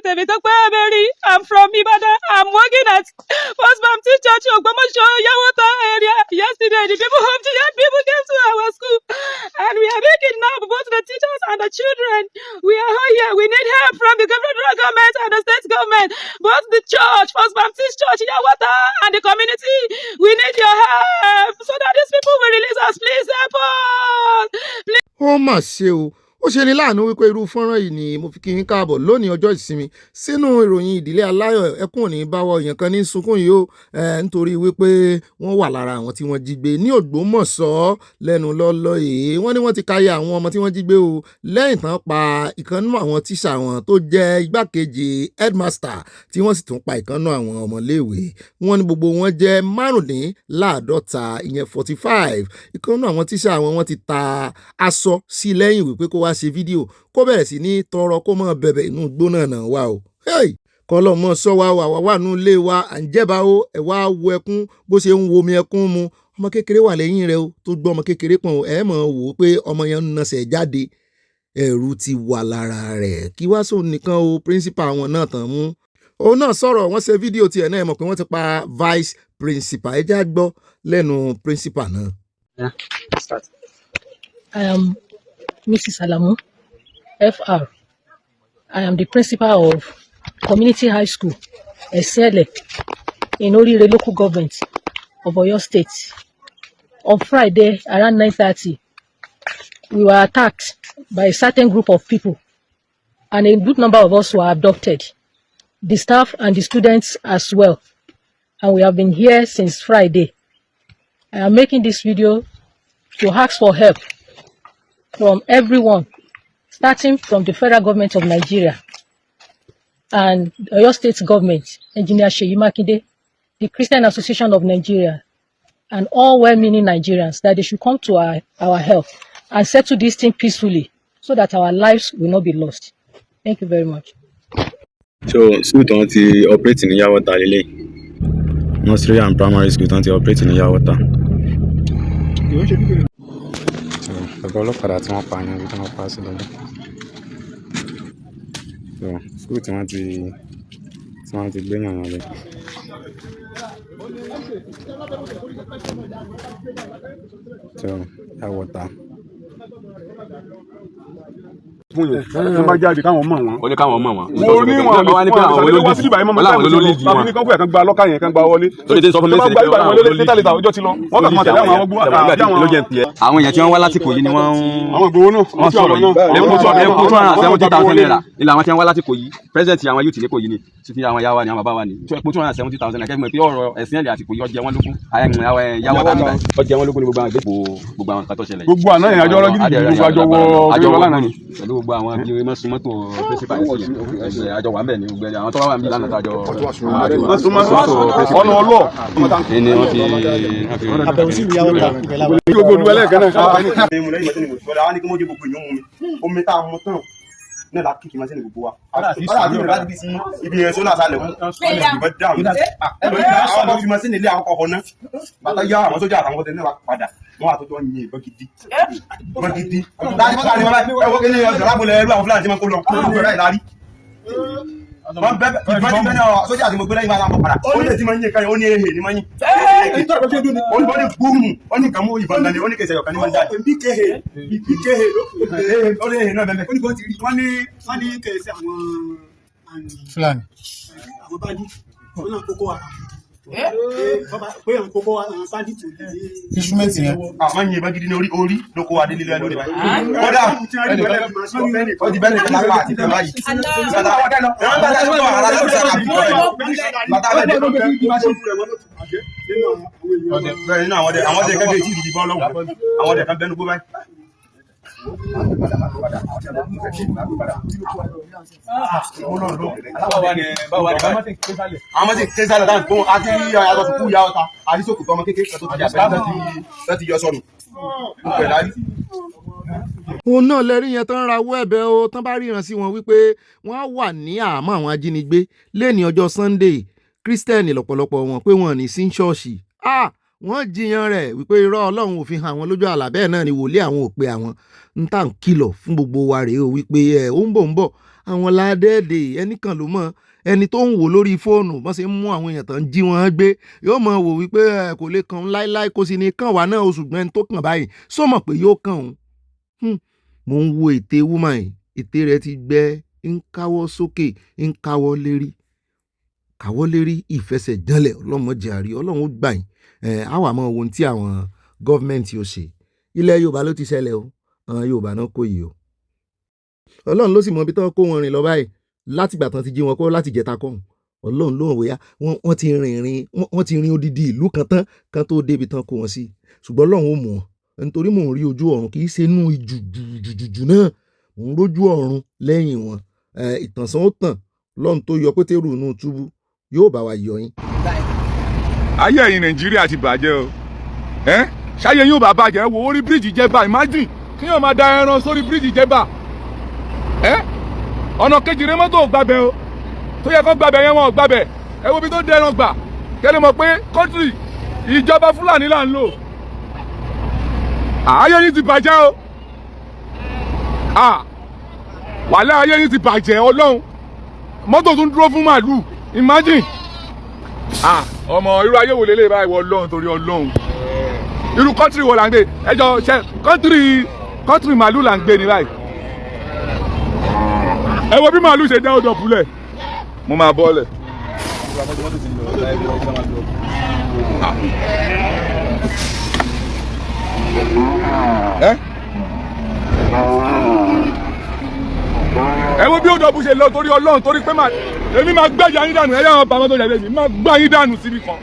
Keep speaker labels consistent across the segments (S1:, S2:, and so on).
S1: I'm from Ibadan. I'm working at First Baptist Church Ogbeni Yawota area. Yesterday, the people of the young people came to our school, and we are making now both the teachers and the children. We are here. We need help from the federal government and the state government, both the church, First Baptist Church Yawota, and the community. We need your help so that these people will release us. Please help us. Please.
S2: Ó mà ṣe o. Ó ṣe ní láàánú wípé irú fọ́nrán yìí ni mo fi kí yín káàbọ̀ lónìí ọjọ́ ìsinmi sínú ìròyìn ìdílé aláyọ̀. Ẹkún ò ní báwọ̀ èèyàn kan ní sunkún yìí ó nítorí wípé wọ́n wà lára àwọn tí wọ́n jí gbé ní Ògbómọ̀ṣọ́ lẹ́nu lọ́lọ́ yìí. Wọ́n ní wọ́n ti káyé àwọn ọmọ tí wọ́n jí gbé o lẹ́yìn tán pa ìkànnú àwọn tíṣà wọn tó jẹ́ igbákejì headmaster tí wọ́n sì tún pa ìkànnú àwọn ọmọléèwé. Wọ́n ní gbogbo wọn jẹ́ 45 ìyẹn 45. Ìkànnú àwọn tíṣà wọn ti ta aṣọ sí lẹ́yìn wípé kó wá ṣe fídíò kó bẹ̀rẹ̀ sí ní tọrọ kó mọ̀ bẹ̀bẹ̀ inú gbóná náà wá o. Kọ́lọ́ mọ́ sọ wá wà nínú ilé wa à ń jẹ́ba ó ẹ̀ wá wo ẹkún bó ṣe ń wo omi ẹkún mu. Ọmọ kékeré wà lẹ́yìn rẹ̀ o tó gbọ́ ọmọ kékeré pọ̀n ẹ̀ mọ̀ wò ó pé ọmọ yẹn ń nasẹ̀ jáde. Ẹ̀rù ti wà lára rẹ̀ kí wá sóun nìkan o principal wọn náà tàn mú. Òun náà sọ̀rọ̀ wọ́n ṣe fídíò tiẹ̀ náà mọ̀ pé wọ́n ti pa vice principal ẹ já gbọ́ lẹ́nu principal náà.
S3: I am Mrs. Alamu, FR. I am the principal of Community High School, Esele, in Orire local government of Oyo State. On Friday, around 9:30, we were attacked by a certain group of people, and a good number of us were abducted, the staff and the students as well. And we have been here since Friday. I am making this video to ask for help from everyone, starting from the federal government of Nigeria and the Oyo State government, Engineer Seyi Makinde, the Christian Association of Nigeria, and all well-meaning Nigerians, that they should come to our help and settle this thing peacefully so that our lives will not be lost. Thank you very much.
S4: So, school don't operate in Yawota lele. Nursery and primary school don't operate in Yawota. Ọ̀gá ọlọ́kadà tí wọ́n pa yẹn bí wọ́n pa sí lọ́dún. So, school tí wọ́n ti gbé yàn lọ. So, Yawota.
S5: Tó bá jáde káwọn mọ̀ wọ́n.
S6: Ó ní káwọn mọ̀ wọ́n.
S5: Mo ní wọn
S6: wá ní pé àwọn olólùdí
S5: wọn. Ní kọ́kọ́ yẹn kan gba lọ́kà yẹn kan gba wọlé.
S6: Torí tí ń sọ fún mi sí
S5: pé àwọn olólùdí ọjọ́ ti lọ. Wọ́n kàn máa tẹ̀lé àwọn gbọ́
S6: àwọn èèyàn tí wọ́n wá láti Ìkòyí ni wọ́n
S5: gbowó náà.
S6: Wọ́n sọ̀rọ̀ yìí. Lẹ́kùn 270,000 naira. Ilé àwọn tí wọ́n wá láti Ìkòyí. President àwọn youth ní Ìkòyí ni. Títí àwọn yàwá ni àwọn bàbá wa ni. 270,000 naira kẹ́gbẹ́ pé ọ̀rọ̀ ẹ̀sìn ẹ̀lẹ̀ àti Ìkòyí ọjẹ́ wọn lógún. Yàwá tàbí ọjẹ́ wọn lógún ni gbogbo àwọn nǹkan tó ṣẹlẹ̀.
S5: Gbogbo àná yẹn àjọ ọlọ́gídì gbogbo àjọ wọ lánàá ni.
S6: Pẹ̀lú gbogbo àwọn bí mọ́tò principal yẹn àjọ wà ń bẹ̀ ní gbogbo àwọn tó wà ń bí lánàá tájọ
S5: ọ̀nà ọlọ́
S6: ẹni wọ́n fi
S3: àbẹ̀wò sí ìlú Yawota
S5: gbogbo olúwẹ̀lẹ̀ kan náà.
S7: Omi tá a mú tán náà la kíkì máa ṣe ní gbogbo wa. Ibi yẹn sólà sálẹ̀ mú ìbọn dáhùn. Àwọn ọmọ fi máa ṣe nílé àwọn kọ̀ọ̀kan náà. Bàtà yá àwọn sójà àtàwọn ọdẹ náà padà. Wọ́n wà tó jọ yin ìbọn gidi. Ìbọn gidi. Láti bá ní wọn láti ẹwọ́ kí ní ọjọ́ lábúlẹ̀ ẹrú àwọn Fúlàní tí wọ́n kó lọ. Wọ́n bẹ̀rẹ̀ lárí. Wọ́n bẹ́ẹ̀ náà sójà àti gbogbo lẹ́yìn máa ń padà. Ó lè ti máa ń yé kan ó ní ehe ní máa ń yín. Ó ní gbúrùmù, ó ní kàmú ìbọn dání, ó ní kẹsẹ̀ ọ̀kan ní máa ń jáde. Bí kéhe ló ó ní ehe náà bẹ́ẹ̀. Ó ní bọ́ ti rí. Wọ́n ní kẹsẹ̀ àwọn
S2: Fúlàní.
S7: àwọn bájú. Wọ́n náà kókó wa. Pé àwọn kókó wa àwọn bájú tó di.
S2: Instrument yẹn.
S7: Àwọn yìí bá gidi ní orí ló kó wa délé lórí báyìí. Kódà ó di bẹ́ẹ̀ ní lápá àti ìfẹ́ báyìí. Bẹ́ẹ̀ nínú àwọn ọdẹ kan bẹ́ẹ̀ tí ìdìbò ọlọ́wọ́ àwọn ọdẹ kan bẹ́ẹ̀ gbó báyìí. Àwọn ti ké sálẹ̀ dáhùn fún àti àyàtọ̀ tó kú ìyá ọ̀ta àdísòkò tọmọ kékeré tó ti jà láti yọ sọnù.
S2: Òun náà lẹ́rí yẹn tán rawọ́ ẹ̀bẹ̀ o tán bá ríran sí wọn wípé wọ́n wà ní àhámọ́ àwọn ajínigbé lẹ́ni ọjọ́ Sunday Kírísítẹ́nì lọ́pọ̀lọpọ̀ wọn pé wọ́n ní sí ṣọ́ọ̀ṣì. Wọ́n jiyàn rẹ̀ wípé irọ́ Ọlọ́run ò fi hàn àwọn lójú àlá bẹ́ẹ̀ náà ni wòlíì àwọn ò pe àwọn ń tà ń kìlọ̀ fún gbogbo wa rèé o wípé ó ń bọ̀ àwọn ládẹ́ẹ̀dẹ̀ ẹnìkan ló mọ̀ ẹni tó ń wò lórí fóònù bọ́n ṣe ń mú àwọn èèyàn tán jí wọn gbé yóò mọ̀ wò wípé kò lè kàn láíláí kó sì ní kàn wá náà ṣùgbọ́n ẹni tó kàn báyìí sọ mọ̀ pé yóò kàn òun. Mo ń wo ète wúmà yìí ète rẹ̀ ti gbẹ ń káwọ́ sókè ń káwọ́ lérí ìfẹsẹ̀jánlẹ̀ ọlọ́mọdé àrí ọlọ́run ó gbà yín àwa mọ̀ ohun tí àwọn gọ́ọ̀mẹ̀ntì ó ṣe ilẹ̀ Yorùbá ló ti ṣẹlẹ̀ o àwọn Yorùbá náà kò yìí o ọlọ́run ló sì mọ ibi tó kó wọn rìn lọ báyìí láti ìgbà tán ti jí wọn kó láti jẹta kọ́hún ọlọ́run ló hàn wíyá wọ́n ti rin odidi ìlú kan tán kan tó débi tán kó wọn sí ṣùgbọ́n ọlọ́run ó mú wọn nítorí mò ń rí ojú ọ̀run kì í ṣe inú ìjùjù náà mò ń rójú ọ̀run lẹ́yìn wọn ìtànsán ó tàn lọ́run tó yọ Pétérù inú túbú yóò bá wa yọ yín.
S5: ayé ẹ̀yin Nàìjíríà ti bàjẹ́ o ṣáyé yóò bá bàjẹ́ wo orí bíríìjì Jẹ̀bà imagine kí yóò máa da ẹran sórí bíríìjì Jẹ̀bà ọ̀nà kejì rẹ mọ́tò ò gbàbẹ̀ o tó yẹ kó gbàbẹ̀ yẹn wọn ò gbàbẹ̀ ẹ wo bí tó dẹran gbà kẹ́lẹ́ mọ̀ pé kọ́ńtírì ìjọba Fúlàní là ń lò ayé yín ti bàjẹ́ o wàhálà ayé yín ti bàjẹ́ Ọlọ́run mọ́tò tún dúró fún màálù imagine ọmọ irú ayé wo lélẹ̀ báyìí wọ Ọlọ́run torí Ọlọ́run irú kọ́ńtírì wo là ń gbé ẹjọ́ ṣe kọ́ńtírì màálù là ń gbé ní báyìí ẹ wo bí màálù ṣe jẹ́ ọ̀dọ̀ púlẹ̀ mo máa bọ́ọ̀lẹ̀. ẹ wo bí ọ̀dọ̀ bù ṣe lọ torí Ọlọ́run torí pé èmi máa gbẹ́jà yín dànù ẹ̀yà àwọn bàbá tó jẹ́ mi máa gbá yín dànù síbi kan.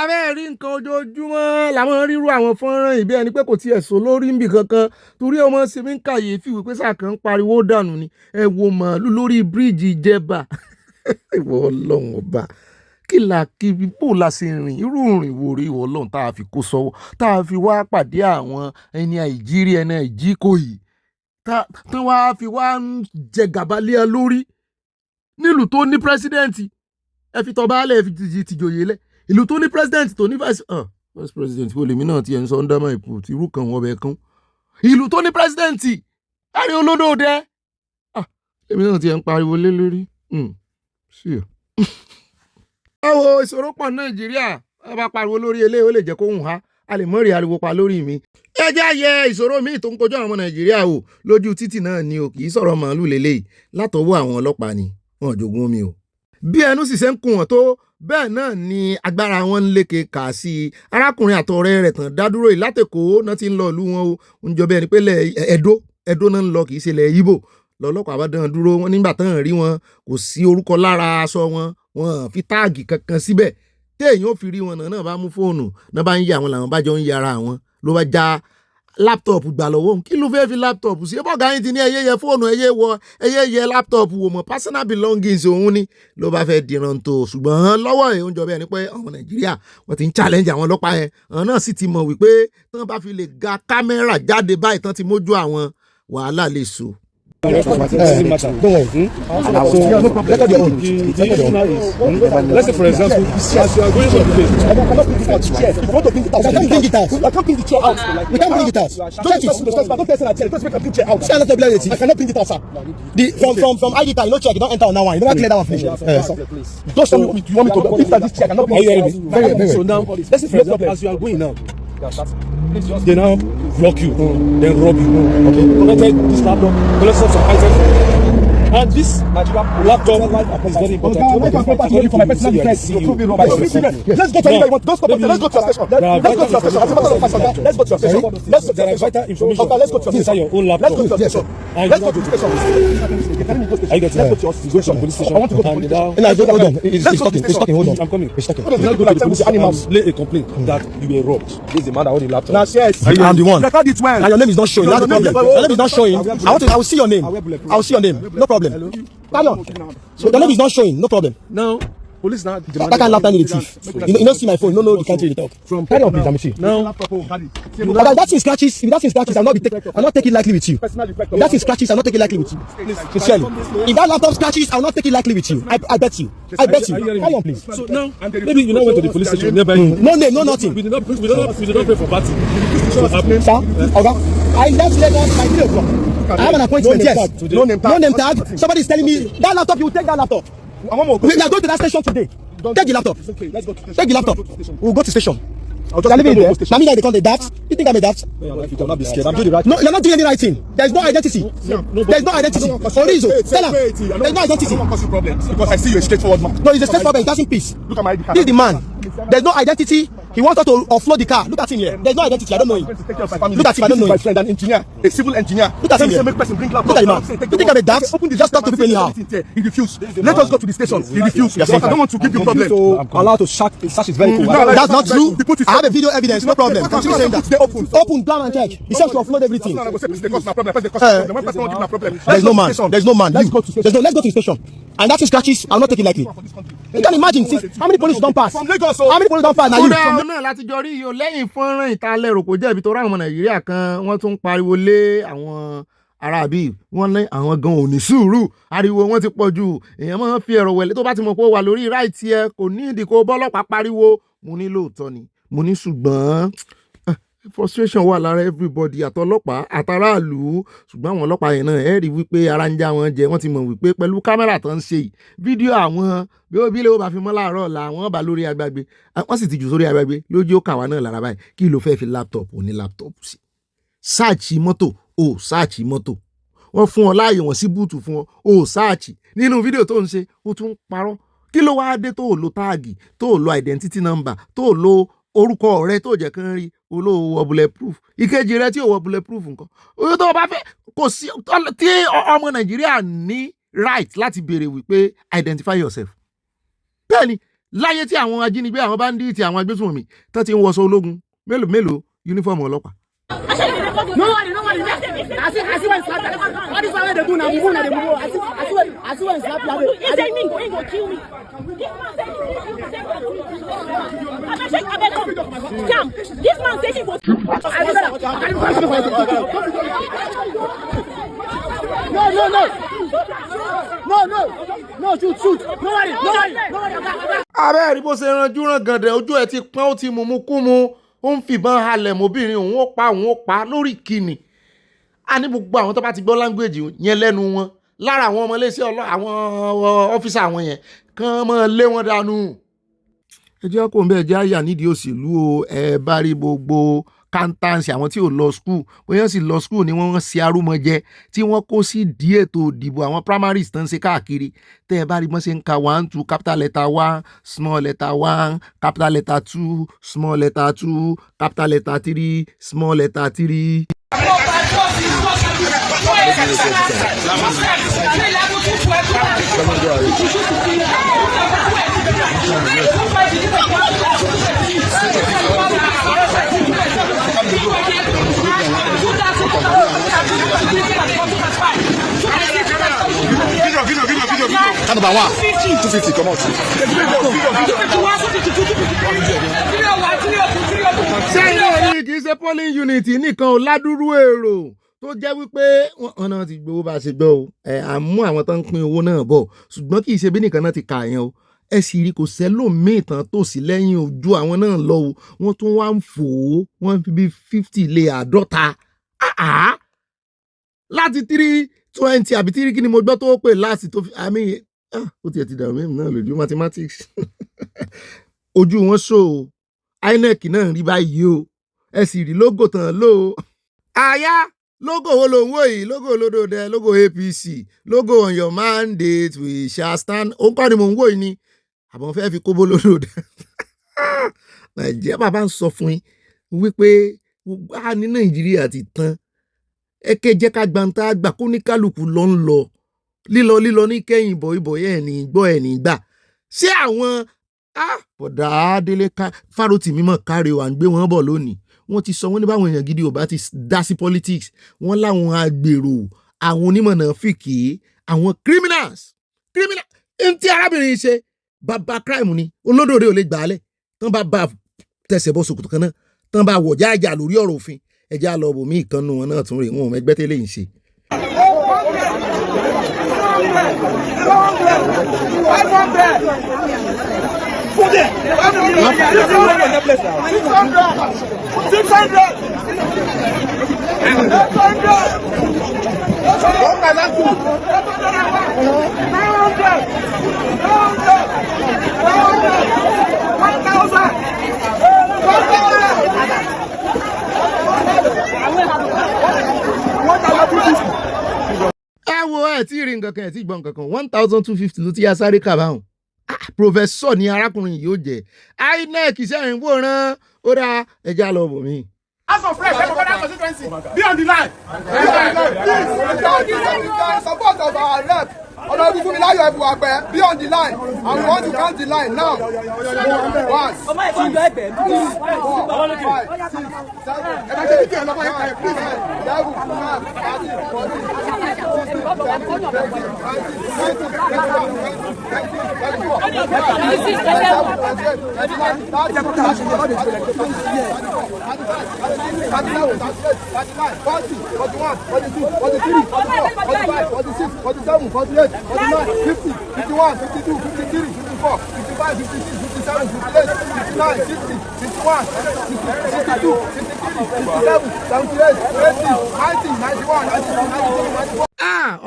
S2: abẹ́ rí nǹkan ojoojúmọ́ làwọn ríru àwọn fọ́nrán ìbí ẹni pé kò tiẹ̀ sọ lórí níbì kankan torí ọmọ ṣe mí ń kàyéfì wípé sàkàn ń pariwo dànù ni ẹ wo màálù lórí bíríìjì Jẹ̀bà ìwọ Ọlọ́run ọba kí bó la ṣe rìn irú rìn wò rí ìwọ Ọlọ́run tá a fi kó sọ́wọ́ tá a fi wá pàdé àwọn ẹni àìjírí ẹni àìjíkòyí tán wá fi wá ń jẹ gàba lé ẹ lórí nílùú tó ní pírẹsidẹ́ǹtì ẹ fi tọba alẹ́ fi tìjòyè lẹ̀ ìlú tó ní pírẹsidẹ́ǹtì tó ní vice president wo lèmi náà ti ẹ̀ ń sọ under my put irú kan wọ́n bẹ̀ kán ìlú tó ní pírẹsidẹ́ǹtì ẹ̀rí olódòdẹ èmi náà ti ẹ̀ ń pariwo lé lórí ẹ wo ìṣòro pọ̀ Nàìjíríà ẹ bá pariwo lórí eléyìí ó lè jẹ́ kó hùn ha a lè mọ̀ rí ariwo pa lórí mi ẹ jẹ́ àyẹ ìṣòro míì tó ń kojú àwọn ọmọ Nàìjíríà o lójú títì náà ni o kì í sọ̀rọ̀ màálù lélẹ́yìí látọwọ́ àwọn ọlọ́pàá ni wọn ò jogún omi o bí ẹnu sì ṣe ń kùn wọ́n tó bẹ́ẹ̀ náà ni agbára wọn ń lékè kà sí i arákùnrin àtọ̀rẹ́ rẹ̀ tán dádúró yìí látẹ̀kọ́ náà ti ń lọ ìlú wọn o ń jọ bẹ́ẹ̀ ni pé Ẹdó náà ń lọ kì í ṣe ilẹ̀ Ìgbò lọ́lọ́pàá bá dán dúró wọn nígbà tán rí wọn kò sí orúkọ lára aṣọ wọn fi táàgì kankan síbẹ̀ téèyàn ò fi rí wọn náà bá mú fóònù náà bá ń yà wọn làwọn bá jọ ń yára wọn ló bá já láptọ̀pù gbà lọ́wọ́ kí ló fẹ́ fi láptọ̀pù sí bọ́ọ̀gá yín ti ní ẹyẹ yẹ fóònù ẹyẹ yẹ láptọ̀pù wò mọ́ personal belongings òun ni ló bá fẹ́ dìran tó ṣùgbọ́n lọ́wọ́ ẹ̀ ń jọ bẹ́ẹ̀ ni pé àwọn Nàìjíríà wọ́n ti ń challenge àwọn ọlọ́pàá yẹn àwọn náà sì ti mọ̀ wípé tán bá fi lè ga kámẹ́rà jáde báyìí tán ti mójú àwọn wàhálà lè so.
S8: Don't worry. So, record your own. Let's say, for example, as you are going to the place, I cannot bring it out. I want to bring it out. I can't bring it out. I can't bring the chair out. We can't bring it out. Don't test the chair. Don't make a big chair out. I cannot bring it out, sir. From ID card, you don't check. You don't enter on that one. You never clear that one finish. Don't show me. You want me to lift this chair? I cannot bring it out. Very. So now, let's say, for example, as you are going now, they now block you, then rob you. Okay, collected this laptop, collected some items, and this laptop is very important. For my personal defense, let's go to anywhere you want. Don't stop. Let's go to your station. Let's go to your station. There is vital information. Okay, let's go to your station. Your own laptop. Let's go to your station. Let's go to the station. Are you getting? Let's go to your police station. I want to go to the police station. Hold on. He's talking. Hold on. I'm coming. He's talking. Let's go to the police station. Lay a complaint that you were robbed. This is the man that owned the laptop. Yes. I'm the one. Record it well. And your name is not showing. That's the problem. Your name is not showing. I will see your name. I will see your name. No problem. Carry on. So your name is not showing. No problem. No. Police now. That kind of laptop need a thief. You don't see my phone. You don't know the country you talk. Carry on, please. Let me see. No. That's in scratches. If that's in scratches, I'll not take it lightly with you. If that's in scratches, I'll not take it lightly with you. Sincerely. If that laptop scratches, I'll not take it lightly with you. I bet you. Carry on, please. So now, maybe you now went to the police station nearby. No name, no nothing. We did not pay for party. Sir, okay. I left Lagos by 3 o'clock. I have an appointment, yes. No name tag. Somebody is telling me, that laptop, you take that laptop. We are going to that station today. Take the laptop. Okay, let's go to the station. Take the laptop. We'll go to station. I'll just leave it there. Now, me like they call the daft. You think I'm a daft? You cannot be scared. I'm doing the right thing. No, you're not doing any right thing. There's no identity. There's no identity. Orizo, tell him. There's no identity.
S5: Because I see you're a straightforward man.
S8: No, he's a straightforward man. He doesn't peace.
S5: Look at my ID card.
S8: This is the man. There's no identity. He wants us to offload the car. Look at him here. There's no identity. I don't know him. Look at him. I don't know him.
S5: My friend, an engineer, a civil engineer.
S8: Look at him here. Look at the man. You think I'm a daft? Just talk to people anyhow.
S5: He refused. Let us go to the station. He refused. Yes, I don't want to give you problem.
S8: So allowed to search his vehicle. That's not true. I have a video evidence. No problem. Continue saying that. Open, plan and check. He says to offload everything. There's no man. There's no man. Let's go to the station. And that's scratches. I'm not taking lightly. You can imagine how many police don't pass. How many police don't pass now?
S2: Kódà náà láti jọ rí yìí lẹ́yìn fọ́nrán ìtàlẹ́rò kò jẹ́bi tó ráwọn ọmọ Nàìjíríà kan wọ́n tún pariwo lé àwọn arábí wọ́n ní àwọn gan ò ní sùúrù ariwo wọ́n ti pọ̀ jù èèyàn máa ń fi ẹ̀rọ wẹ̀lẹ́ tó bá ti mọ̀ pé ó wà lórí ráìtì ẹ kò ní ìdí kó bọ́lọ́pàá pariwo mo ní lóòótọ́ ni mo ní ṣùgbọ́n frustration wà lára everybody àtọlọ́pàá àtàràlù ṣùgbọ́n àwọn ọlọ́pàá yẹn náà ẹ rí wípé ara ń já wọn jẹ wọ́n ti mọ̀ wípé pẹ̀lú kámẹ́rà tó ń ṣe yìí fídíò àwọn bí ó bí lè ó bá fi mọ́ láàárọ̀ ọ̀la àwọn bá lórí agbágbé wọ́n sì ti jù sórí agbágbé lójú ó kàwá náà lára báyìí kí ló fẹ́ fi láptọ̀pù ní láptọ̀pù sí sáàchì mọ́tò ó sáàchì mọ́tò wọ́n fún ọ láàyè wọ́n sí búùtù fún ọ ó sáàchì nínú fídíò tó ń ṣe ó tún parọ́ kí ló wáá dé tó ò lo táàgì tó ò lo identity number tó ò lo orúkọ ọ̀rẹ́ tó jẹ́ kán rí olówó wọ bulletproof ìkejì rẹ tí ò wọ bulletproof nǹkan oyè tó o bá fẹ́ kò sí tí ọmọ Nàìjíríà ní right láti béèrè wípé identify yourself bẹ́ẹ̀ni láyé tí àwọn ajínigbé àwọn báńdíìtì àwọn agbésùnmọ̀mí tó ti ń wọṣọ ológun mélòó yúnífọ́ọ̀mù ọlọ́pàá.
S9: No worry. I see when slap. All this one they do now, move. I see when slap. He say me go kill me. This man say he go. No, shoot. No worry.
S2: Ààrẹ rí bó ṣe ranjú ràn gàndẹ̀ ojú ẹ̀ ti pọ́n ó ti mú kú mu ó ń fìbọn halẹ̀ mọ́bìnrin òun ó pa lórí kíni a ní gbogbo àwọn tó bá ti gbọ́ láńgbèjì yẹn lẹ́nu wọn lára àwọn ọmọ iléeṣẹ́ àwọn ọ́fíìsà àwọn yẹn kàn máa lé wọn dànù. ẹ jẹ́ kó ń bẹ́ẹ̀ jẹ́ àyà nídìí òṣèlú o ẹ bá rí gbogbo kántánsì àwọn tí ò lọ skul bóyá sì lọ skul ni wọ́n ṣe arúmọjẹ tí wọ́n kó sí di ètò ìdìbò àwọn primaries tán ṣe káàkiri tẹ́ ẹ bá rí wọ́n ṣe ń ka 1 2 capital letter 1 small letter 1 capital letter 2 small letter 2 capital letter 3 small letter 3.
S5: Number 1 250 come out.
S2: Sẹ́yìn kì í ṣe polling unit nìkan ò ládùúrú èrò tó jẹ́ wípé wọ́n náà ti gbowó bá a ṣe gbọ́ o àmú àwọn tó ń pín owó náà bọ̀ ṣùgbọ́n kì í ṣe bí nìkan náà ti kà yẹn o ẹ sì rí kò sẹ́lòmíì tán tó sí lẹ́yìn ojú àwọn náà lọ o wọ́n tún wá ń fò ó wọ́n fi bí 50 lé 50 láti 320 àbí 3 kí ni mo gbọ́ tó pè láti tó fi àmì ó tiẹ̀ ti dàrú mímu náà lójú mathematics ojú wọn ṣó o INEC náà rí báyìí o ẹ sì rí lógò tán ló o àyà lógò wo ló ń wò yìí lógò olódòdẹ lógò APC lógò on your mandate we shall stand ó ń kọ́ ni mò ń wò yìí ni àbọ̀n fẹ́ fi kóbó lódòdẹ Nàìjíríà bàbá ń sọ fún yín wípé a ní Nàìjíríà ti tán ẹ kẹ́ jẹ́ ká gbàǹtà àgbà kó ní kálukú lọ ń lọ lílọ ní kẹ́yìn ìbọ̀ ẹ̀ ní gbọ́ ẹ̀ ní gbà ṣé àwọn bọ̀dà délé Fárótì mímọ̀ káre wà ń gbé wọn bọ̀ lónìí wọ́n ti sọ wọ́n ní báwọn èèyàn gidi ò bá ti dá sí politics wọ́n láwọn agbèrò àwọn onímọ̀nà fìkì àwọn criminals tí arábìnrin ṣe bàbá crime ni olódòdó ò lè gbà á lẹ̀ tán bá tẹsẹ̀ bọ́ sòkòtò kan náà tán bá wọ̀ jáàjà lórí ọ̀rọ̀ òfin ẹjẹ́ àlọ́ bòmí ìkànnù wọn náà tún rè wọn ò mẹ́gbẹ́ tẹ́lẹ̀ ń ṣe. wo ẹ̀ tí ì rí nǹkan kan ẹ̀ tí ì gbọ́ nǹkan kan 1,250 ló ti yá sáré kà báwọn. Professor ni arákùnrin yìí ó jẹ́ INEC sẹ́yìn wòran ó dá ẹja lọ bò mí.
S8: As of fresh, everybody constituency, be on the line. Please, support of our rep. Honorable Fumilayo Ebuagbe, be on the line. And we want to count the line now. 1, 2, 3, 4, 5, 6, 7, 48, 49, 50, 51, 52, 53, 54, 55, 56, 57, 58, 59, 60, 61, 62, 63, 67, 78, 80, 90, 91, 92, 94.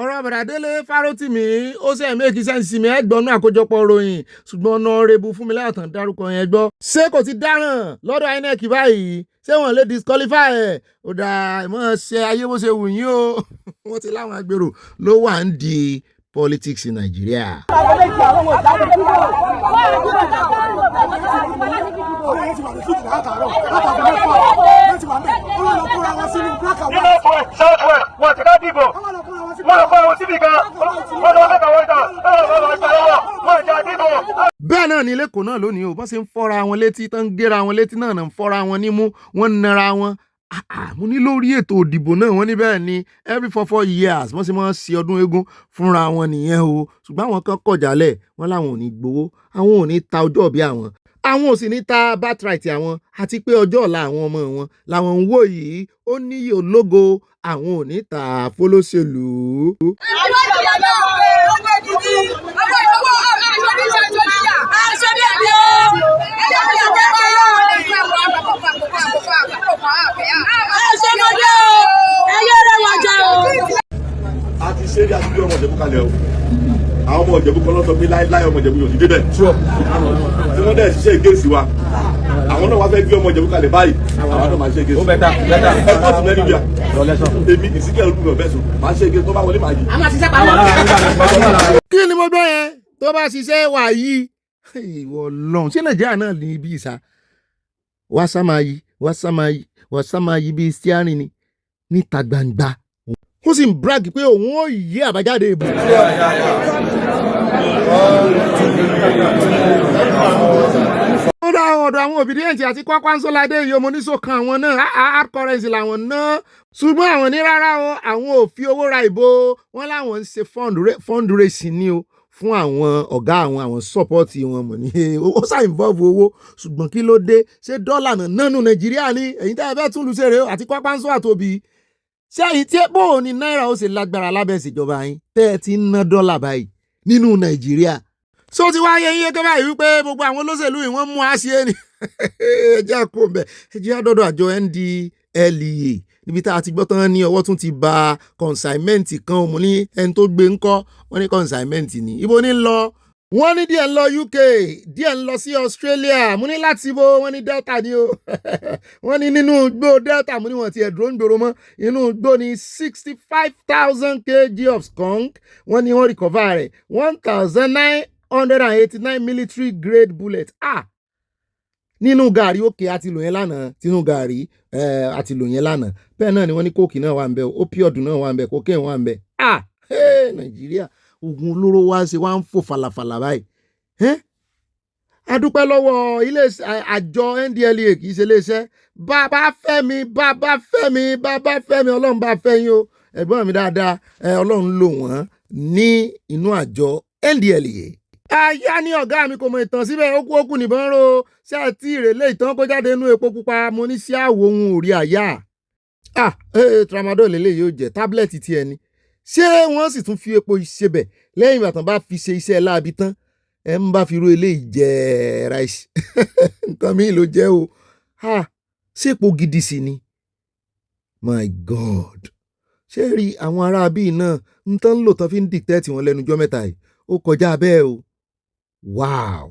S2: Ọ̀rọ̀ Bàdàdélé Fárótìmí ó ṣe méjì sẹ́ǹsì mi ẹgbọ́nú àkójọpọ̀ ròyìn ṣùgbọ́n Honorable Fúnmiláyọ̀ tán dárúkọ yẹn gbọ́. Ṣé kò ti dáràn lọ́dọ̀ INEC báyìí? Ṣé wọ́n lè disqualify ẹ̀? Ó dáa ìmọ̀ ṣe ayé bó ṣe wù yín o. Wọ́n ti láwọn agbèrò ló wà ń di politics in Nigeria. Bẹ́ẹ̀ náà ní lẹ́kọ̀ọ́ náà lónìí o bọ́n ṣe ń fọ́ra wọn létí tán ń géra wọn létí náà ń fọ́ra wọn nímú wọ́n ń nara wọn. Mo ní lórí ètò òdìbò náà wọ́n ní bẹ́ẹ̀ ni every 4 years wọ́n sì máa ń ṣe ọdún eégún fúnra wọn nìyẹn o ṣùgbọ́n àwọn kan kọ̀ jálẹ̀ wọ́n láwọn ò ní gbowó àwọn ò ní ta ọjọ́ bí àwọn ò sì ní ta birthright àwọn àti pé ọjọ́ ọ̀la àwọn ọmọ wọn làwọn ń wò yìí ó níyì ológo àwọn ò ní ta fólóṣèlú.
S10: A ti ṣe é ní àtúndì ọmọ Ìjẹ̀bú kalẹ̀ o àwọn ọmọ Ìjẹ̀bú kan lọ sọ pé láíláí ọmọ Ìjẹ̀bú yóò ti débẹ̀ tí wọ́n dẹ̀ ṣiṣẹ́ ìgéèsì wa àwọn náà wá fẹ́ gbé ọmọ Ìjẹ̀bú kalẹ̀ báyìí àwọn náà máa ṣe ìgéèsì ẹ kọ́ ti mẹ́rin bíà èmi ìsìnkẹ́ olùkọ́ ọ̀fẹ́ sùn máa ṣe ìgéèsì tó bá wọlé máa yí.
S2: Kí ni mo gbọ́ yẹn tó bá ṣiṣẹ́ wà yìí ìwọ lọ́hùn ṣé Nàìjíríà náà ní ibi ìsà wàsámáyí bíi stiarin ni níta gbangba ó sì ń brag pé òun ó yí àbájáde ìbò. ó dá ọ̀dọ̀ àwọn Obidient àti Kwankwasolade yìí ọmọ oníṣòkan àwọn náà hard currency làwọn náà ṣùgbọ́n àwọn ní rárá o àwọn ò fi owó ra ìbò wọn láwọn ń ṣe fundraising ni o fún àwọn ọ̀gá àwọn sọ́pọ́ọ̀tì wọn mọ̀ ní ó ṣá involve owó ṣùgbọ́n kí ló dé ṣé dọ́là náà nù Nàìjíríà ní ẹ̀yin tẹ́ ẹ fẹ́ tún lu ṣeré àti Kwankwaso àtòbí ṣé ẹ̀yin tí bóò ní náírà ó ṣe lágbára lábẹ́ ìṣèjọba yín tẹ́ ẹ ti ń ná dọ́là báyìí nínú Nàìjíríà so ti wáyé yín gẹ́gẹ́ báyìí wípé gbogbo àwọn olóṣèlú yìí wọ́n mú àṣẹ ni ẹjẹ́ àkó mbẹ́ ẹjẹ́ àdọ́dọ̀ àjọ NDLEA níbi tá a ti gbọ́ tán ní ọwọ́ tún ti ba consignment kan òun ní ẹni tó gbé ńkọ́ wọ́n ní consignment ni ibo ní lọ wọ́n ní díẹ̀ ń lọ UK díẹ̀ ń lọ sí Australia mo ní láti bo wọ́n ní Delta ni o wọ́n ní nínú igbó Delta mo ní wọ́n ti ẹ̀dùn òǹgbòrò mọ́ inú igbó ní 65,000 kg of skunk wọ́n ní wọ́n recover rẹ̀ 1,989 military grade bullet nínú gàrí òkè àti lò yẹn lánàá tínú gàrí àti lò yẹn lánàá bẹ́ẹ̀ náà ni wọ́n ní kóòkì náà wà ń bẹ opioid náà wà ń bẹ cocaine wà ń bẹ Nàìjíríà oògùn olóró wá ṣe wá ń fò falafala báyìí adúpẹ́ lọ́wọ́ àjọ NDLEA kì í ṣe iléeṣẹ́ bàbá fẹ́mi Ọlọ́run bá fẹ́ yín o ẹ̀gbọ́n mi dáadáa Ọlọ́run lò wọ́n ní inú àjọ NDLEA. Aya ní ọ̀gá mi kò mọ ìtàn síbẹ̀ ókú nìbọn ro ṣé àti ìrèlé ìtàn kó jáde inú epo pupa mo ní sí àwọ̀ ohun òrí àyà. Tramadol lélẹ̀ yóò jẹ́ tábìlẹ̀tì tí ẹni ṣé wọ́n sì tún fi epo ìṣebẹ̀ lẹ́yìn ìgbà tán bá fi ṣe iṣẹ́ láabi tán ẹ̀ ń bá fi ro eléyìí jẹ ráìsì nǹkan mi ló jẹ́ o ṣé epo gidi sí ni my God ṣé rí àwọn ará bíi náà ń tán lò tán fi ń dìtẹ́ẹ̀tì wọn lẹ́nujọ́ mẹ́ta yìí ó kọjá bẹ́ẹ̀ o. wáò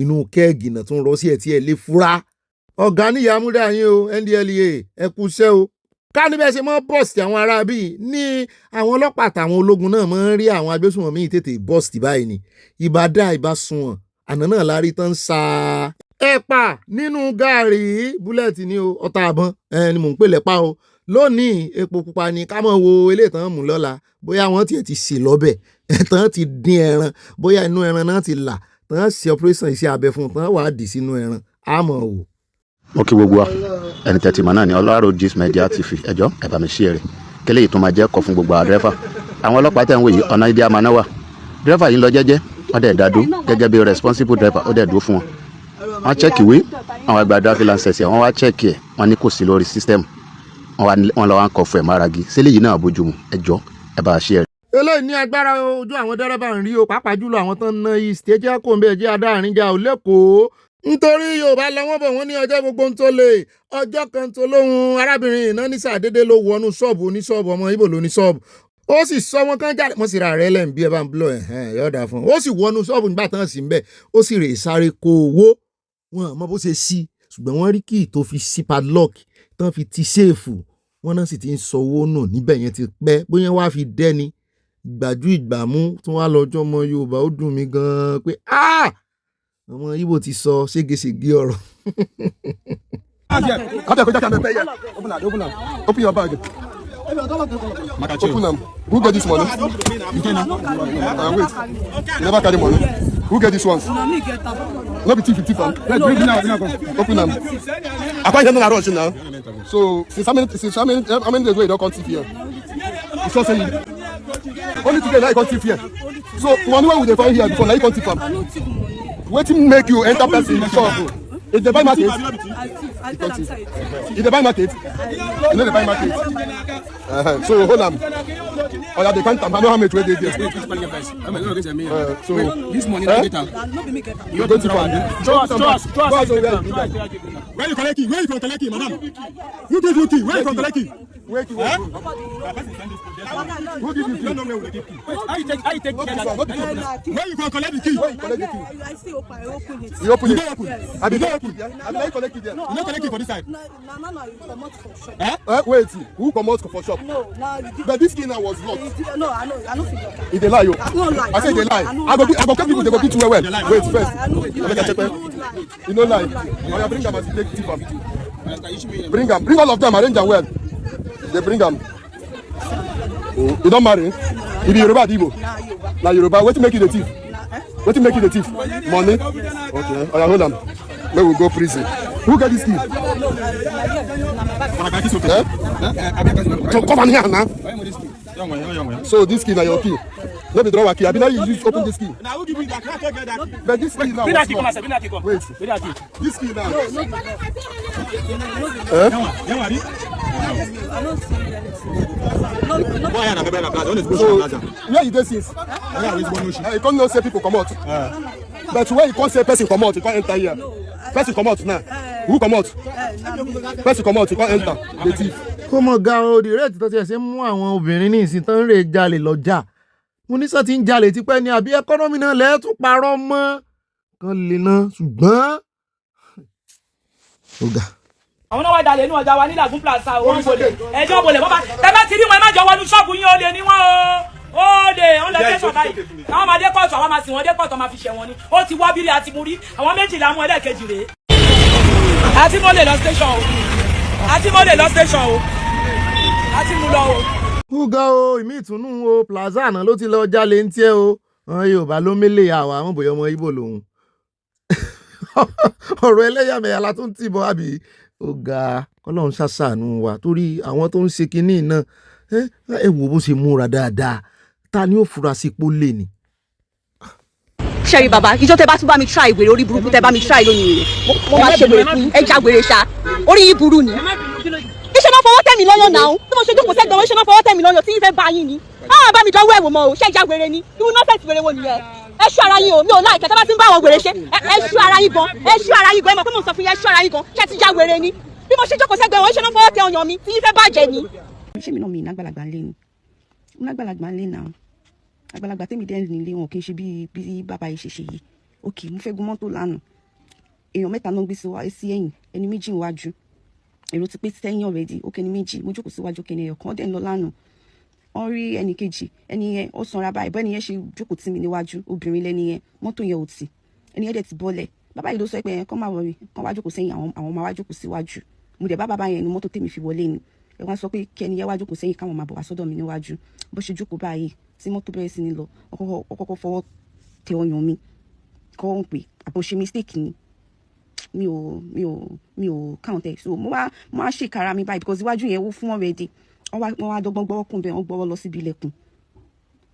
S2: inú kẹ́ẹ̀gì náà tún rọ sí ẹ̀ tí ẹ lè fura. ọ̀gá níyà múdà yín o NDLEA ẹ kú iṣẹ́ o. ká níbẹ̀ ṣe mọ́ bọ́ọ̀sì àwọn ará bíi ní àwọn ọlọ́pàá àtàwọn ológun náà máa ń rí àwọn agbésùnmọ̀mí tètè bọ́ọ̀sì báyìí ni ìbá dá ìbá sunwọ̀n àná náà lárí tán ń sa ẹ̀pà nínú gààrí búlẹ̀tì ní o ọ̀tá àbọ̀n ni mò ń pè lẹ́pà o lónìí epo pupa ni ká mọ̀ wo eléyìí tán mú lọ́la bóyá wọ́n tiẹ̀ ti sè lọ́bẹ̀ tán ti dín ẹran bóyá inú ẹran náà ti là tán ṣe operation iṣẹ́ abẹ fún tán wàá dì sínú ẹran àmọ́ o.
S11: mo kí gbogbo wa ẹni tẹ́tí mọ̀ náà ni Ọlọ́run Gist Media TV ẹjọ́ ẹ bá mi ṣí ẹ̀rẹ̀ kélé yìí tó máa jẹ́ kọ́ fún gbogbo àwọn dírẹ́fà àwọn ọlọ́pàá tẹ̀ ń wò yìí ọ̀nà ìdí àmàna wà dírẹ́fà yìí ń lọ jẹ́jẹ́ ó dẹ̀ dá dúró gẹ́gẹ́ bí responsible driver ó dẹ̀ dúró fún wọn. wọ́n chẹ́ẹ̀kì ìwé àwọn àgbà driving license wọ́n wá chẹ́ẹ̀kì ẹ̀ wọ́n ní kò sí lórí system wọ́n lọ wá ń kọ fún ẹ̀ máragi sílẹ̀ yìí náà bójú mu ẹjọ́ ẹ bá ṣí ẹ̀rẹ̀.
S2: eléyìí ní agbára ojú àwọn dẹ́rẹ́bà ń rí o pàápàá jùlọ àwọn tó ń ná east ẹjẹ́ kò ń bẹ̀ jẹ́ adáàrin jà ò lẹ́kọ̀ọ́ nítorí Yorùbá lọ́wọ́ bọ̀ wọ́n ní ọjọ́ gbogbo ń tó lè ọjọ́ kan tó lóhun arábìnrin iná ní sàdédé ló wọnú ṣọ́ọ̀bù oníṣọ́ọ̀bù ọmọ Ìgbò ló ní ṣọ́ọ̀bù ó sì sọ wọn kán jáde wọ́n sì ra rẹ̀ lẹ́ǹbí ẹ bá ń blọ̀ yọ̀ọ̀dà fún un ó sì wọnú ṣọ́ọ̀bù nígbà tán sí ń bẹ̀ ó sì rè sáré kó owó wọn àmọ́ bó ṣe sí ṣùgbọ́n wọ́n rí kí tó fi sí padlock tán fi ti ṣéèfù wọn náà sì ti ń sọ owó nù níbẹ̀ yẹn ti pẹ́ bóyá wàá fi dẹ́ni ìgbàjú ìgbàmú tí wọ́n á lọ́jọ́ ọmọ Yorùbá ó dùn mí gan-an pé ọmọ Ìgbò ti sọ ségesège ọ̀rọ̀.
S8: Open your bag. Open them. Who get this money? Wait. You never carry money. Who get this one? No be thief. Open them. I can't handle that rush now. So since how many days you don't come thief here? You sure say only today now you come thief here. So money where we dey find here before now you come thief am. Wetin make you enter person in the shop? If they buy market, if they buy market, you know they buy market. So hold on. Oh yeah, they can't. I know how much weight they get. So this money they get out. You go to find. Trust. Where you collect it? Where you collect it, madam? Who give you key? Where you collect it? Who give you key? How you take where you collect the key? Where you collect the key?
S9: I say open it.
S8: You open it. I be open. I be collect it there.
S9: You
S8: not collect it for this side.
S9: No, you come out for shop.
S8: Wait, who come out for shop?
S9: No, now you did.
S8: But this key now was locked.
S9: No, I know feel like.
S8: If they lie, you.
S9: I don't lie.
S8: I say they lie. I go get people. They go beat you well. Wait first. You know lie. I bring them as take tip am. Bring them. Bring all of them. Arrange them well. They bring them. You don't marry. You be Yoruba, Igbo. Now Yoruba. What make you the thief? What make you the thief? Money. Okay. I hold them. Where we go prison. Who get this key? So come on here now. So this key now your key. Let me draw a key. I be now you open this key. But this key now. Wait. This key now. So where you dey since? You can't know say people come out. But where you can't say person come out, you can't enter here. Person come out now. Who come out? Person come out, you can't enter. The thief.
S2: kó mọ̀ ga o the rate tó ti ẹ̀ ṣe mú àwọn obìnrin ní ìsìn tó ń rè jalè lọ́jà mo ní sọ ti ń jalè tipẹ́ ni àbí ẹkọ́nọ́mì náà lẹ́ẹ̀tún parọ́ mọ́ kan lè ná ṣùgbọ́n ó ga.
S1: àwọn náà wá jalè inú ọjà wa ní Lagun Plaza oríbodè ẹjọ́ bolè bọ́bá tẹ́lẹ̀ ti rí wọn ẹ má jọ wọnú ṣọ́ọ̀bù yín olè ní wọn o òde ó lọ tẹ̀sán báyìí àwọn máa dé kóòtù àwọn máa sìn wọ́n dé kóòtù máa fi ṣẹ̀wọ̀n ni ó ti wọ́ bírí àti múrí àwọn méjìlá mú ẹlẹ́ẹ̀kejì rèé àti mọ́lẹ̀ lọ station o àti mọ́lẹ̀ lọ station o àti mú lọ o.
S2: ó ga o ìmí ìtùnú o plaza náà ló ti lọ jalè ń tiẹ́ o àwọn Yorùbá ló mélé àwa àwọn bòyá ọmọ Ìgbò lòun ọ̀rọ̀ ẹlẹ́yàmẹ̀yà la tún tì bọ́ àbí ó ga Ọlọ́run ṣàṣàánú wa torí àwọn tó ń ṣe kinní náà ẹ wò bó ṣe múra dáadáa ta ni ó fura sí pó lè ní.
S12: ṣẹ́rí bàbá ìjọ tẹ bá tún bá mi try ìwèrè orí burúkú tẹ bá mi try lónìí rẹ̀ mo máa ṣe wèrè fún ẹja wèrè ṣá orí yìí burú ni. iṣẹ́ máa fọwọ́ tẹ̀mí lọ́yọ̀ náà bí mo ṣe jókòó sẹ́gbẹ̀ẹ́ iṣẹ́ máa fọwọ́ tẹ̀mí lọ́yọ̀ tí yín fẹ́ bá yín ni. bá mi dánwó ẹ̀wò mọ́ o ṣẹ́ja wèrè ni irú nọ́ọ̀sẹ̀sì wèrè wo nìyẹn. ẹ ṣú ara yín o mi ò láì kẹta bá ti ń bá àwọn wèrè ṣe ẹ ṣú ara yín gan ẹ mọ̀ pé mo sọ fún yín ẹ ṣú ara yín gan ṣẹ́ ti já wèrè ni bí mo ṣe jókòó sẹ́gbẹ̀ẹ́ wọn iṣẹ́ máa fọwọ́ tẹ ọyàn mi tí yín fẹ́ bàjẹ́ ni. ṣé mi náà mi ìnágbàlagbà ń lé ni ìnágbàlagbà ń lé náà àgbàlagbà tèmi dẹ́ nílé wọn kì í ṣe bí bàbá yìí ṣe yìí òkè mo fẹ́ gun mọ́tò lánàá èèyàn mẹ́ta náà gbé sí ẹ̀yìn ẹni méjì níwájú èrò ti pé sẹ́yìn already ó kẹ́ni méjì mo jókòó síwájú kẹ́ni ẹ̀yọ̀ kan dẹ̀ ń lọ lánàá wọ́n rí ẹnì kejì ẹni yẹn ó sanra báyìí bẹ́ẹ̀ ni yẹn ṣe jókòó tì mí níwájú obìnrin lẹ́ni yẹn mọ́tò yẹn ò tì ẹni yẹn dẹ̀ ti bọ́lẹ̀ bàbá yìí ló sọ pé ẹ̀ kọ́ máa wọrí kọ́ wá jókòó sẹ́yìn àwọn máa wá jókòó síwájú mo dẹ̀ bá bàbá yẹn ní mọ́tò tèmi fi wọlé ni ẹ wá sọ pé kẹ́ni yẹn wá jókòó sẹ́yìn káwọn máa bọ̀ wá sọ́dọ̀ mi níwájú bó ṣe jókòó báyìí tí mọ́tò bẹ̀rẹ̀ sí ní lọ ọkọ̀ fọwọ́ tẹ ọyàn mi kọ́ ń pè àbọ̀ ṣe mistake ni mi ò count ẹ̀ so mo wá ṣèkára mi báyìí because iwájú yẹn wó fún already wọ́n wá dọ́gbọ́n gbọ́wọ́ kún bẹ́ẹ̀ wọ́n gbọ́wọ́ lọ síbi ilẹ̀kùn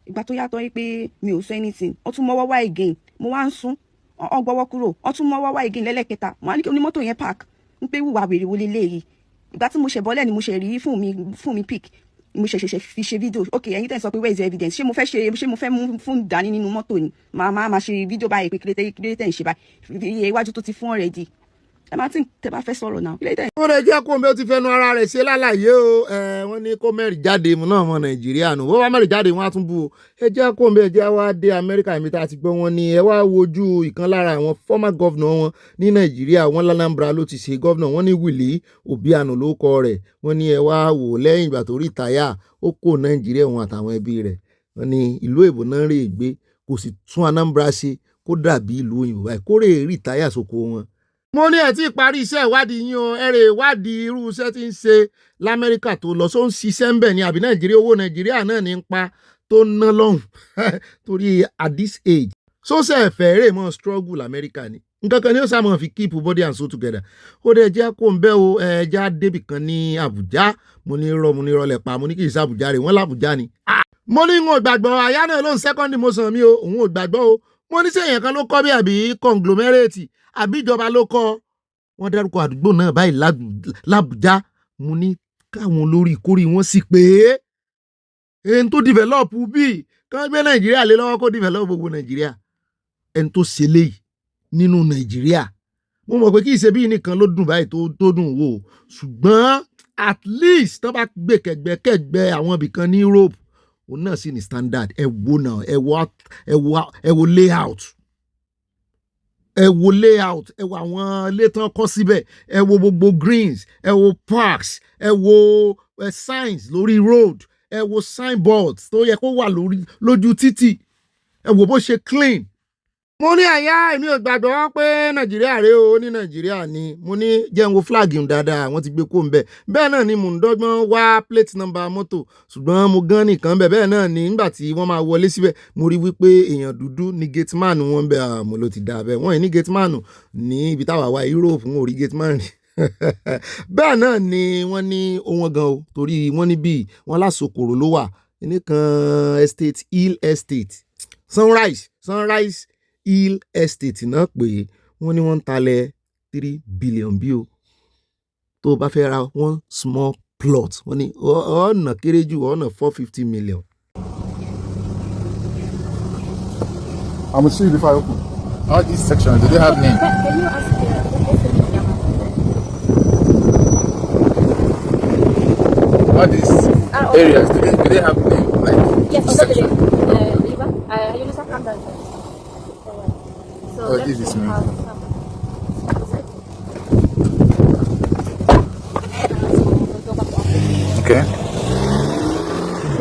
S12: ìgbà tó yàtọ̀ pé mi ò sọ anything wọ́n tún mọ́wọ́ wá again mo wá ń sún wọ́n gbọ́wọ́ kúrò wọ́n tún mọ́wọ́ wá again lẹ́lẹ́kẹta mo wá ní kí onímọ́tò yẹn park ń pé wùwà wèrè wọlé léyìí ìgbà tí mo ṣe bọ́lẹ̀ ni mo ṣe rí fún mi pick mo ṣẹ̀ṣẹ̀ fi ṣe fídíò ok ẹ̀yin tẹ̀ sọ pé where is your evidence ṣé mo fẹ́ mú fún dání nínú mọ́tò ni màá ṣe fídíò báyìí pé kílé tẹ̀ ń ṣe báyìí iwájú tó ti fún already ẹ máa tí tẹ bá fẹ́ sọ̀rọ̀ náà.
S2: ó lè jẹ́ kó o bí ó ti fẹnu ara rẹ̀ ṣe lálàyé o wọ́n ní kó mẹ́rin jáde mu náà ọmọ nàìjíríà nù wọ́n wá mẹ́rin jáde wọ́n á tún bú o ẹ jẹ́ kó o bí ẹ jẹ́ wá dé amẹ́ríkà mi tá a ti gbọ́ wọn ni ẹ wá wojú ìkan lára àwọn former governor wọn ní nàìjíríà wọn l'Anambra ló ti ṣe governor wọn ní Willie Obiano ló kọ rẹ̀ wọ́n ní ẹ wá wò lẹ́yìn ìgbà tó rìtáyà ó kó nàìjíríà wọn àtàwọn ẹbí rẹ̀ wọ́n ní ìlú èbó náà rè gbé kò sì tún Anambra ṣe kó dàbí ìlú òyìnbó báyìí kó rè rìtáyà sóko wọn. mo ní ẹ ti parí iṣẹ́ ìwádìí yín o ẹ rè ìwádìí irú iṣẹ́ tí ń ṣe lamẹ́ríkà tó lọ só ń ṣiṣẹ́ ń bẹ̀ ní àbí nàìjíríà owó nàìjíríà náà ní ń pa tó ná lọ́hùn torí at this age sóṣẹ́ ẹ̀fẹ́ rè mọ́ struggle lamẹ́ríkà ni nǹkan kan ni ó sàmọ̀ fi keep body and soul together ó dẹ̀ jẹ́ kó ń bẹ́ o ẹja débì kan ní àbújá mo ní rọlẹ̀ pa mo ní kì í sàbújá rè wọ́n làbújá ni. mo ní n ò gbàgbọ́ àyá náà ló ń second motion mi o òun ò gbàgbọ́ o mo ní sẹ́yìn kan ló kọ́ bí àbí conglomerate àbí ìjọba ló kọ́ wọ́n dárúkọ àdúgbò náà báyìí làbújá mo ní káwọn olórí ìkórè wọn sì pé ẹni tó develop bíi kán gbé nàìjíríà lé lọ́wọ́ kó develop gbogbo nàìjíríà ẹni tó ṣe léyìí nínú nàìjíríà mo mọ̀ pé kì í ṣe bí nìkan ló dùn báyìí tó dùn wò ṣùgbọ́n at least tó bá gbé kẹgbẹ́ àwọn ibìkan ní Europe òun náà sì ní standard ẹ wo náà ẹ wo layout ẹ wo àwọn ilé tán kọ́ síbẹ̀ ẹ wo gbogbo greens ẹ wo parks ẹ wo signs lórí road ẹ wo signboards tó yẹ kó wà lójú títì ẹ wo bó ṣe clean. mo ní àyà èmi ò gbàgbọ́ pé nàìjíríà rèé o ní nàìjíríà ni mo ní jẹun wo flag ń dáadáa wọ́n ti gbé kó ń bẹ̀ bẹ́ẹ̀ náà ni mò ń dọ́gbọ́n wá plate number mọ́tò ṣùgbọ́n mo gan nìkan bẹ̀ bẹ́ẹ̀ náà ni nígbà tí wọ́n máa wọlé síbẹ̀ mo rí wípé èèyàn dúdú ni gate man wọn bẹ̀ àmọ́ ló ti dà bẹ́ẹ̀ wọ́n yìí ní gate man ní ibi táwa wá Europe wọn ò rí gate man rí bẹ́ẹ̀ náà ni wọ́n ní ohun gan o torí wọ́n ní bíi wọ́n lásòkòrò ló wà nìkan estate Hill Estate Sunrise Hill Estate náà pé wọ́n ní wọ́n ń talẹ̀ 3 billion bí o tó bá fẹ́ ra one small plot wọ́n ní ọ̀nà kéré jù ọ̀nà 450 million.
S13: I'm see you before I open. All these sections, do they have name?
S14: Can you ask
S13: All these areas, do they have name? Like
S14: yes,
S13: section?
S14: Riva, Yunus, come down.
S13: Oh, this is me. Okay.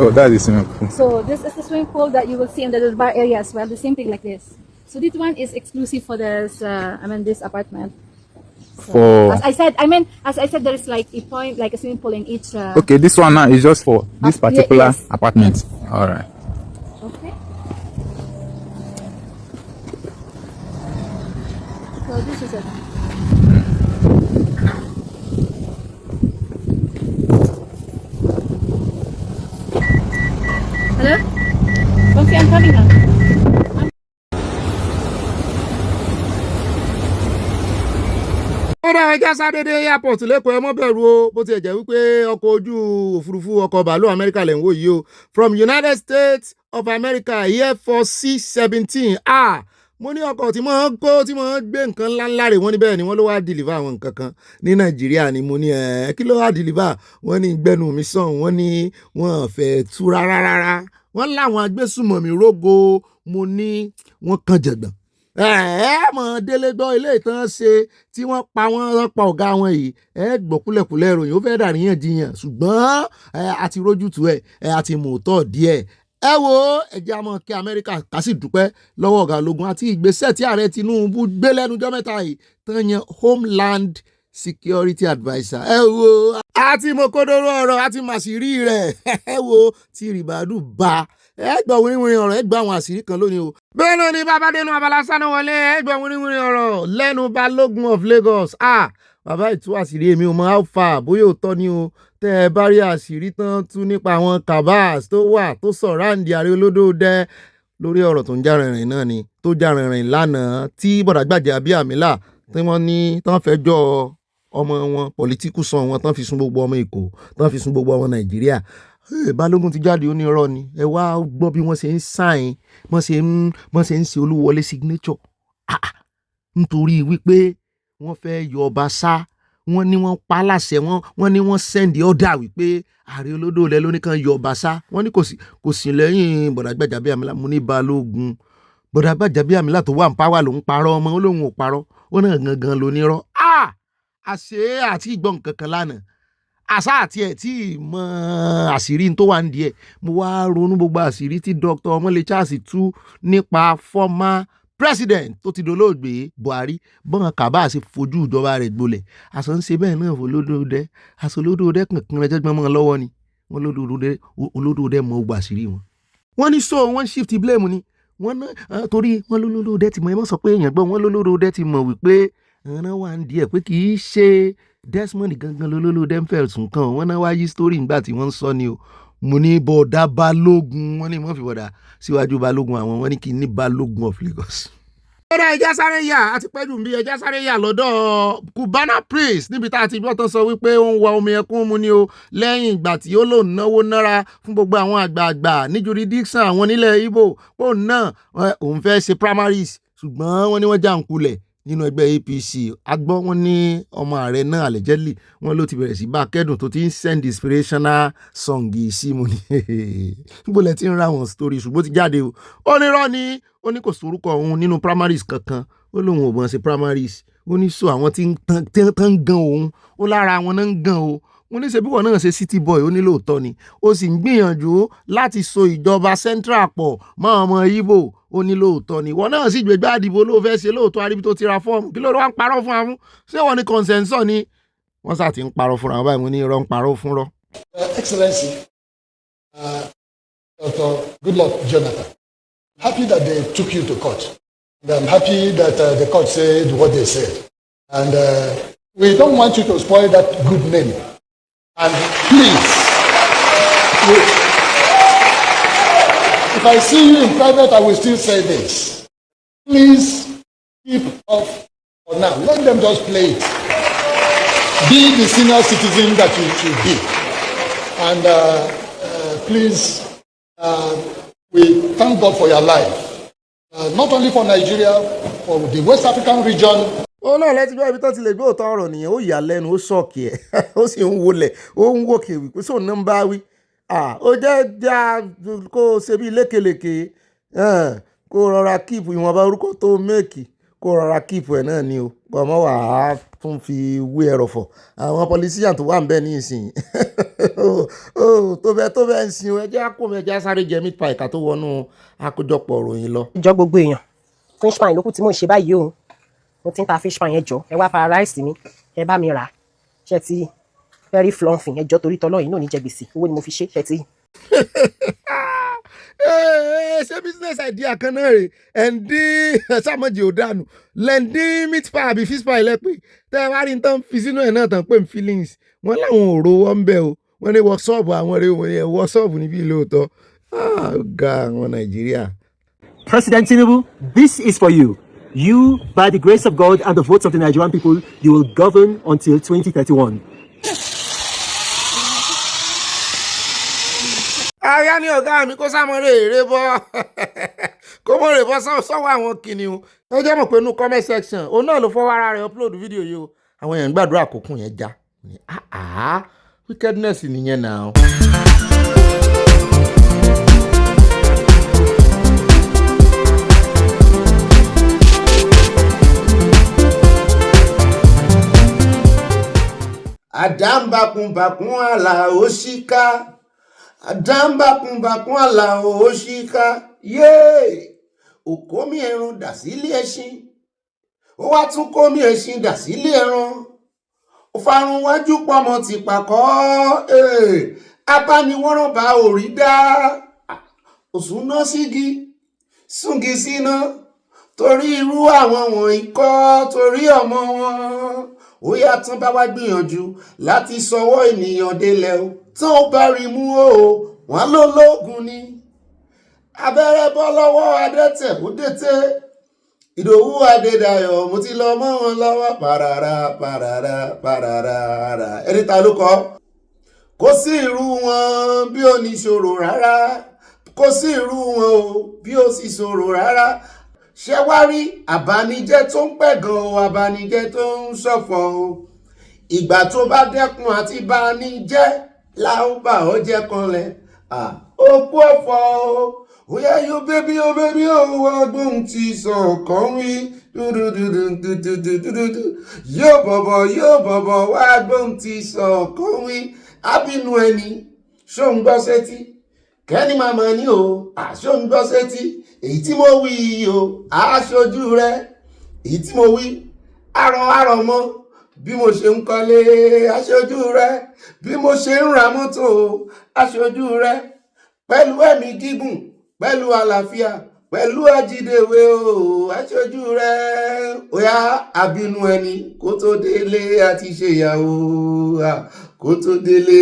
S13: Oh, that is swimming pool.
S14: So this is the swimming pool that you will see in the bar area as well. The same thing like this. So this one is exclusive for this. This apartment. So,
S13: For
S14: as I said, there is like a point, like a swimming pool in each.
S13: okay, this one now is just for this particular
S14: yes.
S13: apartment. All right.
S14: Okay. So this is it. Hello? Okay, I'm coming now.
S2: ó dá ẹja sádédé airport lẹ́kọ̀ọ́ ẹ mọ́ bẹ̀rù o bó ti jẹ́ wípé ọkọ̀ ojú òfurufú ọkọ̀ bàálù Amẹ́ríkà lẹ̀ ń wò yìí o from United States of America Air Force C-17 mo ní ọkọ̀ tí mo ń kó tí mo ń gbé nǹkan ńláńlá rè wọ́n ní bẹ́ẹ̀ ni wọ́n ló wá deliver àwọn nǹkan kan ní Nàìjíríà ni mo ní kí ló wá deliver wọ́n ní gbẹ́nu mi sàn wọ́n ní wọ́n fẹ́ tú rárá wọ́n láwọn agbésùmọ̀mí rógo mo ní wọ́n kan jẹ̀gbọ̀n mọ̀ délé gbọ́ ilé ìtàn ṣe tí wọ́n pa ọ̀gá wọn yìí gbọ́ kúlẹ̀kúlẹ̀ ìròyìn ó fẹ́ dàríyànjiyàn ṣùgbọ́n àti rójútu àti mòótọ́ díẹ̀ wo ẹ̀jẹ̀ àmọ́ kí Amẹ́ríkà ká sì dúpẹ́ lọ́wọ́ ọ̀gá ológun àti ìgbésẹ̀ tí ààrẹ Tinubu gbé lẹ́nujọ́ mẹ́ta yìí tán yan Homeland Security Adviser wo àti mọ̀kódóró ọ̀rọ̀ àti màsírí rẹ̀ wo tí rìbádù bá gbọ́ wíríwíri ọ̀rọ̀ gbọ́ àwọn àṣírí kan lónìí o. bẹ́ẹ̀ ló ní bàbá dénú Abala Sanawole gbọ́ wíríwíri ọ̀rọ̀ lẹ́nu Balogun of Lagos. Bàbá ìtú àṣírí èmi ò mọ alpha bóyá òótọ́ ni o tẹ́ ẹ bá rí àṣírí tán tú nípa àwọn cabals tó wà tó sọ̀ráǹdì Ààrẹ Olódòdẹ lórí ọ̀rọ̀ tó ń já rìnrìn náà ni tó já rìnrìn lánàá tí bọ̀dà Gbajabiamil tí wọ́n ní tán fẹjọ́ ọmọ wọn pọ̀lítíkù sàn wọn tán fi sun gbogbo ọmọ Èkó tán fi sun gbogbo ọmọ Nàìjíríà. Balógun ti jáde ó ní irọ́ ni ẹ wá gbọ́ bí wọ́n ṣe ń sáìn wọ́n ṣe ń ṣe Olúwọlé signature nítorí wípé wọ́n fẹ́ yọ ọba sá wọ́n ní wọ́n pa láṣẹ wọ́n ní wọ́n send order wípé Ààrẹ Olódòdẹ ló ní kàn yọ ọba sá wọ́n ní kò sí lẹ́yìn bọ̀dà Gbajabiamil mo ní Balógun bọ̀dà Gbajabiamil tó wà ń pàwà ló ń parọ́ ọmọ olóhùn ò parọ́ ó náà gangan ló nírọ́ àṣé àti ìgbọ́n kankan lánàá àṣà àti ẹ̀ tí mọ àṣírí tó wà nídìí ẹ̀ mo wá ronú gbogbo àṣírí tí Dr. Ọmọlé Charles tú nípa former president tó ti dolóògbé Buhari bọ́n kàbá ṣe fojú ìjọba rẹ̀ gbolẹ̀ àṣọ ń ṣe bẹ́ẹ̀ náà fún Olódòdẹ àṣọ Olódòdẹ kankan rẹ̀ jẹ́gbọ́n mọ́ lọ́wọ́ ni wọ́n Olódòdẹ mọ ogbà àṣírí wọn. wọ́n ní so wọ́n shift blame ni wọ́n náà torí wọ́n Olódòdẹ ti mọ̀ ẹ mọ̀ sọ pé èèyàn gbọ́ wọ́n Olódòdẹ ti mọ̀ wípé ẹ̀rọ wà ń di ẹ̀ pé kì í ṣe Desmond gangan Olódòdẹ ń fẹ́ sùn kan wọ́n náà wá yí story ńgbà tí wọ́n ń sọ ni o mo ní bọ̀dá Balógun wọ́n ní wọ́n fi bọ̀dá síwájú Balógun àwọn wọ́n ní kí n ní Balógun of Lagos. ọ̀rọ̀ ẹja sáré yà àti pẹ́jù bí ẹja sáré yà lọ́dọ̀ Cubana Praise níbi tá a ti gbọ́ tó sọ wípé ó ń wa omi ẹkún mu ni o lẹ́yìn ìgbà tí ó lò náwó nára fún gbogbo àwọn àgbààgbà ní jurisdiction àwọn nílẹ̀ Igbo òun náà òun fẹ́ ṣe primaries ṣùgbọ́n wọ́n ní wọ́n já ń kulẹ̀ nínú ẹgbẹ́ APC agbọ́ wọn ní ọmọ ààrẹ náà allegedly wọn ló ti bẹ̀rẹ̀ sí bá kẹ́dùn tó ti ń send inspirational song yìí sí mo ní níbo lẹ ti ń ra wọn story ṣùgbọ́n ti jáde o ó ní rọ́ ni ó ní kò sórúkọ òun nínú primaries kankan ó lóun ò bọ̀n sí primaries ó ní so àwọn tí ń tán gan òun ó lára àwọn náà ń gan o mo ní ṣe bí wọn náà ṣe city boy ó ní lóòótọ́ ni ó sì ń gbìyànjú láti so ìjọba central pọ̀ mọ́ ọmọ Igbo ó ní lóòótọ́ ni wọn náà sì gbégbá àdìbò ló fẹ́ ṣe lóòótọ́ aríbi tó ti ra fọ́ọ̀mù kí ló wá ń parọ́ fún amú ṣé wọn ní consensus ni wọ́n sá ti ń parọ́ fúnra wọn báyìí mo ní irọ́ ń parọ́ fúnrọ́.
S8: Excellency, Dr. Goodluck Jonathan, happy that they took you to court. And I'm happy that the court said what they said. And we don't want you to spoil that good name. And please, if I see you in private, I will still say this. Please keep off for now. Let them just play it. Be the senior citizen that you should be. And please, we thank God for your life. Not only for Nigeria, for the West African region.
S2: ó náà lẹ́tí gbọ́ ibi tó ti lè gbé òótọ́ ọ̀rọ̀ nìyẹn ó yà lẹ́nu ó ṣọ́ọ̀kì ẹ̀ ó sì ń wọlẹ̀ ó ń wòkè wípé sóun náà ń bá wí ó jẹ́ já kó o ṣe bí lékelèké kó o rọra kíìpù ìwọ̀nba orúkọ tó méèkì kó o rọra kíìpù ẹ̀ náà ni o ọmọ wà á tún fi wé ẹ̀rọ̀fọ̀ àwọn politician tó wà ń bẹ ní ìsìn tó bẹ́ẹ̀ ń sin ẹjẹ́ àkómi ẹjẹ́ sáré jẹ meat pie ká tó wọnú àkójọpọ̀ ìròyìn lọ.
S15: ìjọ gbogbo èèyàn fish pie lókù tí mò ń ṣe báyìí o mo ti ń ta fish pie yẹn jọ ẹ wá para ráìsì mi ẹ bá mi rà ṣe ti very fluffy ẹjọ torí tọlọ́yìn náà ní jẹ gbèsè owó ni mo fi ṣe ṣe ti.
S2: ṣé business idea kan náà rè ẹ̀ǹdí sàmọ́jì ò dànù lẹ́ǹdí meat pie àbí fish pie lẹ́pẹ́ tẹ́ ẹ bá rí tán fi sínú ẹ̀ náà tán pé feelings wọ́n láwọn ò ro wọ́n bẹ́ẹ̀ o wọ́n ní workshop àwọn rẹ̀ wọ́n yẹ workshop níbí lóòótọ́ ga àwọn Nàìjíríà.
S16: President Tinubu, this is for you. You, by the grace of God and the votes of the Nigerian people, you will govern until 2031.
S2: Aya ni ọ̀gá mi kó sámọ́rẹ́ èrè bọ́ kó mọ̀ rè bọ́ sọ́wọ́ àwọn kìnìún. ẹ jẹ́ mọ̀ pé inú comment section òun náà ló fọwọ́ ara rẹ̀ upload fídíò yìí o àwọn èèyàn ń gbàdúrà àkókò yẹn já wickedness nìyẹn náà. Àdámbàkùnbàkùn àlà òṣìkà àdámbàkùnbàkùn àlà òṣìkà yéé òkómi ẹran dà sílé ẹṣin ó wá tún kómi ẹṣin dà sílé ẹran ó farun wájú pọmọ ti pàkọ́ abániwọ́rán bá òrí dá òsúná sígi súngi síná torí irú àwọn wọ̀nyí kọ́ torí ọmọ wọn ó yá tán bá wá gbìyànjú láti sọwọ́ ènìyàn délẹ̀ o tán ó bá rí mú o wọ́n ló lóògùn ni abẹ́rẹ́ bọ́ lọ́wọ́ adẹ́tẹ̀ ó dẹ́tẹ́ Ìdòwú Adédayọ̀ mo ti lọ mọ́ wọn lọ́wọ́ pàràrà ẹni ta ló kọ́ kò sí irú wọn bí ó ní ṣòro rárá kò sí irú wọn o bí ó sì ṣòro rárá ṣé wá rí àbánijẹ́ tó ń pẹ̀gàn o àbánijẹ́ tó ń ṣọ̀fọ̀ o ìgbà tó bá dẹ́kun àti bánijẹ́ láwọn bá ọ jẹ́ kanlẹ̀ òkú ọ̀fọ̀ o oya yo baby o wá gbóhùn ti sọ̀kan wí yóò bọ̀bọ̀ wá gbóhùn ti sọ̀kan wí ábínú ẹni ṣó ń gbọ́ sétí kẹ́ni màmá ní o àṣó ń gbọ́ sétí èyí tí mo wí o aṣojú rẹ èyí tí mo wí àrọ̀ mọ́ bí mo ṣe ń kọ́lé aṣojú rẹ bí mo ṣe ń ra mọ́tò aṣojú rẹ pẹ̀lú ẹ̀mí gígùn pẹ̀lú àlàáfíà pẹ̀lú àjídèwé o aṣojú rẹ oya àbínú ẹni kó tó délé àti ṣèyàwó kó tó délé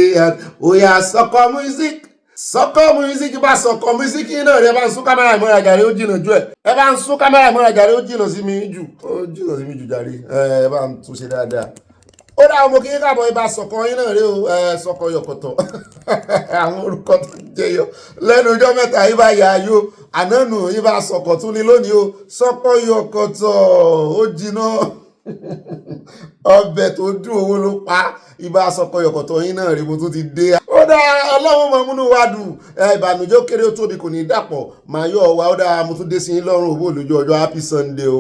S2: oya sọkọ music bá sọkọ music náà rẹ bá ń sún kámẹ́rà ìmọ̀ra jàre ó jìnà jù ẹ bá ń sún kámẹ́rà ìmọ̀ra jàre ó jìnà sí mi jù jàre ẹ bá ń tún ṣe dáadáa. ó dá ọmọ kí káàbọ̀ ibà sọ̀kọ yín náà rí o sọ̀kọ yọ̀kọ̀tọ̀ àwọn orúkọ tó jẹyọ lẹ́nu ọjọ́ mẹ́ta ibà yàáyó ànánù ibà sọ̀kọ̀ tún ní lónìí o sọ̀kọ yọ̀kọ̀tọ̀ ó jiná ọbẹ̀ tó dùn owó ló pa ibà sọ̀kọ yọ̀kọ̀tọ̀ yín náà rí mo tún ti dé. ó dá ọlọ́run mọ̀ múnú wa dùn ìbànújẹ́ kéré ó tóbi kò ní dàpọ̀ màá yọ̀ wá ó dá mo tún dé sí yín lọ́rùn owó lójú ọjọ́ happy sunday o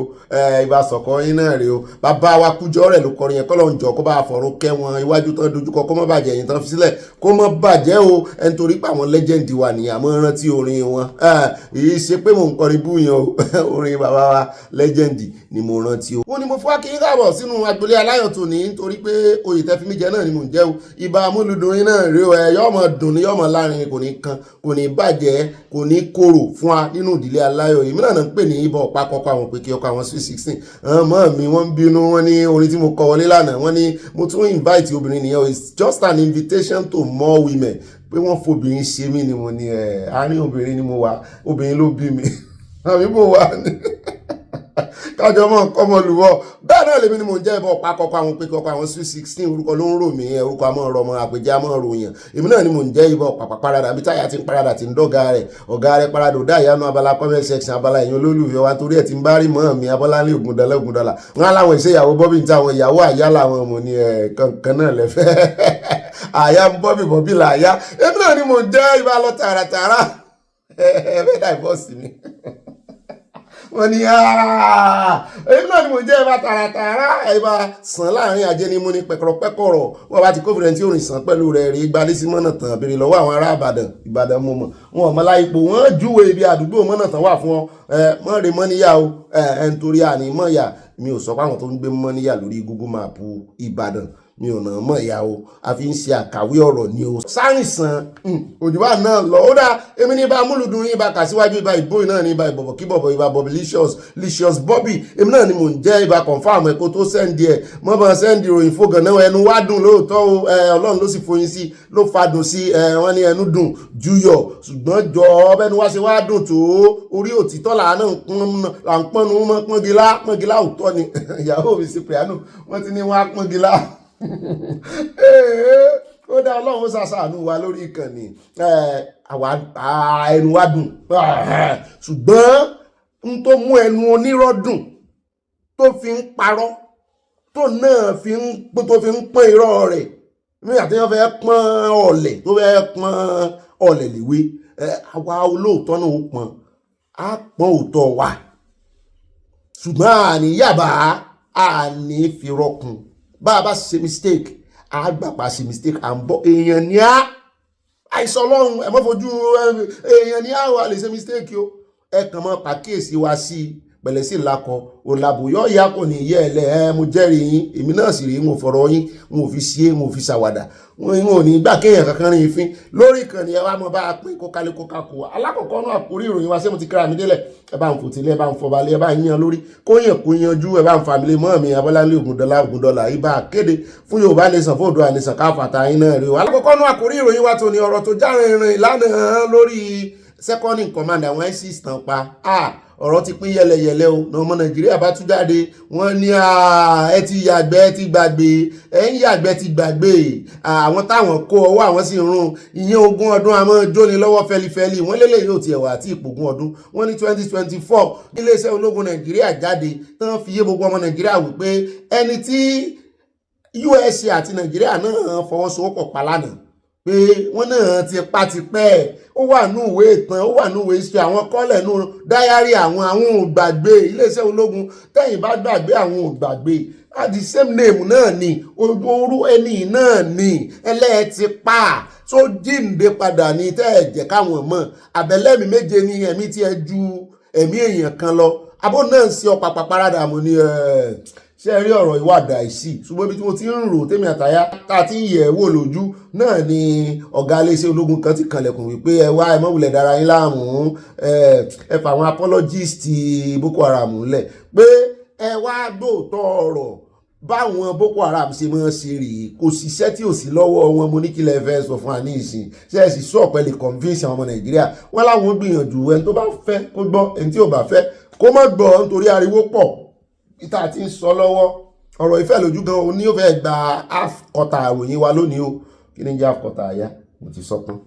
S2: ibà sọ̀kọ yín náà rí o bàbá wa Kújọ́ rẹ̀ ló kọrin yẹn kọ́lọ́ ń jọ kó bá fọ̀rọ̀ kẹ́ wọn iwájú tán dojúkọ kó má bàjẹ́ yìí tán fi sílẹ̀ kó má bàjẹ́ o ẹni torí pé àwọn legend wà ní àmọ́ rántí orin wọn èyí ṣe pé mò ń kọrin búyàn o orin bàbá wa legend ni mo rántí o. ó ní mo fọ́ kí n káàbọ̀ sínú agbolé aláyọ̀ tòní nítorí pé oyè tẹ́ fi mí jẹ náà ni mò ń jẹ́ o ibà amúlùdùn yín náà rí o yọ́mọ dùn ní yọ́mọ láàrin kò ní kan kò ní bàjẹ́ kò ní korò fún wa nínú ìdílé aláyọ̀ èmi náà ń pè ní ibà ọ̀pá kọ́kọ́ àwọn pèkè ọkọ̀ àwọn sweet 16 mọ́ mi wọ́n ń bínú wọ́n ní orin tí mo kọ wọlé lánàá wọ́n ní mo tún invite obìnrin nìyẹn o it's just an invitation to more women pé wọ́n fobìnrin ṣe mí ni mo ní àárín obìnrin ni mo wà obìnrin ló bí mi àbí mo wà ní kájọ mọ kọmọ lùwọ bẹ́ẹ̀ náà lèmi ni mò ń jẹ́ ìbọn ọ̀pá kọ́kọ́ àwọn pẹ̀kọ́ àwọn sweet 16 orúkọ ló ń rò mí orúkọ àmọ́ ọ̀rọ̀ ọmọ àpèjẹ́ àmọ́ ròyìn èmi náà ni mò ń jẹ́ ìbọn ọ̀pá parada bí táyà ti ń parada ti ń dọ́gà rẹ̀ ọ̀gá rẹ̀ parada ò dá ìyanu abala comment section abala ẹ̀yìn olólùfẹ́ wa torí ẹ̀ ti ń bá rí mọ́ mi Abọ́láńlé Ògúndọ́là wọn aláwọn ìṣèyàwó bọ́bí ní táwọn ìyàwó àyá làwọn ọmọ ní kankan náà lẹ́fẹ́ àyà ń bọ́bí làyà èmi náà ni mò ń jẹ́ ìbá lọ tààràtààrà ẹ̀ẹ́dẹ́ divorce mi wọ́n ní èyí náà ni mo jẹ́ ẹ̀bá tààràtààrà ẹ̀bá sàn láàrin ajẹ́nimú ní pẹ̀kọ̀rọ̀pẹ̀kọ̀rọ̀ wọ́n bá ti kófìrẹ̀ tí ó rìn sàn pẹ̀lú rẹ̀ rí gbalé sí mọ́nà tán béèrè lọ́wọ́ àwọn ará Ìbàdàn mọ̀ wọn ò mọ́lá ipò wọ́n júwe ibi àdúgbò mọ́nà tán wà fún ọ mọ́ rè mọ́ níyà o nítorí àní mọ́ ìyà mi ò sọ pé àwọn tó ń gbé mọ́ níyà lórí Google Map Ìbàdàn mi ò nà mọ̀ ìyá o a fi ń ṣe àkàwé ọ̀rọ̀ ni o sáyẹ̀nsán òjúbà náà lọ ó dá èmi ní ibà múlùdùn yín ibà kàṣíwájú ibà ìbóyìn náà ní ibà ìbọ̀bọ̀ kí bọ̀bọ̀ ibà Bobbilicious Bobby èmi náà ni mò ń jẹ́ ibà confam ẹ̀kọ́ tó sẹ́ndì ẹ̀ mọ́ bá sẹ́ndì ìròyìn fógàn náà ẹnu wá dùn lóòótọ́ o Ọlọ́run ló sì foyín sí ló fadùn sí wọ́n ní ẹnu dùn júyọ̀ ṣùgbọ́n jọ ọbẹ̀nu wá ṣe wá dùn tó orí òtítọ́ là ń pọ́nnu mọ́ pọ́ngilá òótọ́ ni ìyàwó mi sí piano wọ́n ti ní wọ́n á pọ́ngilá ó dá Ọlọ́run ṣàṣàánú wa lórí ìkànnì ẹnu wa dùn ṣùgbọ́n n tó mú ẹnu onírọ́dùn tó fi ń parọ́ tó náà fi ń pọ́n irọ́ rẹ̀ nígbà tí wọ́n fẹ́ pọ́n ọ̀lẹ̀ tó fẹ́ pọ́n ọ̀lẹ̀ léwé àwa olóòótọ́ náà ó pọ́n á pọ́n òótọ́ wa ṣùgbọ́n àníyàbá àní fi rọ́kùn bá a bá ṣe mistake àgbàpá ṣe mistake à ń bọ́ èèyàn ní àìsàn ọlọ́run ẹ má fojú èèyàn ní àwọn àlè ṣe mistake o ẹ kàn mọ́ pàkíyèsí wa sí i pẹ̀lẹ́ sí lakọ òlàbòyọ́ ìyá kò ní yẹ ẹ̀lẹ́ mo jẹ́rìí yín èmi náà sì rí n ò fọ̀rọ̀ yín n ò fi ṣe n ò fi ṣàwàdà n ò ní gbà kéèyàn kankan rìn ìfín lórí ìkànnì ẹ wá mọ bá a pín kókálé kókákó alákọ̀ọ́kọ́ náà àkórí ìròyìn wa ṣé mo ti kíra mi délẹ̀ ẹ bá ń fòtílẹ̀ ẹ bá ń fọbalẹ̀ ẹ bá ń yan lórí kóyàn kó yanjú ẹ bá ń fàmílẹ̀ mọ́ mi Abọ́láńlé Ògúndọ́là ibà kéde fún Yorùbá nation fún Oòduà nation káfàtà yín náà rí o alákọ̀ọ́kọ́ náà àkórí ìròyìn wa tó ní ọ̀rọ̀ tó já rìnrìn lánàá lórí second in command àwọn ISIS tàn pa ọ̀rọ̀ ti pín yẹlẹyẹlẹ o ní ọmọ Nàìjíríà bá tún jáde wọ́n ní ẹ ti yàgbẹ́ ẹ ti gbàgbé ẹ ń yàgbẹ́ ti gbàgbé àwọn táwọn kó ọwọ́ àwọn sì rún ìyẹn 20 ọdún àmọ́ jóni lọ́wọ́ fẹlifẹli wọ́n lélẹ̀ yóò tiẹ̀ wà àti ìpògùn ọdún wọ́n ní 2024 iléeṣẹ́ ológun Nàìjíríà jáde tán fi yé gbogbo ọmọ Nàìjíríà wípé ẹni tí USA àti Nàìjíríà náà fọwọ́sowọ́pọ̀ pa lánàá pé wọ́n náà ti pa ti pẹ́ ó wà ní ìwé ìtàn ó wà ní ìwé history àwọn kọ́lẹ̀ ní dáyárì àwọn ò gbàgbé iléeṣẹ́ ológun tẹ́yìn bá gbàgbé àwọn ò gbàgbé at the same name náà ni orú ẹni náà ni ẹlẹ́ẹ̀tì pa tó jíǹde padà ní tẹ́ẹ̀jẹ̀ káwọn mọ̀ àbẹ̀lẹ́mì méje ní ẹ̀mí tí ẹ ju ẹ̀mí èèyàn kan lọ abó náà ń ṣe ọ̀pàpà parada mo ní ṣe rí ọ̀rọ̀ ìwádà àìsí ṣùgbọ́n ibi tí mo ti ń rò tèmi àtàyà tá a ti ń yẹ̀ wò lójú náà ni ọ̀gá iléeṣẹ́ ológun kan ti kànlẹ̀kùn wípé ẹ wá ẹ má wulẹ̀ dára yín láàmú ẹ fà àwọn apologist Boko Haram lẹ̀ pé ẹ wá gbóòótọ́ ọ̀rọ̀ báwọn Boko Haram ṣe máa ṣe rèé kò síṣẹ́ tí ò sí lọ́wọ́ wọn mo ní kí lẹ fẹ́ sọ fún wa ní ìsìn ṣe é sì sọ pẹ̀lú convince àwọn ọmọ Nàìjíríà wọn láwọn gbìyànjú ẹni tó bá fẹ́ kó gbọ́ ẹni tí ò bá fẹ́ kó má gbọ́ nítorí ariwo pọ̀ ìta ti ń sọ lọ́wọ́ ọ̀rọ̀ ìfẹ́ lójú gan o ní ó fẹ́ gba half quarter àròyìn wa lónìí o kí ni jẹ́ half quarter àyà mo ti sọ pọ́n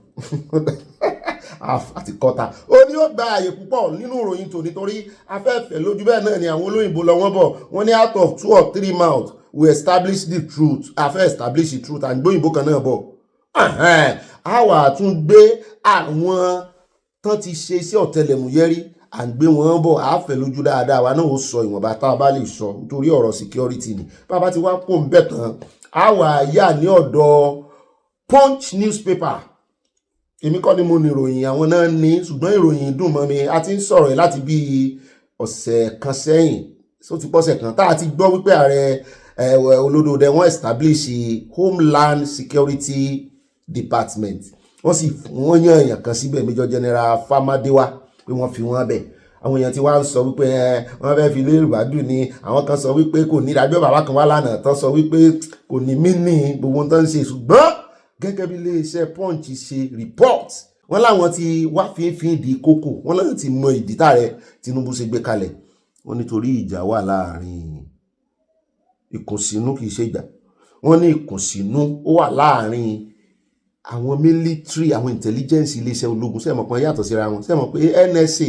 S2: half àti quarter ó ní ó gba àyè púpọ̀ nínú ìròyìn tò nítorí afẹ́fẹ́ lójú bẹ́ẹ̀ náà ni àwọn olóyìnbó lọ wọ́n bọ̀ wọ́n ní out of 2 or 3 mouths we establish the truth afẹ́ establish the truth and gbóyìnbó kan náà bọ̀ àwa tún gbé àwọn tán ti ṣe iṣẹ́ ọ̀tẹlẹ̀múyẹ́rí à ń gbé wọn bọ̀ àáfẹ́ lójú dáadáa wa náà ó sọ ìwọ̀nba tá a bá lè sọ nítorí ọ̀rọ̀ security ni bàbá ti wá pò ń bẹ̀ tán àwa yà ní ọ̀dọ̀ Punch newspaper èmi kọ́ ni mo ní ìròyìn àwọn náà ní ṣùgbọ́n ìròyìn dùn mọ́ mi a ti ń sọ̀rọ̀ ẹ̀ láti bí ọ̀sẹ̀ kan sẹ́yìn tó ti pọ̀sẹ̀ kan tá a ti gbọ́ wípé ààrẹ olódòdó wọ́n establish Homeland Security Department wọ́n sì wọ́n yan èèyàn kan síbẹ̀ Major General Famadewa pé wọ́n fi wọ́n bẹ̀ àwọn èèyàn tí wá ń sọ wípé wọ́n fẹ́ fi lé ìwádùn ni àwọn kan sọ wípé kò ní ìdájọ́ bàbá kan wá lánàá tán sọ wípé kò ní mí ní gbogbo tó ń ṣe ṣùgbọ́n gẹ́gẹ́ bí iléeṣẹ́ Punch ṣe report wọ́n láwọn ti wá fínfín di kókò wọ́n láwọn ti mọ ìdí tààrẹ Tinubu ṣe gbé kalẹ̀ wọ́n nítorí ìjà wà láàrin ìkùnsínú kì í ṣe ìjà wọ́n ní ìkùnsínú ó wà láàrin àwọn military àwọn intelligence iléeṣẹ́ ológun sẹ́mọ̀ pé yàtọ̀ síra wọn sẹ́mọ̀ pé NSA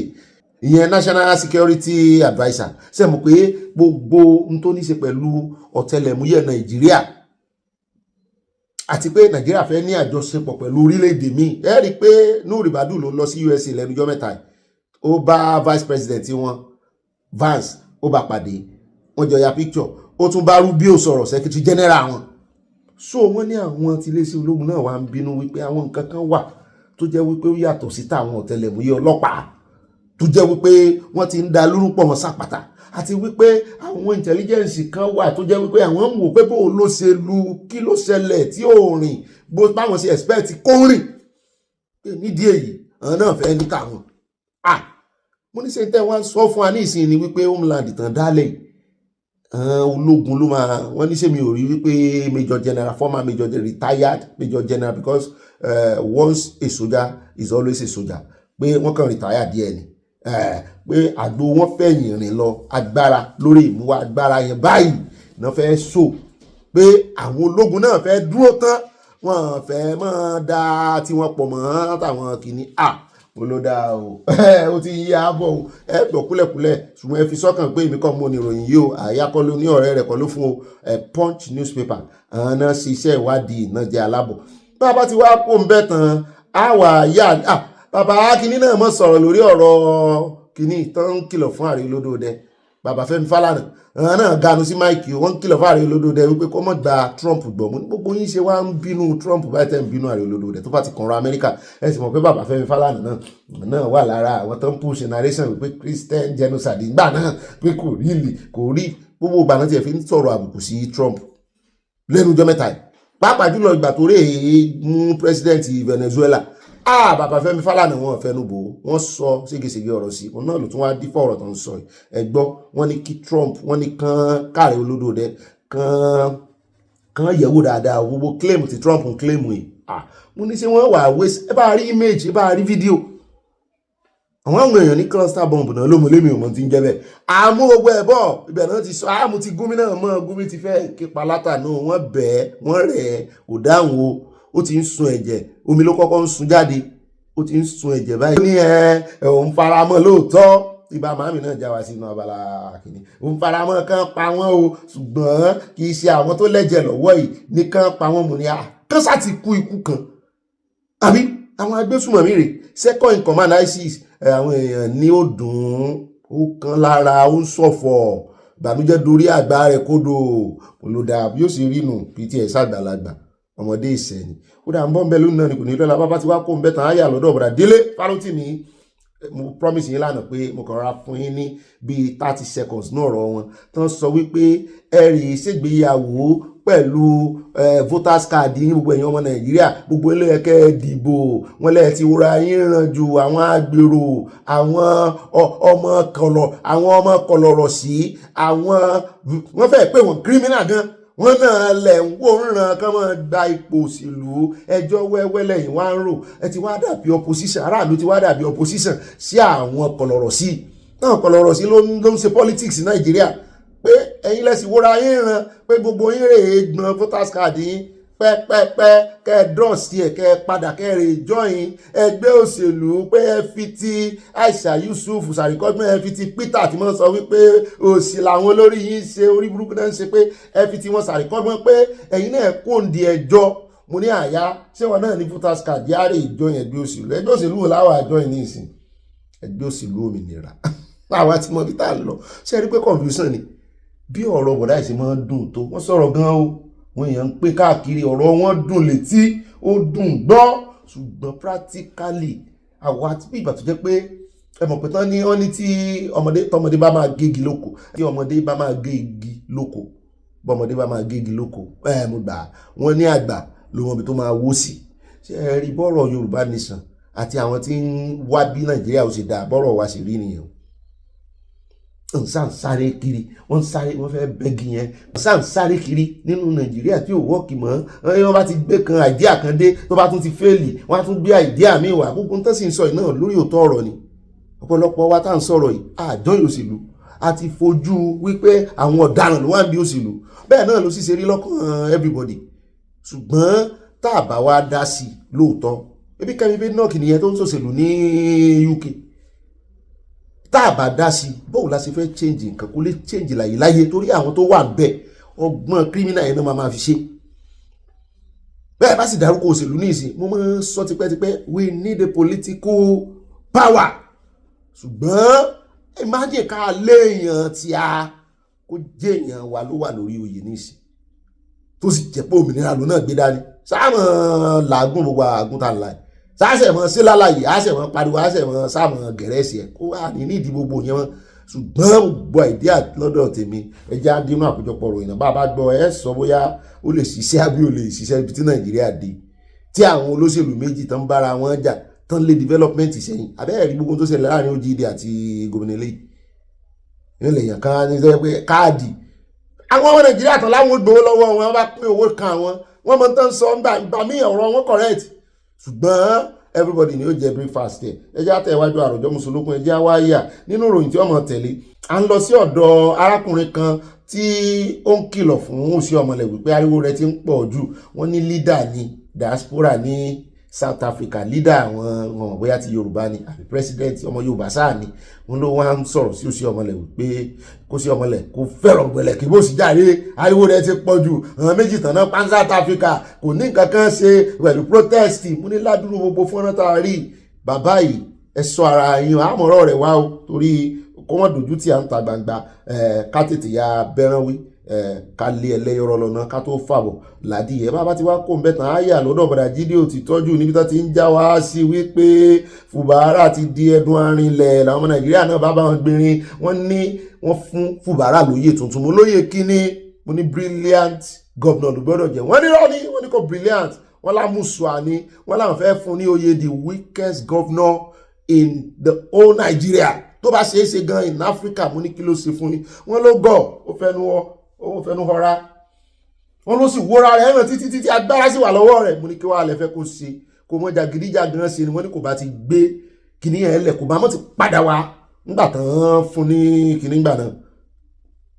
S2: ìyẹn National Security Adviser sẹ́mọ̀ pé gbogbo n tó ní ṣe pẹ̀lú ọ̀tẹlẹ̀múyẹ́ Nàìjíríà àti pé Nàìjíríà fẹ́ ní àjọṣepọ̀ pẹ̀lú orílẹ̀-èdè míì ẹ rí i pé Nuhu Ribadu ló lọ sí USA lẹ́nujọ́ mẹ́ta ó bá vice president wọn Vance ó bá pàdé wọ́n jọ ya picture ó tún bá Rubio sọ̀rọ̀ secretary general wọn so wọ́n ní àwọn tí iléeṣẹ́ ológun náà wà ń bínú wípé àwọn nǹkan kan wà tó jẹ́ wípé ó yàtọ̀ sí tàwọn ọ̀tẹlẹ̀múyẹ́ ọlọ́pàá tó jẹ́ wípé wọ́n ti ń da lórúpọ̀ wọn sàpàtà àti wípé àwọn intelligence kan wà tó jẹ́ wípé àwọn ń wò pé bó ló ṣe lu kí ló ṣẹlẹ̀ tí ó rìn bó báwọn ṣe expect kó rìn nídìí èyí àwọn náà fẹ́ ní tàwọn mo ní ṣe tẹ́ wọ́n sọ fún wa ní ìsìn ni wípé Homeland tàn dálẹ̀ ológun ló máa wọ́n ní ṣé mi ò rí wípé Major General former Major General retired Major General because once a soldier is always a soldier pé wọ́n kàn retire díẹ̀ ni pé àgbo wọn fẹ̀yìn rìn lọ agbára lórí ìmúwá agbára yẹn báyìí náà fẹ́ so pé àwọn ológun náà fẹ́ dúró tán wọ́n fẹ́ máa da tí wọ́n pọ̀ mọ́ táwọn kìíní olódà o ó ti yí ààbọ̀ o ẹ gbọ́ kúlẹ̀kúlẹ̀ ṣùgbọ́n ẹ fi sọ́kàn pé èmi kọ́ mo ní ìròyìn yìí o àyà kọ́ ló ní ọ̀rẹ́ rẹ̀ kọ́ ló fún o Punch newspaper àwọn náà ṣe iṣẹ́ ìwádìí náà jẹ́ alábọ̀ bàbá ti wá kó ń bẹ́ tán àwà yá bàbá kínní náà mọ̀ sọ̀rọ̀ lórí ọ̀rọ̀ kínní tó ń kìlọ̀ fún Ààrẹ Olódòdẹ bàbá Fẹ́mi Fálànà àwọn náà ganu sí máìkì wọ́n ń kìlọ̀ fún Ààrẹ Olódòdẹ wípé kó mọ̀ gba Trump gbọ́ mú gbogbo yín ṣe wá ń bínú Trump báyìí tẹ́ ń bínú Ààrẹ Olódòdẹ tó bá ti kàn rọ Amẹ́ríkà ẹ sì mọ̀ pé bàbá Fẹ́mi Fálànà náà wà lára àwọn tó ń push narration wípé Christian genocide ìgbà náà pé kò rí gbogbo ìgbà náà tiẹ̀ fi ń sọ̀rọ̀ àbùkù sí Trump lẹ́nu ọjọ́ mẹ́ta yìí pàápàá jùlọ ìgbà tó rè é mú president Venezuela bàbá Fẹ́mi Fálànà wọn fẹnu bò wọ́n sọ ségesège ọ̀rọ̀ sí wọn náà ló tún wá dífọ ọ̀rọ̀ tó ń sọ ẹ gbọ́ wọ́n ní kí Trump wọ́n ní kán káàrẹ Olódòdẹ kán yẹ̀wò dáadáa gbogbo claim tí Trump ń claim yìí mo ní ṣé wọ́n wà waste ẹ bá rí image ẹ bá rí fídíò àwọn èèyàn ní cluster bomb náà ló mú lémi ò mọ tí ń jẹ́ bẹ́ẹ̀ àmú gbogbo ẹ̀ bọ̀ ibẹ̀ náà ti sọ àmú ti gómìnà mọ́ gómìnà ti fẹ́ képa látànú wọ́n bẹ́ẹ̀ wọ́n rẹ̀ ò dáhùn ó ti ń sun ẹ̀jẹ̀ omi ló kọ́kọ́ ń sun jáde ó ti ń sun ẹ̀jẹ̀ báyìí. ó ní òun faramọ́ lóòótọ́ ibà màmí náà já wa sínú abala kìíní òun faramọ́ kán pa wọ́n o ṣùgbọ́n kì í ṣe àwọn tó lẹ́jẹ̀ lọ́wọ́ yìí ní kán pa wọ́n mú ni kán ti kú ikú kan àbí àwọn agbésùmọ̀mí rè second in command ISIS àwọn èèyàn ní ó dùn ó kan lára ó ń ṣọ̀fọ̀ ìbànújẹ́ dorí àgbà rẹ̀ kódò olódà bí ó sì rí nù pts àgbàlagbà ọmọdé ìsẹ̀ni ó dà ń bọ́ ń bẹ́ lónìí náà ni kò ní lọ́la bàbá tí wá kó ń bẹ́ tàn áyà lọ́dọ̀ ọ̀bọ̀dà délé fálótì mi mo promise yín lánàá pé mo kàn ra fún yín ní bíi 30 seconds ní ọ̀rọ̀ wọn tán sọ wípé ẹ̀rì ṣègbéyàwó pẹ̀lú voters card yín gbogbo ẹ̀yin ọmọ Nàìjíríà gbogbo ẹlẹ́yẹkẹ́ dìbò wọn lẹ́ẹ̀ ti wúra yín ràn ju àwọn agbèrò àwọn ọmọ kọlọ̀rọ̀ sí àwọn wọ́n fẹ́ pé wọ́n criminal gan wọ́n náà lẹ̀ ń wò ń ràn kán máa gba ipò òṣèlú ẹjọ́ wẹ́wẹ́ lẹ́yìn wá ń rò ẹ ti wá dàbí opposition aráàlú ti wá dàbí opposition sí àwọn kọlọ̀rọ̀ sí náà kọlọ̀rọ̀ sí ló ń ṣe politics ní Nàìjíríà pé ẹ̀yin lẹ́sìn wúra yín ràn pé gbogbo yín rèé gbọ́n voters card yín pẹ́pẹ́pẹ́ kẹ́ ẹ dọ́ọ̀sì ẹ̀ kẹ́ ẹ padà kẹ́ ẹ rè join ẹgbẹ́ òṣèlú pé ẹ fi ti Aisha Yusuf sàríkọ́gbọ́n ẹ fi ti Peter tí wọ́n sọ wípé òsì làwọn olórí yín ṣe orí burúkú náà ń ṣe pé ẹ fi ti wọn sàríkọ́gbọ́n pé ẹ̀yin náà kò ń di ẹjọ́ mo ní àyà ṣé wọn náà ní voters card yára ìjọyìn ẹgbẹ́ òṣèlú wò láwọn àjọyìn ní ìsìn ẹgbẹ́ òṣèlú òmìnira àwa tí mo bí tá a lọ ṣe rí pé confusion ni bí ọ̀rọ̀ bọ̀dá ìṣe máa ń dùn tó wọ́n sọ̀rọ̀ gan-an o wọ́n èèyàn ń pè káàkiri ọ̀rọ̀ wọn dùn létí ó dùn gbọ́ ṣùgbọ́n practically àwọn àti bí ìgbà tó jẹ́ pé ẹ mọ̀ pé tán ní wọ́n ní tí tọmọdé bá máa gégi lóko tí ọmọdé bá máa gé igi lóko bọ́mọdé bá máa gégi lóko mo gbà wọ́n ní àgbà ló mọ̀ bí tó máa wó sí ṣe ẹ rí bọ́rọ̀ Yorùbá nation àti àwọn tí ń wá bí Nàìjíríà ó ṣe dà bọ́rọ̀ wa sì rí nìyẹn sáré kiri wọ́n fẹ́ bẹ́gi yẹn sáré kiri nínú Nàìjíríà tí ò wọ́ọ̀kì mọ́ wọ́n bá ti gbé kan àìdíà kan dé tó bá tún ti fẹ́ẹ̀lì wọ́n á tún gbé àìdíà míì wá gbogbo tó sì ń sọ náà lórí òótọ́ ọ̀rọ̀ ni ọ̀pọ̀lọpọ̀ wa tá à ń sọ̀rọ̀ yìí àjọyọ̀ òṣèlú a ti fojú wípé àwọn ọ̀daràn ló wà ń bí òṣèlú bẹ́ẹ̀ náà ló sì ṣe rí lọ́kàn everybody ṣùgbọ́n tá a bá wá dá sí lóòótọ́ ebi Kẹ́mi Badenoch nìyẹn tó ń ṣòṣèlú ní UK tá a bá dá sí bóun la ṣe fẹ́ change nǹkan kó lè change láyé torí àwọn tó wà ń bẹ̀ ọgbọ́n criminal yẹn náà máa fi ṣe bẹ́ẹ̀ bá sì dárúkọ òṣèlú ní ìsìn mo máa ń sọ tipẹ́tipẹ́ we need a political power ṣùgbọ́n imagine ká léèyàn tí a kó jẹ́ èèyàn wa ló wà lórí oyè ní ìsìn tó sì jẹ́ pé òmìnira ló náà gbé dání sáàmọ̀ làágùn gbogbo àgùntà láì sáàsẹ̀ mọ́ sí lálàyé àṣẹ̀ mọ́ pariwo àṣẹ̀ mọ́ sáàmọ̀ gẹ̀rẹ́sì ẹ̀ kó wà ní nídìí gbogbo yẹn wọn ṣùgbọ́n gbogbo àìdíà lọ́dọ̀ tèmi ẹjẹ́ adínú àkójọpọ̀ ròyìn náà bá a bá gbọ́ ẹ sọ bóyá ó lè ṣiṣẹ́ àbí ó lè ṣiṣẹ́ ibi tí Nàìjíríà dé tí àwọn olóṣèlú méjì tán bára wọn jà tán lé development sẹ́yìn abẹ́rẹ́ gbogbo tó ṣẹlẹ̀ láàrin OGD àti gómìnà lẹ́yìn nílẹ̀ èèyàn kan ní sọ pé káàdì àwọn ọmọ Nàìjíríà tán láwọn gbowó lọ́wọ́ wọn bá pín owó kan àwọn wọn mọ tán sọ gbà mí ọ̀rọ̀ wọn correct ṣùgbọ́n everybody ni ó jẹ breakfast ẹ jẹ́ àtẹ̀wájú àròjọ mùsùlùkùn ẹ jẹ́ àwáyà nínú ìròyìn tí ọmọ tẹ̀lé à ń lọ sí ọ̀dọ̀ arákùnrin kan tí ó ń kìlọ̀ fún òsì ọmọlẹ̀ wípé ariwo rẹ̀ ti ń pọ̀ jù wọ́n ní leader ní diaspora ní South Africa leader àwọn bóyá ti Yorùbá ni àbí president ọmọ Yorùbá sáà ni wọn ló wá ń sọ̀rọ̀ sí òsì ọmọlẹ̀ wípé kó sí ọmọlẹ̀ kó fẹ́ràn gbẹlẹ̀ kí bó sì jáde ariwo rẹ̀ ti pọ̀ jù àwọn méjì tán náà pan South Africa kò ní nǹkan kan ṣe pẹ̀lú protest mo ní ládùúgbò gbogbo fọ́nrán tá a rí bàbá yìí ẹ sọ ara yín àmọ̀rọ̀ rẹ̀ wá o torí kó wọ́n dojú tí à ń ta gbangba ká tètè ya bẹ́ràn wí ká lé ẹlẹ́yọrọ lọ́nà ká tó fàbọ̀ ládìyẹ bá ti wá kó mbẹ́tàn áyà lọ́dọ̀ bọ̀dà Jídé ò ti tọ́jú níbi tó ti ń já wá sí wípé Fubara ti di ẹdun arinlẹ̀ làwọn ọmọ Nàìjíríà náà bá wọn gbìnrin wọ́n fún Fubara lóyè tuntun mo lóyè kíní mo ní brilliant governor ló gbọ́dọ̀ jẹ́ wọ́n ní rọ́ọ̀ni wọ́n ní kò brilliant wọ́n lámùsùà ni wọ́n láwọn fẹ́ fún ní oyè the weakest governor in the whole Nigeria tó bá ṣe é ṣe gan in Africa mo ní kí ló ṣe fún yín wọ́n ló gọ̀ ó fẹnu họra wọ́n ló sì wóra rẹ̀ ẹ̀ràn títí agbára sì wà lọ́wọ́ rẹ̀ mo ní kí wàá lẹ fẹ́ kó ṣe kó mọ́ jàgídíjà gan ṣe ni wọ́n ní kò bá ti gbé kíní yẹn lẹ̀ kò bá mọ́ ti padà wá nígbà tán fún ní kíní gbà náà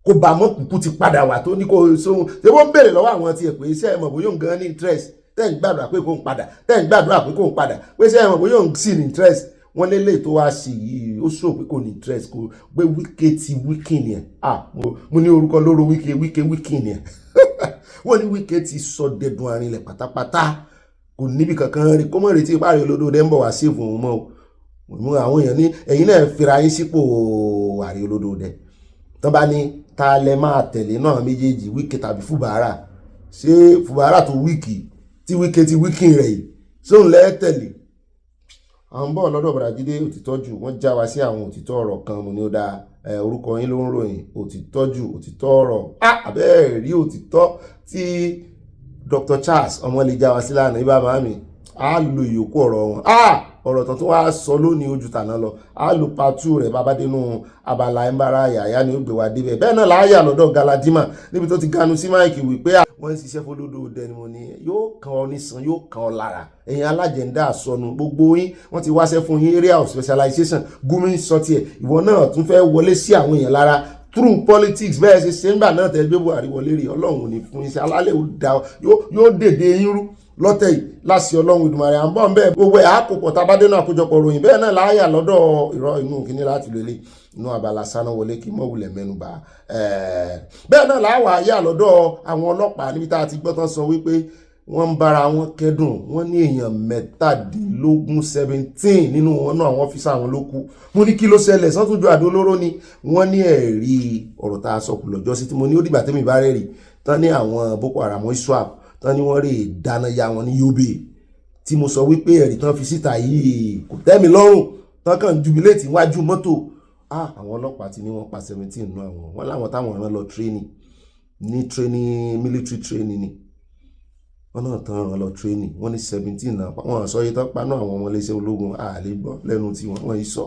S2: kò bá mọ́ kúkú ti padà wá tó ní kó sóhun ṣé wọ́n ń béèrè lọ́wọ́ àwọn tiẹ̀ pé iṣẹ́ ẹ̀mọ̀ bóyá òun gan ní interest tẹ́ ń gbàdúrà pé kò ń padà tẹ́ ń gbàdúrà pé kò ń padà pé iṣẹ́ ẹ̀mọ̀ bóyá òun sì ní interest wọ́n lélẹ̀ tó wá sí yìí ó sọ pé kò ní interest kò gbé Wike ti Wike ni ẹ̀ mo ní orúkọ lóró Wike ni ẹ̀ wọ́n ní Wike ti sọ dẹ̀dùn arinlẹ̀ pátápátá kò níbi kankan rí kó mọ̀ retí ìpàrọ̀ olódò dẹ́ ń bọ̀ wá sí ìfún òun mọ́ o àwọn èèyàn ní ẹ̀yin náà fira yín sípò àrí olódò dẹ́ tán bá ní ta lẹ máa tẹ̀lé náà méjèèjì Wike tàbí Fubara ṣé Fubara tó Wike tí Wike ti Wike rẹ̀ yìí sóun lẹ́ tẹ̀lé àwọn bọ́ọ̀ lọ́dọ̀ bọ̀dà Jídé òtítọ́ jù wọ́n já wa sí àwọn òtítọ́ ọ̀rọ̀ kan mo ní ó dáa orúkọ yín ló ń ròyìn òtítọ́ jù òtítọ́ ọ̀rọ̀ àbẹ́ẹ̀ rí òtítọ́ tí Dr. Charles ọmọ lè já wa sí lánàá ibà màmí á lo ìyókù ọ̀rọ̀ wọn ọ̀rọ̀ tán tó wá sọ lónìí ojú tàná lọ á lo pàtó rẹ̀ bàbá dénú abala ẹ̀ńbára yàyà ni ó gbé wa débẹ̀ bẹ́ẹ̀ náà láàyà lọ́dọ̀ Galadima níbi tó ti ganu sí máìkì wípé wọ́n ń ṣiṣẹ́ fọlọ́dọ̀ dẹni mo ní yóò kan ọ nísan yóò kan ọ lára ẹ̀yin alájẹ̀ndà àsọnù gbogbo yín wọ́n ti wáṣẹ́ fún yín area of specialization Gumi sọ tiẹ̀ ìwọ náà tún fẹ́ wọlé sí àwọn èèyàn lára through politics bẹ́ẹ̀ ṣe ṣe ń gbà náà tẹ́ gbé Buhari wọlé rí Ọlọ́run ní fún iṣẹ́ alálẹ̀ yóò dèdè yín rú lọ́tẹ̀ yìí láti Ọlọ́run Ìdùmarè à ń bọ̀ ń bẹ́ẹ̀ gbogbo ẹ̀ àkópọ̀ tábádénú àkójọpọ̀ ròyìn bẹ́ẹ̀ náà láàyà lọ́dọ̀ ìrọ̀ inú kíní láti lélẹ̀ inú Abala Sanawole kí mọ̀wulẹ̀ mẹ́nuba bẹ́ẹ̀ náà láwà yà lọ́dọ̀ àwọn ọlọ́pàá níbi tá a ti gbọ́ tán sọ wípé wọ́n ń bára wọn kẹ́dùn wọ́n ní èèyàn 17 nínú wọn náà àwọn ọ́fíìsà wọn ló kú mo ní kí ló ṣẹlẹ̀ sọ́túnjọ́ àdó olóró ni wọ́n ní ẹ̀rí ọ̀rọ̀ tá a sọ kù lọ́jọ́ sí tí mo ní ó dìgbà tẹ́mi bá rẹ̀ rí tán ní àwọn Boko Haram ISWAP tán ní wọ́n rí dáná ya wọn ní Yobe tí mo sọ wípé ẹ̀rí tán fi síta yìí kò tẹ́mi lọ́rùn tán kàn jubiléètì wájú mọ́tò àwọn ọlọ́pàá ti ní wọ́n pa 17 nù àwọn wọn láwọn táwọn rán lọ training military training ni wọ́n náà tán rán lọ training wọ́n ní 17 náà wọ́n sọ yìí tán paná àwọn ọmọ iléeṣẹ́ ológun àlè gbọ́ lẹ́nu tí wọ́n yìí sọ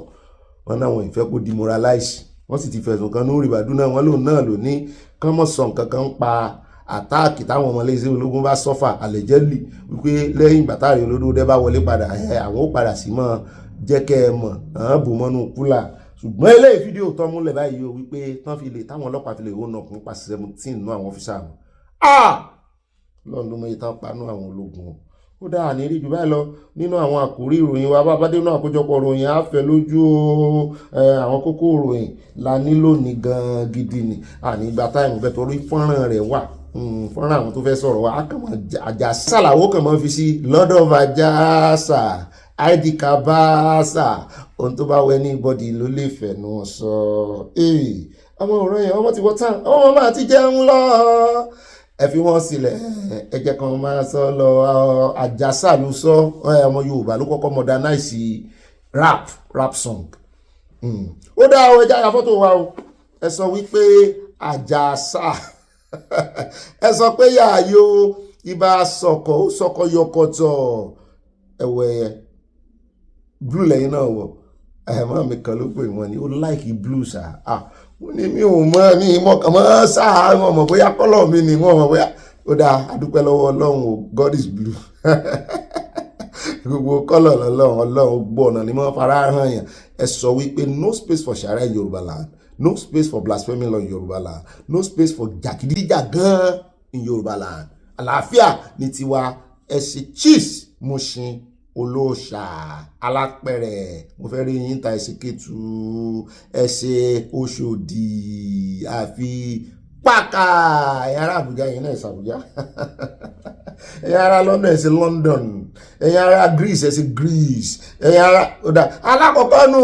S2: wọ́n náà wọ́n ìfẹ́ kó demoralize wọ́n sì ti fẹ̀sùn kan ní Ìbàdàn náà wọ́n lòun náà lò ní kánmọ̀sán kankan ń pa àtáàkì táwọn ọmọ iléeṣẹ́ ológun bá sọ́fà allegedly wípé lẹ́yìn bàtàrí olódó dẹ́ bá wọlé padà àwọn ó padà sí mọ́ jẹ́ kẹ́ ẹ mọ̀ àwọn bò mọ́nú kúlà ṣùgbọ́n eléyìí fídíò tó múlẹ̀ báyìí o wípé táwọn ọlọ́pàá fi lè wó nà kún pa 17 nú àwọn ọ́fíṣà wọn lọ́nà ló mọ ìtàn panú àwọn ológun ó dáa ní rí jù báyìí lọ nínú àwọn àkórí ìròyìn wa bá dé náà àkójọpọ̀ ìròyìn àfẹ́ lójú àwọn kókó ìròyìn la nílò ní gan gidi ni ànígbà táìmù bẹ́ẹ̀ torí fọ́nrán rẹ̀ wà fọ́nrán àwọn tó fẹ́ sọ̀rọ̀ wa àkàmọ̀ àjàsà làwọ́ kàn mọ́ fi sí lọ́dọ̀ àjàsà id kabasa ohun tó bá wẹ ní bọ́dì ló lè fẹ̀nu sọ ọmọ òràn yẹn ọmọ ti wọ́ tán ọmọ máa ti jẹun lọ ẹ fi wọ́n sílẹ̀ ẹ jẹ́ kan máa sọ lọ àjàsà ló sọ ọmọ Yorùbá ló kọ́kọ́ modernize rap song ó dá ọ ẹja ya fọ́tò wa o ẹ sọ wípé àjàsà ẹ sọ pé yàáyó ibà sọkọ yọkọtọ ẹwẹ blue lẹ́yìn náà wọ ẹ̀mọ́ mi kan ló pè wọ́n ní ó láìkì blue ṣá wọ́n ní mi ò mọ̀ ní mọ̀kàn mọ́ sáà wọ́n mọ̀ bóyá kọ́lọ̀ mi ni wọ́n mọ̀ bóyá ó dáa adúpẹ́ lọ́wọ́ Ọlọ́run o God is blue gbogbo kọ́lọ̀ Ọlọ́run gbọ́ ọ̀nà ni wọ́n fara hàn yàn ẹ sọ wípé no space for sharia in Yorùbá land no space for blasphemy law in Yorùbá land no space for jàgídíjàgan in Yorùbá land àlàáfíà ní tiwa ẹ ṣe cheese Mushin olóòṣà alápẹ̀rẹ̀ mo fẹ́ rí yín ta ẹsẹ̀ kẹtù ẹsẹ̀ Òṣòdì àfi pàkà ẹ̀yin ará Àbújá yẹn náà ẹ̀sìn Àbújá ẹ̀yin ará London ẹ̀sìn London ẹ̀yin ará Greece ẹ̀sìn Greece ẹ̀yin ará ọ̀dà alákọ̀ọ́kọ́ nù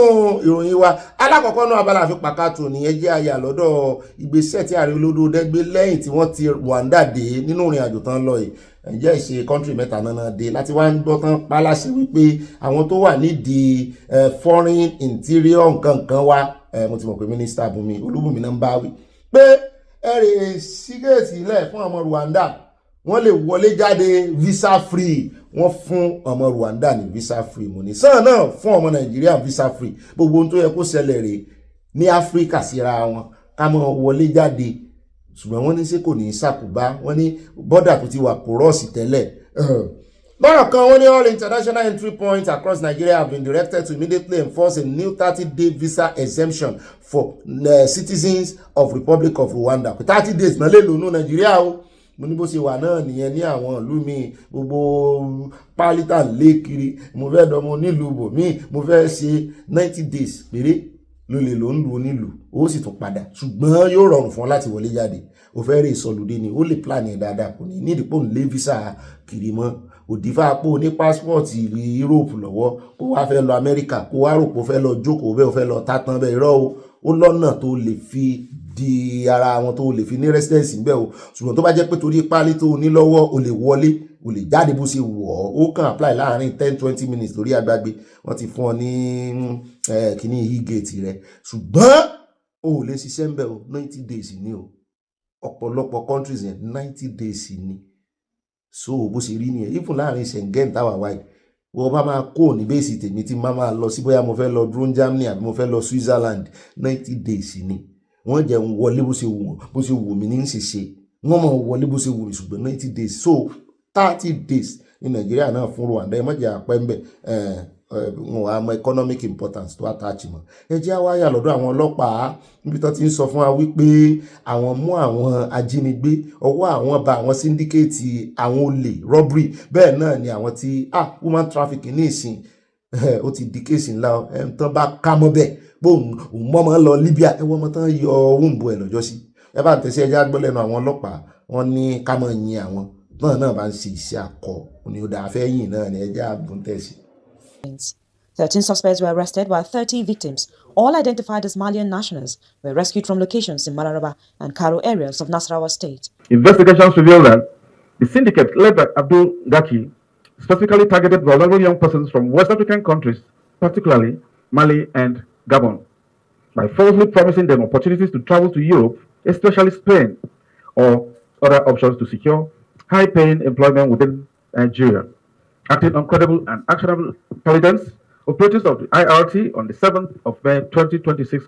S2: ìròyìn wa alákọ̀ọ́kọ́ nù abala àfi pàkàtò nìyẹn jẹ́ àyà lọ́dọ̀ ìgbésẹ̀ tí Ààrẹ Olódòdó gbé lẹ́yìn tí wọ́n ti Rwanda dé nínú ìrìn àjò tán lọ yìí ǹjẹ́ ìṣe kọ́ńtírì mẹ́ta náà dé láti wá ń gbọ́ tán paláṣẹ wípé àwọn tó wà nídìí foreign interior nǹkan wa mo ti mọ̀ pé mínísítà Bùnmi Olúbùnmi náà ń bá wí pé ẹ̀rẹ̀ sígẹ̀ẹ́tì ilẹ̀ fún ọmọ Rwanda wọ́n lè wọlé jáde visa free wọ́n fún ọmọ Rwanda ní visa free mo ní sàn náà fún ọmọ Nàìjíríà visa free gbogbo ohun tó yẹ kó ṣẹlẹ̀ rè ní Áfíríkà síra wọn ká mọ́ wọlé jáde ṣùgbọ́n wọ́n ní ṣé kò ní ṣàkóbá wọ́n ní bọ́dà tó ti wà pòrọ́ọ̀sì tẹ́lẹ̀ bọ́rọ̀ kan wọ́n ní all international entry points across Nigeria have been directed to immediately enforce a new 30-day visa exemption for citizens of Republic of Rwanda 30 days náà lè lò ní Nàìjíríà o mo ní bó ṣe wà náà nìyẹn ní àwọn ìlú mi gbogbo pálítà lékiri mo fẹ́ dọ́mọ nílùú bò mí mo fẹ́ ṣe 90 days péré ló lè lò ń lu onílù ó sì tún padà ṣùgbọ́n yóò rọrùn fún ọ láti wọlé jáde ó fẹ́ rè sọlùdé ni ó lè plan ẹ̀ dáadáa kò ní nídìí pò ń lé visa kiri mọ́ òdìfà pò ní pásítọ̀tì Europe lọ́wọ́ kó wá fẹ́ lọ Amẹ́ríkà kó wá rò pé ó fẹ́ lọ jókòó bẹ́ẹ̀ ó fẹ́ lọ tátán bẹ́ẹ̀ irọ́ ó lọ́nà tó lè fi di ara wọn tó lè fi ní residence bẹ́ẹ̀ o ṣùgbọ́n tó bá jẹ́ pé torí páálí tó ní lọ́wọ́ o lè wọlé o lè jáde bó ṣe wọ̀ ọ́ ó kàn apply láàrin 10-20 minutes lórí agbágbé wọ́n ti fún ọ ní kíní e-gate rẹ ṣùgbọ́n o ò lè ṣiṣẹ́ ń bẹ̀ o 90 days ni o ọ̀pọ̀lọpọ̀ countries yẹn 90 days ni so bó ṣe rí nìyẹn even láàrin Schengen táwa wáyé wọ́n bá máa kó ní bẹ́ẹ̀sì tèmi tí máa lọ sí bóyá mo fẹ́ lọ dúró Germany àbí mo fẹ́ lọ Switzerland 90 days ni wọ́n jẹ́ wọlé bó ṣe wù mí ní ṣíṣe wọ́n máa wọlé bó ṣe wù mí ṣùgbọ́n 90 days so 30 days ní Nàìjíríà náà fún Rwanda ẹ má jẹ́ àpẹ́ ń bẹ̀ wọn wà mọ economic importance tó attach mọ́ ẹ jẹ́ àwáyà lọ́dọ̀ àwọn ọlọ́pàá níbi tó ti ń sọ fún wa wípé àwọn mú àwọn ajínigbé ọwọ́ àwọn bá àwọn síndíkéètì àwọn olè robbery bẹ́ẹ̀ náà ni àwọn tí human trafficking ní ìsìn ó ti di kéèsì ńlá ẹ̀ ń tán bá ká mọ́ bẹ́ẹ̀ bóun mọ́ lọ Libya ẹ wọ́n mọ́ tán yọ wúńbù ẹ̀ lọ́jọ́ sí ẹ bá tẹ̀sí ẹjẹ́ agbọ́lẹ́nu àwọn ọlọ́pàá wọ́n ní ká mọ́ yin àwọn náà bá ń ṣe iṣẹ́ akọ òní ó dáa fẹ́ yìn náà ni ẹjẹ́ àbúntẹ̀sí.
S17: 13 suspects were arrested while 30 victims, all identified as Malian nationals, were rescued from locations in Mararaba and Karo areas of Nasarawa state.
S18: Investigations revealed that the syndicate led by Abdul Gaki specifically targeted vulnerable young persons from West African countries, particularly Mali and Gabon, by falsely promising them opportunities to travel to Europe, especially Spain, or other options to secure high-paying employment within Nigeria. Acting on credible and actionable intelligence, operatives of the IRT on the 7th of May 2026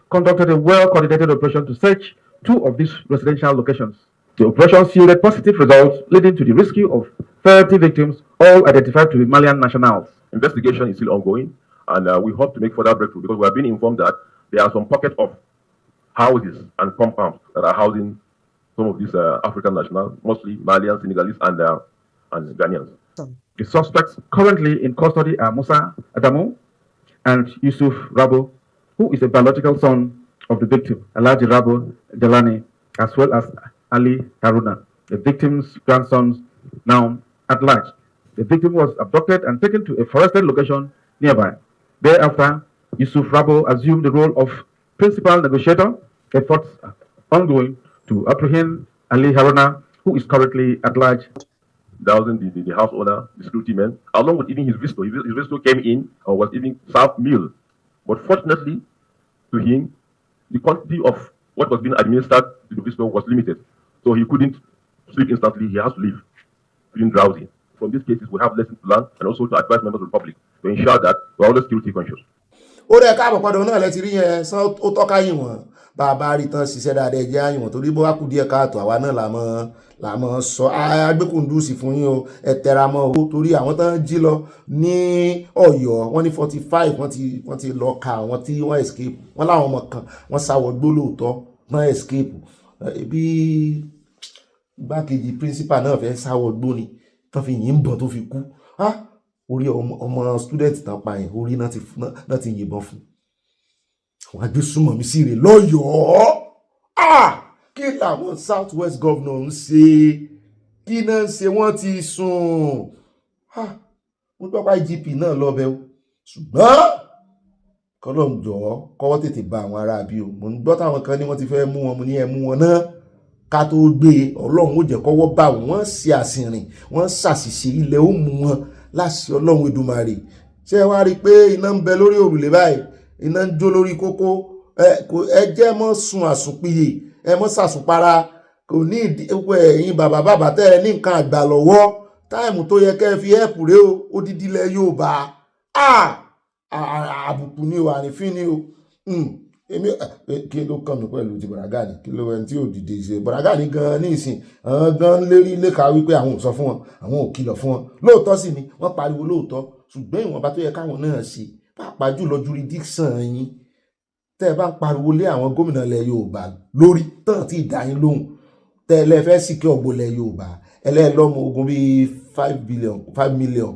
S18: conducted a well-coordinated operation to search 2 of these residential locations. The operation yielded positive results, leading to the rescue of 30 victims, all identified to be Malian nationals.
S19: Investigation is still ongoing, and we hope to make further breakthrough because we have been informed that there are some pockets of houses and compounds that are housing some of these African nationals, mostly Malians, Senegalese, and Ghanaians.
S18: The suspects currently in custody are Musa Adamu and Yusuf Rabo, who is a biological son of the victim, Alhaji Rabo Delani, as well as Ali Haruna, the victim's grandsons, now at large. The victim was abducted and taken to a forested location nearby. Thereafter, Yusuf Rabo assumed the role of principal negotiator, efforts ongoing to apprehend Ali Haruna, who is currently at large.
S19: The house owner, the security men, along with even his visitor. His visitor came in or was even served meal. But fortunately to him, the quantity of what was being administered to the visitor was limited. So he couldn't sleep instantly. He has to leave, feeling drowsy. From these cases, we have lessons to learn and also to advise members of the public to ensure that we're always security conscious.
S2: ó rẹ̀ káàbọ̀ padà náà lẹ́tí rí yẹn sán ó tọ́ka yìí wọ́n bàbá rí tán ṣiṣẹ́ dáadáa ẹ̀jẹ̀ àyìnwọ̀n torí bó wá kú díẹ̀ káàtó àwa náà làmọ́ sọ agbẹ́kùndùsì fún yín o ẹ tẹra mọ́ owó torí àwọn tán jí lọ ní Ọ̀yọ́ wọ́n ní 45 wọ́n ti lọ ka àwọn tí wọ́n escape wọ́n láwọn ọmọ kan wọ́n sáwọ́ gbólóòtọ́ wọ́n escape bí igbákejì principal náà fẹ́ sáwọ́ gbóni tán fi yìn bọ̀ tó fi kú orí ọmọ student tán pa yẹn orí náà ti yìnbọn fún àwọn agbésùnmọ̀mí sí rè lọ́yọ̀ọ́ kí làwọn south west governor ń ṣe kí náà ń ṣe wọ́n ti sùn mo gbọ́ pa IGP náà lọ́bẹ̀ o ṣùgbọ́n kọ́lọ́n jọ̀ọ́ kọ́wọ́ tètè bá àwọn ará bí o mo ń gbọ́ táwọn kan ní wọ́n ti fẹ́ mú wọn mo ní ẹ mú wọn náà ká tó gbé ọlọ́run ó jẹ́ kọ́wọ́ bá wọn ṣe àsìnrìn wọ́n ṣàṣìṣe ilẹ̀ ó mú wọn láṣẹ ọlọ́run Èdùmàrè ṣé ẹ wá rí i pé iná ń bẹ lórí òrùlé báyìí iná ń jó lórí kókó ẹ jẹ́ mọ́ sun àsùnpìyè ẹ mọ́ ṣàṣùpara kò ní ìdí ẹ̀yin bàbá tẹ́ ẹ ní nǹkan àgbà lọ́wọ́ táìmù tó yẹ kẹ́ ẹ fi ẹ̀pù rẹ o odidi ilẹ̀ Yorùbá àbùkù ni o àrífín ni o èmi kí ló kàn mí pẹ̀lú ti Bọ̀dágàní kí ló ẹni tí ò dìde ṣe Bọ̀dágàní gan ní ìsìn àwọn gan lérí léka wípé àwọn ò sọ fún wọn àwọn ò kìlọ̀ fún wọn lóòótọ́ sì ni wọ́n pariwo lóòótọ́ ṣùgbọ́n ìwọ̀nba tó yẹ káwọn náà ṣe pàápàá jùlọ jurisdiction yín tẹ́ ẹ bá ń pariwo lé àwọn gómìnà ilẹ̀ Yorùbá lórí tán tí ì dá yín lóhùn tẹ́ ẹ lẹ́fẹ́ sì kí ọ̀gbọ́n ilẹ̀ Yorùbá ẹlẹ́ẹ̀lọ́mọ ogun bíi 5 million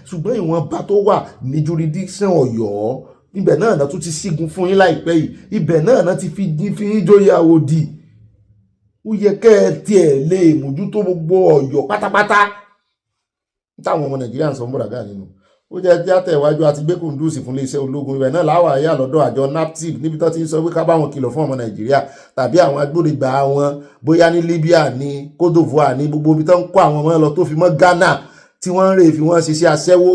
S2: ṣùgbọ́n ìwọ̀nba tó wà ní jurisdiction Ọ̀yọ́ ibẹ̀ náà náà tún ti sígun fún yín láìpẹ́ yìí ibẹ̀ náà náà ti fi yín jóyè àwòdì ó yẹ kẹ́ ẹ tiẹ̀ lè mójútó gbogbo Ọ̀yọ́ pátápátá táwọn ọmọ Nàìjíríà ń sọ Bọ̀dágàní nínú ó jẹ́ tíátà ìwájú àti gbé kùndùsì fún iléeṣẹ́ ológun ibẹ̀ náà láwà ayé àlọ́dọ̀ àjọ naptip níbi tó ti ń sọ pé ká bá wọn kìlọ̀ fún ọmọ Nàìjíríà tàbí àwọn agbódegbà wọn bóyá ní Libya ní Côte d'Ivoire ní gbogbo ibi tó ń kó àwọn ọmọ lọ tó fi mọ́ Ghana tí wọ́n ń rè fi wọ́n ṣiṣẹ́ aṣẹ́wó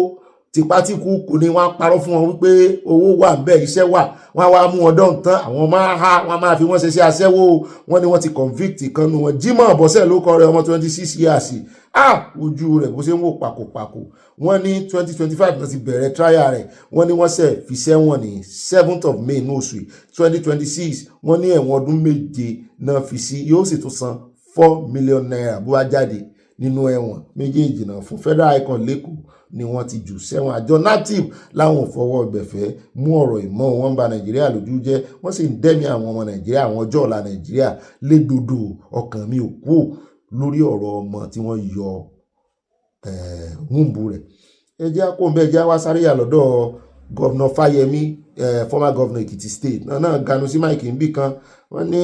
S2: tipátìkú kò ní wọ́n parọ́ fún wọn wípé owó wà ń bẹ iṣẹ́ wà wọ́n wá mú ọdọ́ nǹkan àwọn wọ́n máa fi wọ́n ṣe sí aṣẹ́wó wọ́n ní wọ́n ti convict kan nu wọn Jimoh Bọ́sẹ̀ ló kọ rẹ̀ ọmọ 26 years ojú rẹ̀ bó ṣe ń wò pàkópàkó wọ́n ní 2025 náà ti bẹ̀rẹ̀ trial rẹ̀ wọ́n ní wọ́n ṣe fi sẹ́wọ̀n ní 7th of May ní oṣù 2026 wọ́n ní ẹ̀wọ̀n ọdún 7 náà fi sí yóò sì tún san 4 million naira bó wá jáde nínú ẹ̀wọ̀n méjèèjì náà fún Federal High Court lẹ́kọ̀ọ́ ni wọ́n ti jù sẹ́wọ̀n àjọ native láwọn ò fọwọ́ gbẹ̀fẹ́ mú ọ̀rọ̀ ìmọ̀ wọn bà Nàìjíríà lójú jẹ́ wọ́n sì ń dẹ́mi àwọn ọmọ Nàìjíríà àwọn ọjọ́ ọ̀la Nàìjíríà lédodo ọkàn mi ò kú lórí ọ̀rọ̀ ọmọ tí wọ́n yọ wúńbù rẹ̀ ẹ jẹ́ kó ń bẹ́ẹ̀ jẹ́ wá sáré yà lọ́dọ̀ gọ́vnà Fáyẹmí former governor Ekiti state náà ganu sí máìkì níbì kan wọ́n ní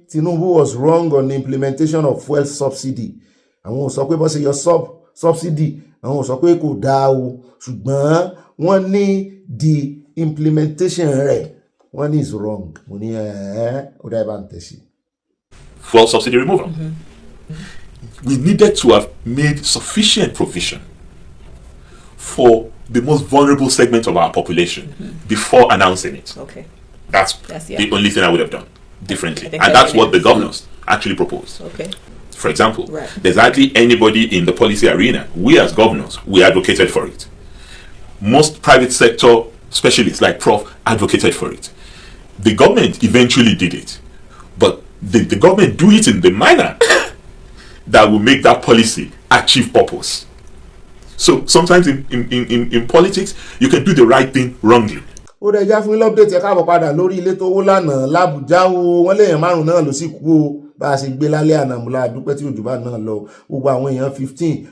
S2: Tinubu was wrong on the implementation of fuel subsidy àwọn ò sọ pé bọ́n ṣe yọ subsidy àwọn ò sọ pé kò dáa o ṣùgbọ́n wọ́n ní the implementation rẹ̀ wọ́n ní is wrong mo ní ó dá ibà ń tẹ̀sí.
S20: Fuel subsidy removal. We needed to have made sufficient provision for the most vulnerable segment of our population before announcing it.
S21: Okay.
S20: That's the only thing I would have done differently. And that's what the governors actually proposed.
S21: Okay.
S20: For example, there's hardly anybody in the policy arena. We as governors, we advocated for it. Most private sector specialists like Prof advocated for it. The government eventually did it. But the government do it in the manner that will make that policy achieve purpose. So sometimes in politics, you can do the right thing wrongly.
S2: ó dẹ̀ já fún ilé update ẹ̀ káàbọ̀ padà lórí ilé tó wó lánàá l'Àbújá o wọ́n léèyàn 5 náà ló sì kú o bá a ṣe gbé lálẹ́ àná múlá dúpẹ́ tí òjò bá náà lọ gbogbo àwọn èèyàn 15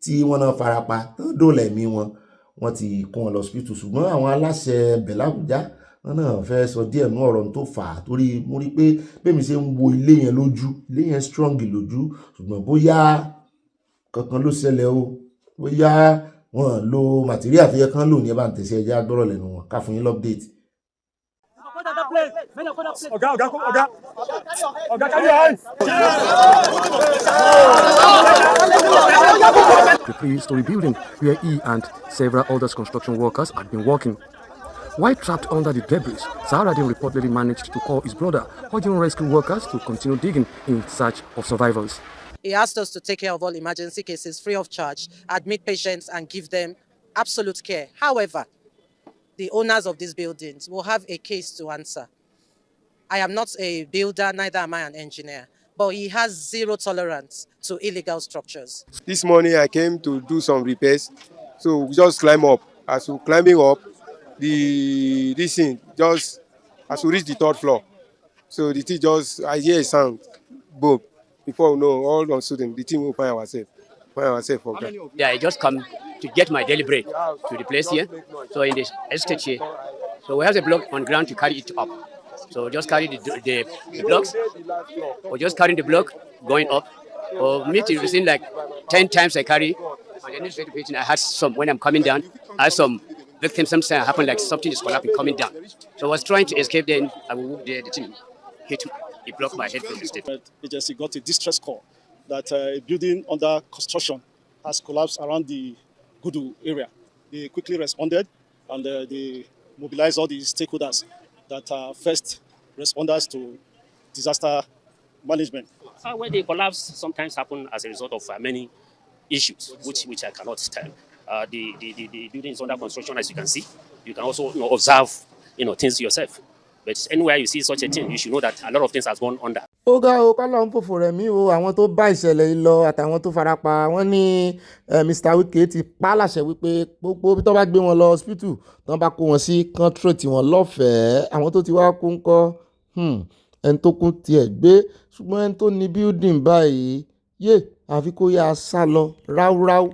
S2: tí wọ́n náà farapa tán dóòlà ẹ̀mí wọ́n ti kó wọn lọ hospital ṣùgbọ́n àwọn aláṣẹ bẹ̀ l'Àbújá wọn náà fẹ́ sọ díẹ̀ nú ọ̀rọ̀ tó fà á torí mo rí pé bẹ́ẹ̀ mi ṣe ń wo ilé yẹn lójú ilé yẹn strong lójú ṣùgbọ́n bóyá kankan ló ṣẹlẹ̀ o bóyá wọn lo material tó yẹ kán lò ní ẹ bá ń tẹ̀sí ẹjẹ́ agbọ́rọ̀ lẹ́nu wọn ká fún yín update.
S22: The three-story building where he and several other construction workers had been working. While trapped under the debris, Saharadin reportedly managed to call his brother, urging rescue workers to continue digging in search of survivors.
S15: He asked us to take care of all emergency cases free of charge, admit patients and give them absolute care. However, the owners of these buildings will have a case to answer. I am not a builder, neither am I an engineer, but he has zero tolerance to illegal structures.
S23: This morning I came to do some repairs, so we just climb up. As we're climbing up, this thing just, as we reach the 3rd floor, so the thing just, I hear a sound, boom. Before we know, all of a sudden, the team will find ourselves. find ourselves for ground.
S4: Yeah, I just come to get my daily bread to the place here. So in the estate here, so we have a block on ground to carry it up. So just carry the blocks, or just carry the block going up. Or me to receive like 10 times I carry. On the next patient, I had some when I'm coming down. I had some victims. Sometimes happen like something is collapsing coming down. So I was trying to escape. Then I will walk there. The thing hit me. It blocked my head from the step.
S6: Agency got a distress call that a building under construction has collapsed around the Gudu area. They quickly responded and they mobilized all the stakeholders that are first responders to disaster management.
S21: When they collapse, sometimes happen as a result of many issues, which I cannot tell. The building is under construction, as you can see. You can also observe things yourself. But anywhere you see such a thing, you should know that a lot of things has gone under.
S2: ó ga o kọ́lọ́ ń fòfò rẹ̀ mí o àwọn tó bá ìṣẹ̀lẹ̀ yìí lọ àtàwọn tó farapa wọ́n ní Mr. Wike ti pa láṣẹ wípé gbogbo bí tó bá gbé wọn lọ hospital tó bá kó wọn sí kọ́ńtró tí wọ́n lọ́fẹ̀ẹ́ àwọn tó ti wá kú ń kọ́ ẹni tó kú tiẹ̀ gbé ṣùgbọ́n ẹni tó ní building báyìí yé àfi kó yá a sá lọ ráúráú.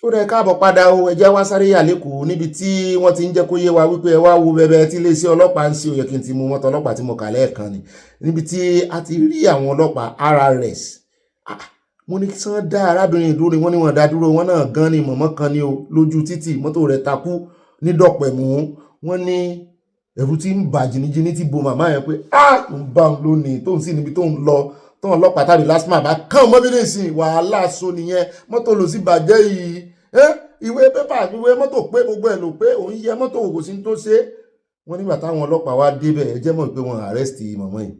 S2: ó rẹ káàbọ̀ padà o ẹ̀jẹ̀ wá sáré yà lẹ́kọ̀ọ́ níbi tí wọ́n ti ń jẹ́ kó yé wa wípé ẹ wá wo bẹ̀bẹ̀ tí iléeṣẹ́ ọlọ́pàá ń ṣe òye kí n ti mú mọ́tò ọlọ́pàá tí mo kà lẹ́ẹ̀kan ni níbi tí a ti rí àwọn ọlọ́pàá RRS mo ní kí wọ́n dá arábìnrin ìdúró wọ́n ní wọ́n dá dúró wọ́n náà gan ni mọ̀mọ́ kan ní o lójú títì mọ́tò rẹ̀ takú ní dọ̀pẹ̀mú wọ́n ní ẹ̀rù tí ń bà jìnnìjìnnì ti bo màmá yẹn pé ń bá òun lónìí tóun sì níbi tóun lọ tóun ọlọ́pàá tàbí lásìmọ̀ bá kàn mọ́ bílẹ̀ sí wàhálà so nìyẹn mọ́tò ló sì bàjẹ́ yìí ìwé pépà ìwé mọ́tò pé gbogbo ẹ̀ ló pé òun yẹ mọ́tò kò sí tó ṣe wọ́n nígbà táwọn ọlọ́pàá wá débẹ̀ ẹ jẹ́ mọ̀ pé wọ́n arrest mọ̀mọ́ yìí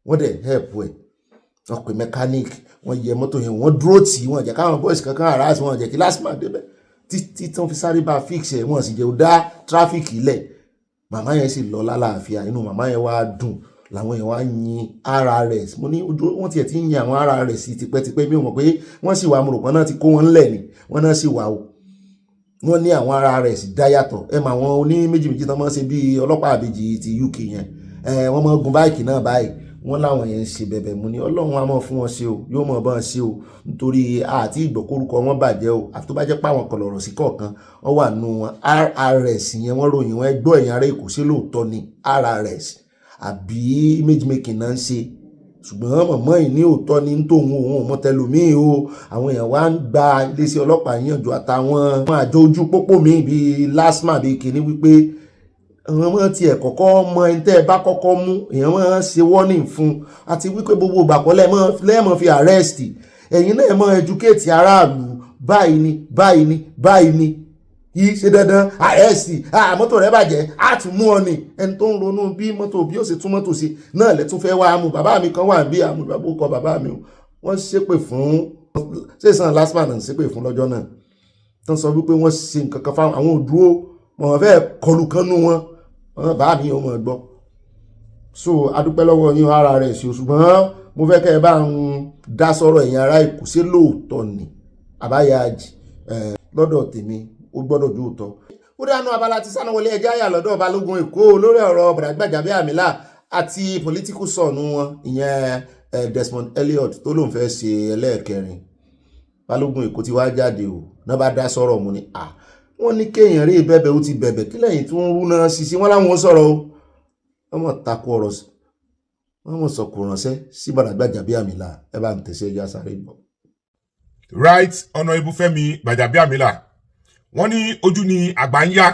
S2: wọ́n dẹ̀ help ẹ̀ wọ́n pe mechanic wọ́n yẹ mọ́tò yẹn wọ́n dúró tì wọ́n jẹ́ káwọn boys kankan harass wọ́n jẹ́ kí lásìmọ̀ débẹ̀ títí tí wọ́n fi sáré bá fix ẹ̀ wọ́n sì jẹ́ ó dá traffic ilẹ̀ màmá yẹn sì lọ lálàáfíà inú màmá yẹn wá dùn làwọn yẹn wá yin RRS mo ní wọ́n tiẹ̀ ti ń yin àwọn RRS tipẹ́tipẹ́ mi ò mọ̀ pé wọ́n sì wà mo rò pé náà ti kó wọn ńlẹ̀ ni wọ́n náà sì wà o wọ́n ní àwọn RRS dá yàtọ̀ ẹ mà wọn oní méjì tán máa ń ṣe bí ọlọ́pàá àbèjì ti UK yẹn wọ́n máa gun báìkì náà báyìí wọ́n láwọn yẹn ń ṣe bẹ̀bẹ̀ mu ní Ọlọ́run á mọ̀ fún wọn ṣe o yóò mọ̀ bá wọn ṣe o nítorí àti ìgbọ́kórúkọ wọn bàjẹ́ o àfi tó bá jẹ́ páwọn kan lọ̀rọ̀ sí kọ̀ọ̀kan wọ́n wà nù wọn RRS yẹn wọ́n ròyìn wọn ẹgbọ́ ẹ̀yìn ará Èkó ṣe lóòótọ́ ni RRS àbí image making náà ń ṣe ṣùgbọ́n mọ̀mọ́ yìí ní òótọ́ ní tòun òun ọmọ tẹlòmíì o àwọn èèyàn wá ń gba iléeṣẹ́ ọlọ́pàá yànjú àtàwọn àjọ ojú pópó míì bíi LASTMA bíi kìíní wípé àwọn ọmọ tiẹ̀ kọ́kọ́ mọ ẹni tẹ́ ẹ bá kọ́kọ́ mú èèyàn máa ń ṣe warning fún àti wípé gbogbo ìgbàkọ́ lẹ́ẹ̀mọ́ fi arrest ẹ̀yin náà mọ́ educate aráàlú báyìí ni yìí ṣe dandan arrest mọ́tò rẹ̀ bàjẹ́ á tún mú ọ ni ẹni tó ń ronú bí mọ́tò bí ó ṣe tún mọ́tò sí náà lẹ́tún fẹ́ wá mú bàbá mi kan wà bí àmúgbàgbó kọ bàbá mi o wọ́n ṣépè fún ṣèṣàn LASTMA náà ṣépè fún lọ́jọ́ náà tó ń sọ wípé wọ́n ṣe nǹkan kan fáwọn àwọn òdúró wọn fẹ́ kọlù kanú wọn bàbá mi ò mọ̀ gbọ́ so adúpẹ́ lọ́wọ́ yín RRS o ṣùgbọ́n mo fẹ́ kẹ́ ẹ bá ń dá sọ̀rọ̀ ẹ̀yin ará Èkó ṣé lóòótọ́ ni àbáyájì lọ́dọ̀ tèmi ó gbọ́dọ̀ ju òótọ́. ó dánú Abala ti Sanawole ẹjẹ́ àyà lọ́dọ̀ Balogun Eko lórí ọ̀rọ̀ Gbajabiamil àti political son wọn ìyẹn Desmond Elliot tó lóun fẹ́ ṣe ẹlẹ́ẹ̀kẹrin Balogun Eko ti wá jáde o náà bá dá sọ̀rọ̀ mu ni wọ́n ní kéèyàn rí bẹ́bẹ̀ ó ti bẹ̀bẹ̀ kí lẹ́yìn tó ń rú náà ṣiṣi wọ́n láwọn sọ̀rọ̀ o wọ́n mọ̀ takò ọ̀rọ̀ sí wọ́n mọ̀ sọ̀kò ránṣẹ́ sí Gbajabiamil ẹ bá ń tẹ̀sẹ̀ ẹja sáré bọ̀.
S5: Right Honourable Fẹ́mi Gbajabiamil wọ́n ní ojú ni àgbà ń yá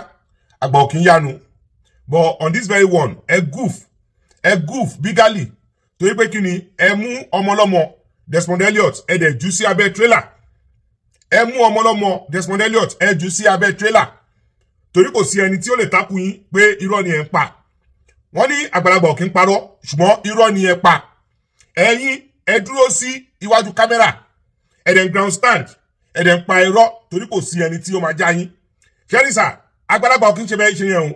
S5: àgbà ò kì í yánu but on this very one ẹ goof bigally torí pé kí ni ẹ mú ọmọlọ́mọ Desmond Elliot ẹ dẹ̀ jù sí abẹ́ trailer ẹ mú ọmọlọ́mọ Desmond Elliot ẹ jù sí abẹ́ trailer torí kò sí ẹni tí ó lè takú yín pé irọ́ ni ẹ ń pa wọ́n ní àgbàlagbà ò kì í parọ́ ṣùgbọ́n irọ́ ni ẹ pa ẹ̀yin ẹ dúró sí iwájú kámẹ́rà ẹ dẹ̀ ń ground stand ẹ̀dẹ̀ ń pa irọ́ torí kò sí ẹni tí ó máa já yín ṣẹ́ríṣà àgbàlagbà ò kí ń ṣe bẹ́ẹ̀ ṣe yẹn o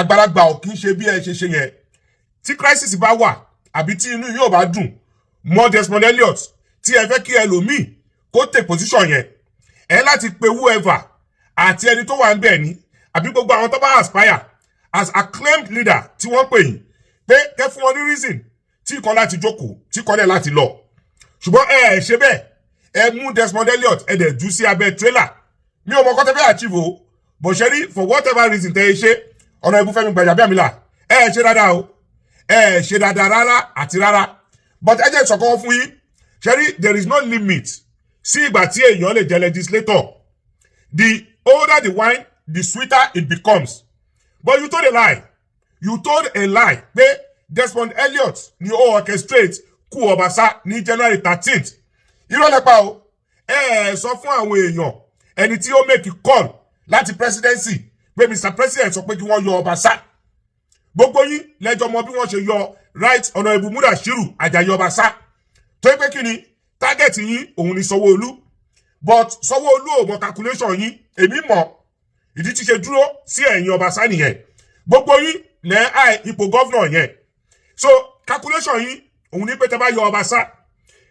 S5: àgbàlagbà ò kí ń ṣe bí ẹ ṣe ṣe yẹn tí crisis bá wà àbí tí inú yóò bá dùn mọ́ Desmond Elliot tí ẹ fẹ́ kí ẹlòmíì kó take position yẹn ẹ láti pe whoever àti ẹni tó wà ń bẹ̀ ní àbí gbogbo àwọn tó bá aspire as acclaimed leader tí wọ́n pè yín pé kẹ́ fún wọn ní reason tí kò láti jókòó tí kò lẹ̀ láti lọ ṣùgbọ́n ẹ ṣe bẹ́ẹ̀
S3: ẹ mú Desmond Elliot ẹ dẹ̀ jù sí abẹ́ trailer mi ò mọ kọ́ tẹ́ fẹ́ achieve o bó ṣe rí for whatever reason tẹ́ ẹ ṣe ọ̀nà Fẹ́mi Gbajabiamil ẹ ṣe dáadáa o ẹ ṣe dáadáa rárá àti rárá but ẹ jẹ́ ìṣọ̀kan fún yín ṣe rí there is no limit sí ìgbà tí èèyàn lè jẹ́ legislator the older the wine the sweeter it becomes but you told a lie pé Desmond Elliot ni ó orchestrate kú Ọbaṣá ní January 13th irọ́ lẹ́pa o sọ fún àwọn èèyàn ẹni tí ó make call láti presidency pé Mr. President sọ pé kí wọ́n yọ Ọbaṣá gbogbo yín lẹ́jọ́ mọ̀ bí wọ́n ṣe yọ right Honourable Mudashiru Ajayi Ọbaṣá tó pé kí ni target yín òun ni Sanwó-Olú but Sanwó-Olú ò mọ calculation yín èmi mọ̀ ìdí tí ṣe dúró sí ẹ̀yìn Ọbaṣá nìyẹn gbogbo yín lẹ́ àì ipò governor yẹn so calculation yín òun ní pé tẹ́ bá yọ Ọbaṣá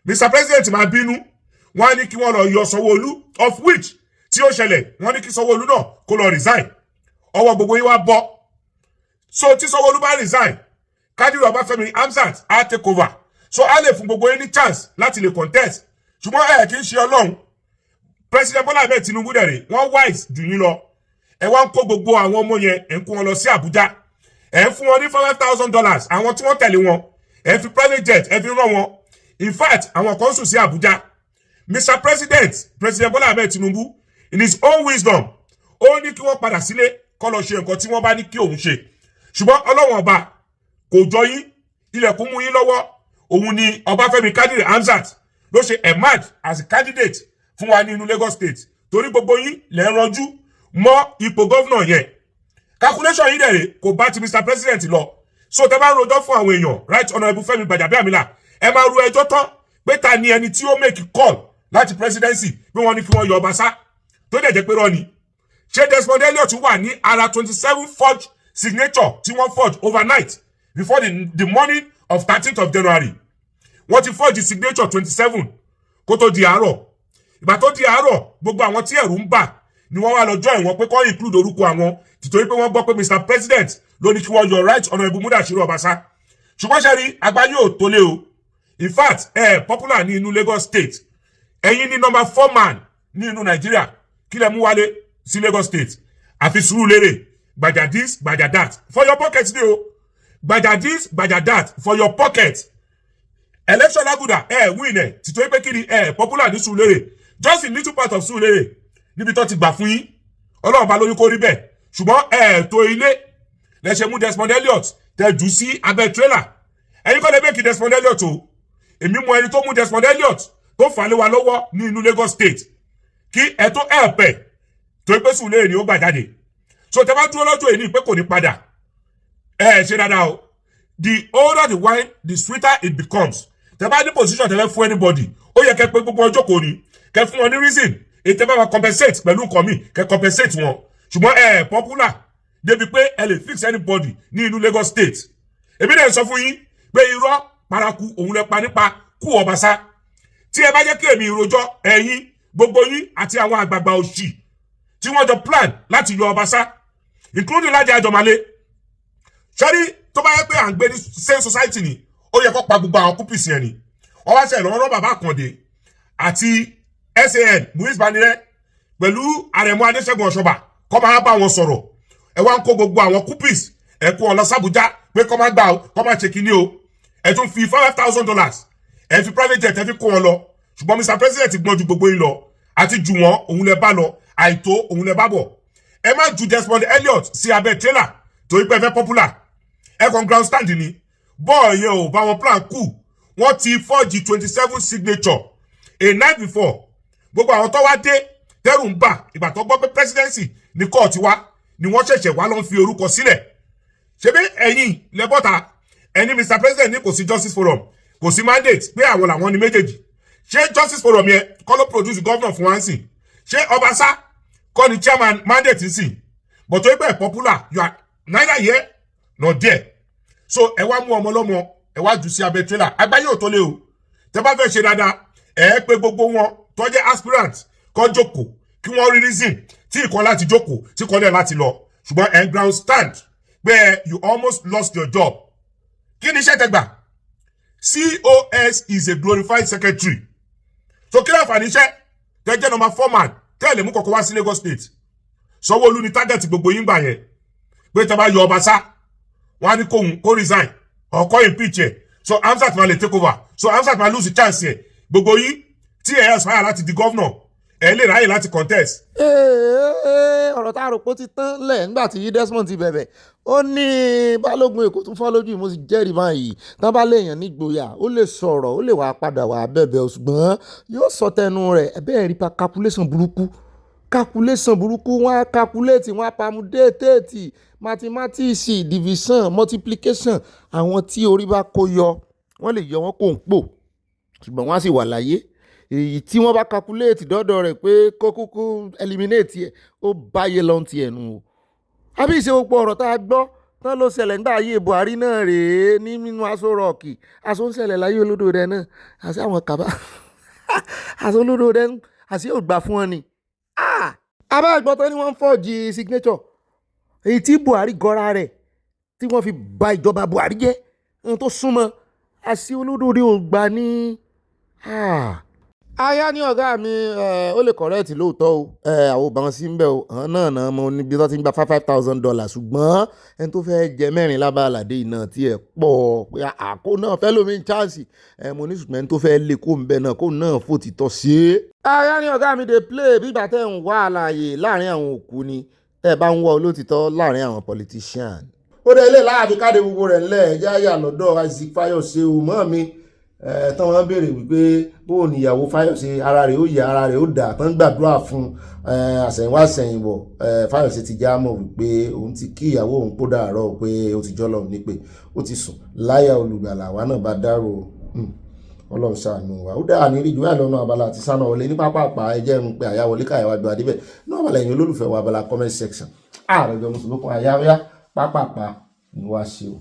S3: Mr. President máa bínú wọ́n á ní kí wọ́n lọ yọ Sanwó-Olú of which tí ó ṣẹlẹ̀ wọ́n ní kí Sanwó-Olú náà kó lọ resign ọwọ́ gbogbo yín wá bọ́ so tí Sanwó-Olú bá resign Kádírì Ọbáfẹ́mi Hamzat á take over so á lè fún gbogbo yín ní chance láti lè contest ṣùgbọ́n kì í ṣe Ọlọ́run President Bola Ahmed Tinubu dẹ̀rẹ̀ wọ́n wise jù yín lọ ẹ wá ń kó gbogbo àwọn ọmọ yẹn ẹ ń kó wọn lọ sí Àbújá ẹ ń fún wọn ní $5,000 àwọn tí wọ́n tẹ̀lé wọn ẹ fi private jet ẹ fi rán wọn in fact àwọn kan sùn sí Àbújá Mr. President Bola Ahmed Tinubu in his own wisdom ó ní kí wọ́n padà sílé kó lọ ṣe nǹkan tí wọ́n bá ní kí òun ṣe ṣùgbọ́n Ọlọ́run ọba kò jọ yín ilẹ̀kùn mú yín lọ́wọ́ òun ni Ọbáfẹ́mi Kádírì Hamzat ló ṣe emerge as a candidate fún wa ní inú Lagos State torí gbogbo yín lẹ́ rọjú mọ́ ipò gọ́vnà yẹn calculation yìí dẹ̀rẹ̀ kò bá ti Mr. President lọ so tẹ́ bá rojọ́ fún àwọn èèyàn right Honourable Fẹ́mi Gbajabiamil ẹ máa ru ẹjọ́ tán pé ta ni ẹni tí ó make call láti presidency bí wọ́n ní kí wọ́n yọ Ọbaṣá tó dẹ̀ jẹ́ pé rọ́ ni ṣé Desmond Elliot wà ní ara 27 forged signature tí wọ́n forge overnight before the morning of 13th of January wọ́n ti forge signature 27 kó tó di àárọ̀ ìgbà tó di àárọ̀ gbogbo àwọn tí ẹ̀rù ń bà ni wọ́n wá lọ join wọn pé kọ́ include orúkọ àwọn tìtorí pé wọ́n gbọ́ pé Mr. President ló ní kí wọ́n yọ right Honourable Mudashiru Ọbaṣá ṣùgbọ́n ṣe rí àgbáyé ò tó lé o in fact popular ní inú Lagos State ẹ̀yin ní number 4 man ní inú Nàìjíríà kí lẹ mú wálé sí Lagos State àfi Surulere Gbajadis Gbajadat for your pocket ni o Gbajadis Gbajadat for your pocket election laguda win tìtorí pé kí ni popular ní Surulere just in little part of Surulere níbi tó ti gbà fún yín Ọlọ́run bá lórí kó rí bẹ́ẹ̀ ṣùgbọ́n tó ilé lẹ́ṣẹ̀ mú Desmond Elliot tẹ jù sí abẹ́ trailer ẹ̀yin kọ́ lè bẹ́ẹ̀ kí Desmond Elliot o èmi mọ ẹni tó mú Desmond Elliot tó fà lé wa lọ́wọ́ ní inú Lagos State kí ẹ tó ẹ̀pẹ̀ tó pé Surulere ni ó gbà jáde so tẹ bá dúró lọ́jọ́ èyí pé kò ní padà ṣe dáadáa o the older the wine the sweeter it becomes tẹ bá ní position tẹ fẹ́ fún anybody ó yẹ kẹ́ pé gbogbo ọjọ́ kò ní kẹ́ fún wọn ní reason ètò bá wa compensate pẹ̀lú nǹkan mi kẹ́ compensate wọn ṣùgbọ́n popular débi pé ẹ lè fix anybody ní inú Lagos State èmi náà sọ fún yín pé irọ́ paraku òun lẹ pa nípa kú Ọbaṣá tí ẹ bá jẹ́ kí èmi ìròjọ́ ẹ̀yin gbogbo yín àti àwọn àgbààgbà òṣì tí wọ́n jọ plan láti yọ Ọbaṣá including Ládi Àjọmálé ṣẹ́rí tó bá yẹ pé à ń gbé ní same society ni ó yẹ kó pa gbogbo àwọn kúpìsì yẹn ni wọ́n wá ṣe ìrànwọ́ bàbá Àkàndé àti SAN Muiz Banire pẹ̀lú Àrẹ̀mú Adéṣẹ́gun Ọ̀ṣọ́bà kọ́ máa bá wọn sọ̀rọ̀ ẹ wá ń kó gbogbo àwọn kúpìs ẹ kó ọ̀lọ́ sàbújá pé kọ́ máa gbà ó kọ́ máa ṣe kíní o ẹ tún fi $5,000 ẹ fi private jet ẹ fi kó wọn lọ ṣùgbọ́n Mr. President gbọ́n ju gbogbo yín lọ àti jù wọ́n òun lẹ bá lọ àìtó òun lẹ bá bọ̀ ẹ má ju Desmond Elliot sí abẹ́ trailer torí pé ẹ fẹ́ popular ẹ kàn ground stand ni bọ́ọ̀ yẹn ò bá wọn plan kù wọ́n ti forge 27 signature a night before gbogbo àwọn tó wá dé tẹ́rù ń bà ìgbà tó gbọ́ pé presidency ní kóòtù wá ni wọ́n ṣẹ̀ṣẹ̀ wá lọ fi orúkọ sílẹ̀ ṣebí ẹ̀yin lẹ́bọ̀ta ẹni Mr. President ní kò sí justice forum kò sí mandate pé àwọn làwọn ní méjèèjì ṣé justice forum yẹn kọ́ ló produce governor fún wa ń sìn ṣé Ọbaṣá kọ́ ni chairman mandate ń sìn but tó gbẹ̀ popular you are neither here nor there so ẹ wá mú ọmọ lọ́mọ ẹ wá jù sí abẹ́ trailer àgbáyé ò tó lé o tẹ bá fẹ́ ṣe dáadáa ẹ pé gbogbo wọn tó jẹ́ aspirant kọ́ jókòó kí wọ́n rí reason tí ìkan láti jókòó tí kan dẹ̀ láti lọ ṣùgbọ́n ẹ̀ ground stand pé you almost lost your job kí ni iṣẹ́ tẹ gbà COS is a glorified secretary so kí láǹfààní iṣẹ́ tẹ́jẹ́ number 4 man tẹ́lẹ̀ mú kọ̀kọ́ wá sí Lagos State Sanwó-Olú ní target gbogbo yín gbà yẹn pé tẹ́ bá yọ ọba sá wọ́n á ní kó resign or kó impeach ẹ̀ so Hamzat máa lè take over so Hamzat máa lose chance ẹ̀ gbogbo yín tí ẹ̀ aspire láti di governor ẹ̀ lè ráyè láti contest.
S2: ọ̀rọ̀ tá a rò pé ó ti tán lẹ̀ nígbà tí Desmond ti bẹ̀bẹ̀ ó ní Balogun Eko tún fọ́ lójú mo sì jẹ́rìí báyìí tán bá léèyàn nígboyà ó lè sọ̀rọ̀ ó lè wá padà wá bẹ̀bẹ̀ ṣùgbọ́n yóò sọ tẹnu rẹ̀ bẹ́ẹ̀ rí pa calculation burúkú wọ́n á calculate wọ́n á permutate mathematics division multiplication àwọn tí orí bá kó yọ wọ́n lè yọ wọ́n kó ń pò ṣùgbọ́n wọ́n á sì wà láyé èyí tí wọ́n bá calculate dọ́dọ̀ rẹ̀ pé kó kúkú eliminate ẹ̀ ó báyé lọ́n ti ẹ̀nu o àbí ìṣe gbogbo ọ̀rọ̀ tá a gbọ́ tán ló ṣẹlẹ̀ nígbà ayé Buhari náà rèé nínú aṣọ rọ̀ọ̀kì aṣọ ń ṣẹlẹ̀ láyé olódò rẹ̀ náà àti àwọn kàbá aṣọ olódò rẹ̀ àti yóò gbà fún wọn ni abá àgbọ̀tán ni wọ́n ń fọ́ọ̀jì signature èyí tí Buhari gọ́ra rẹ̀ tí wọ́n fi ba ìjọba Buhari jẹ́ ohun tó súnmọ́ àti olódò rẹ̀ ò gbà ní aya ní ọ̀gá mi ó lè correct lóòótọ́ o àwọn òbá sí ń bẹ̀ o àwọn náà mo níbi tó ti ń gba $5,000 ṣùgbọ́n ẹni tó fẹ́ jẹ mẹ́rin lábàládé iná tí ẹ̀ pọ̀ pé àkó náà fẹ́ lómi chance mo ní ṣùgbọ́n ẹni tó fẹ́ lè kó ń bẹ̀ náà kó náà fò títọ́ sí i. aya ní ọ̀gá mi dey play bí ìgbà tẹ́ ń wá àlàyé láàrin àwọn òkú ni tẹ́ ẹ bá ń wá olótìtọ́ láàrin àwọn politician. ó dé ilé láàfin káde gbogbo rẹ̀ ńlẹ̀ ẹ̀já yà lọ́dọ̀ Isaac Fayose o mọ́ mi tán wọ́n béèrè wípé bóun ìyàwó Fáyọ̀sé ara rẹ̀ ó yà ara rẹ̀ ó dà tán gbàdúrà fún àsẹ̀yìnwá àsẹ̀yìnbọ̀ Fáyọ̀sé ti já mọ̀ wípé òun ti kí ìyàwó òun kó dàárọ̀ pé ó ti jọ́lọ̀ ní pé ó ti sùn láyà olùgbàlà wa náà bá dárò Ọlọ́run ṣàánú wa ó dáa ní ìrìjú ẹ̀ lọ́nà Abala àti Sanawole ní pápápá ẹjẹ́ ń pe àyàwọlé káyàwájú adébẹ̀ náà wà lẹ́yìn olólùfẹ́ wa Abala comment section ààrẹ̀jọ mùsùlùmí àyàwó pápápá ni wá ṣe o.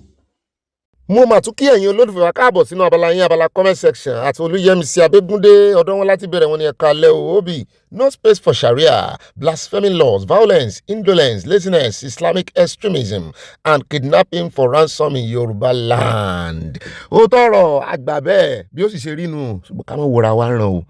S2: mo mà tún kí ẹ̀yin olólùfẹ́ wa káàbọ̀ sínú abala yín Abala comment section àti Olúyẹmísí Abégúndé ọ̀dọ̀ wọn láti bẹ̀rẹ̀ wọn ní ẹ̀ka alẹ́ òbí no space for Sharia, blasphemy laws, violence, indolence, laziness, Islamic extremism and kidnapping for ransom in Yorùbá land. ó tọrọ àgbà bẹ́ẹ̀ bí ó sì ṣe rí nu ṣùgbọ́n ká mọ̀ wòra wa ràn o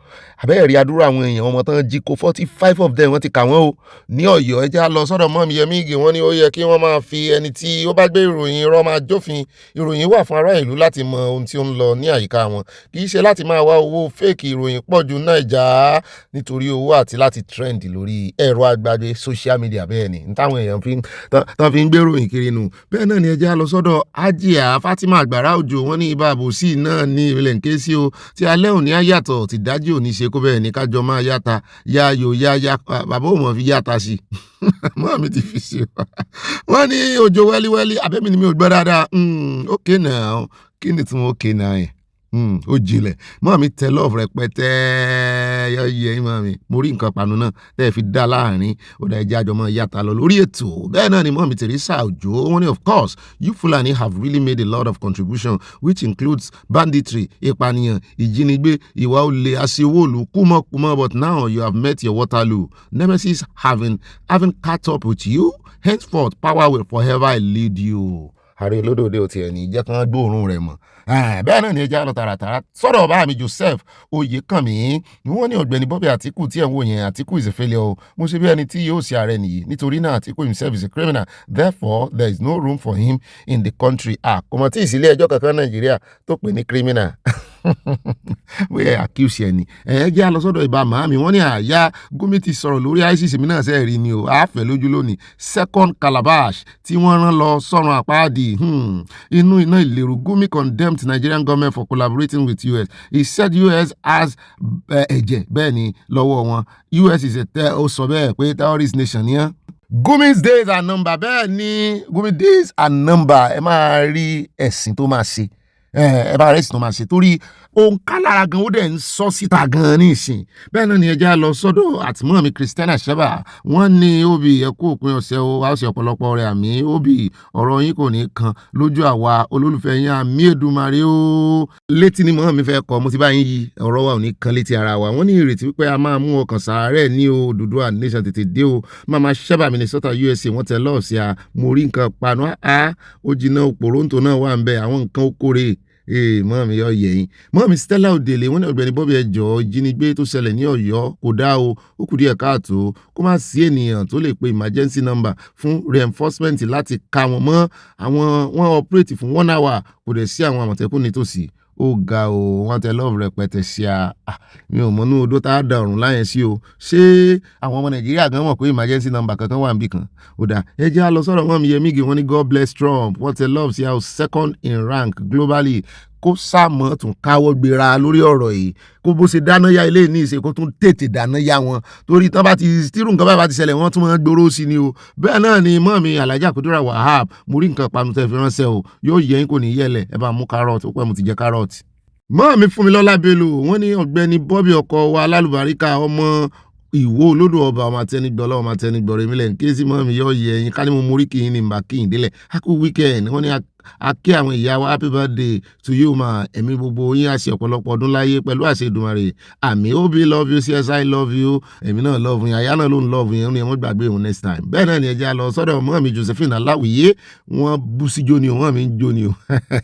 S2: àbẹ́ẹ̀ rí àdúrà àwọn èèyàn ọmọ tán jí kó 45 of them wọ́n ti kà wọ́n o ní Ọ̀yọ́ ẹjẹ́ lọ sọ́dọ̀ mọ́mí Yẹmí Ìgè wọ́n ní ó yẹ kí wọ́n máa fi ẹni tí ó bá gbé ìròyìn irọ́ máa jófin ìròyìn wà fún ará ìlú láti mọ ohun tí ó ń lọ ní àyíká wọn kì í ṣe láti máa wá owó fake ìròyìn pọ̀ ju Naija nítorí owó àti láti trend lórí ẹ̀rọ àgbàgbé social media bẹ́ẹ̀ ni táwọn èèyàn tán fi ń gbé ìròyìn kiri nù bẹ́ẹ̀ náà ni ẹjẹ́ lọ sọ́dọ̀ Hajiya Fatima Agbára Òjò wọ́n ní ibà àbòsí náà ní ìrìnlẹ̀ ń ké sí o tí alẹ́ òní á yàtọ̀ tí dájú òní ṣe kó bẹ́ẹ̀ ní kájọ máa yàtà yáyò yáyà bàbá ò mọ̀ fi yàtà sí mọ́ mi ti fi ṣe wọ́n ní òjò wẹ́líwẹ́lí abẹ́mi ni mi ò gbọ́ dáadáa okay now kí ni tí wọ́n okay now yẹn ó jinlẹ̀ mọ́ mi tẹ lọ́ọ̀fù rẹpẹtẹ yẹ mọ́ mi mo rí nǹkan panu náà tẹ́ ẹ fi dá láàrin ó dá ẹjẹ́ àjọmọ́ yàtà lọ lórí ètò bẹ́ẹ̀ náà ni mọ́ mi Teresa Òjó wọ́n ní of course you Fulani have really made a lot of contribution which includes banditry ìpànìyàn ìjínigbé ìwà olè aṣèwòlù kúmọ̀kúmọ̀ but now you have met your Waterloo nemesis having caught up with you henceforth power will forever lead you. ààrẹ olódòdó ò tiẹ̀ ní jẹ́ kán gbóòórùn rẹ̀ mọ̀ bẹ́ẹ̀ náà ni ẹja lọ tààràtàrà sọ̀rọ̀ bá mi Joseph Oyèkànmí ni wọ́n ní Ọ̀gbẹ́ni Bobby Atiku tí ẹ̀ ń wò yẹn Atiku is a failure o mo ṣe bí ẹni tí yóò ṣe ààrẹ nìyí nítorí náà Atiku himself is a criminal therefore there is no room for him in the country kò mọ̀ tí ìsílẹ̀ ẹjọ́ kankan Nàìjíríà tó pè ní criminal wíyẹ accuse ẹni jẹ́ àlọ́sọ́dọ̀ ìbá màámi wọ́n ní àyà Gumi ti sọ̀rọ̀ lórí ICC mi náà sẹ́ẹ̀rí ni o àáfẹ́ lójú lónìí second calabash tí wọ́n rán lọ sọ́run àpáàdì inú iná ìlérò Gumi condemned Nigerian government for collaborating with US. He said US has ẹ̀jẹ̀ bẹ́ẹ̀ ni lọ́wọ́ wọn US is ó sọ bẹ́ẹ̀ pé terrorist nation ni ẹ́. Gumi's days are number bẹ́ẹ̀ ni Gumi days are number ẹ máa rí ẹ̀sìn tó máa ṣe ẹ bá rẹ̀ sì tó máa ṣe torí òun ká lára gan ó dẹ̀ ń sọ síta gan ní ìsìn bẹ́ẹ̀ náà ni ẹja lọ sọ́dọ̀ àtìmọ́ mi Christiana Sheba wọ́n ní Obi ẹ̀kú òpin ọ̀sẹ̀ o a ó ṣe ọ̀pọ̀lọpọ̀ rẹ̀ àmì Obi ọ̀rọ̀ yín kò ní kan lójú àwa olólùfẹ́ yín àmì Èdùmàrè o létí ni mọ́ mi fẹ́ kọ́ mo ti bá yín yí ọ̀rọ̀ wa ò ní kan létí ara wa wọ́n ní ìrètí wípé a máa mú ọkàn sàárẹ̀ ní o Odùduwà nation tètè dé o Mama Sheba Minnesota USA wọ́n tẹ lọ́ọ̀sì a mo rí nǹkan panu ó jiná Toronto náà wà ń bẹ àwọn nǹkan okòrè mọ́ mi yọ yẹ̀yìn mọ́ mi Stella Odele wọ́n ní Ọ̀gbẹ́ni Bobby ẹjọ́ ìjínigbé tó ṣẹlẹ̀ ní Ọ̀yọ́ kò dá o ó kù díẹ̀ káàtó kó má sí ènìyàn tó lè pe emergency number fún reinforcement láti ká wọn mọ́ wọ́n operate fún 1 hour kò dẹ̀ sí àwọn àmọ̀tẹ́kùn nítòsí ó ga o wọ́n tẹ love rẹpẹtẹ sí a mi ò mọ̀nú odó tá a da ọ̀run láyẹn sí o ṣé àwọn ọmọ Nàìjíríà gan mọ̀ pé emergency number kankan wà níbì kan ó dà ẹ jẹ́ á lọ sọ́dọ̀ wọn mi Yemigi wọ́n ní God bless Trump wọ́n tẹ love sí a second in rank globally kó sàmọ́ tún káwọ́ gbéra lórí ọ̀rọ̀ yìí kó bó ṣe dáná yá ilé ní ìṣe kó tún tètè dáná yá wọn torí tán bá ti tírù nǹkan bá ti ṣẹlẹ̀ wọ́n tún máa ń gbòòrò sí ni o bẹ́ẹ̀ náà ni mọ́ mi Alhaja Kudura Wahab mo rí nǹkan panu tẹ́ fi ránṣẹ́ o yóò yẹ yín kò ní yẹlẹ̀ ẹ bá mú carrot ó pẹ́ mo ti jẹ carrot. mọ́ mi Fúnmilọ́lá Bello wọ́n ní Ọ̀gbẹ́ni Bobby ọkọ wa alálùbáríkà ọmọ Ìwó olódò ọba ọmọ àtẹnigbọ́ ọlọ́wọ́ ọmọ àtẹnigbọ́ rẹ̀ mílẹ̀ ní kí mọ́ mi yọ yẹ ẹyin ká ní mo mórí kì í ní mbà kí n délẹ̀ a kú weekend wọ́n ní a kí àwọn ìyá wa happy birthday to you ma ẹ̀mí gbogbo yín àṣẹ ọ̀pọ̀lọpọ̀ ọdún láyé pẹ̀lú àṣẹ Èdùmàrè àmì Obi love you CSI love you ẹ̀mí náà love yín àyà náà ló ń love yín ó ní ẹ̀mọ́ gbàgbé òun next time bẹ́ẹ̀ náà ni ẹja lọ sọ́dọ̀ mọ́ mi Josephine Aláwìyé wọ́n bú sí jóni o wọ́n mi ń jóni o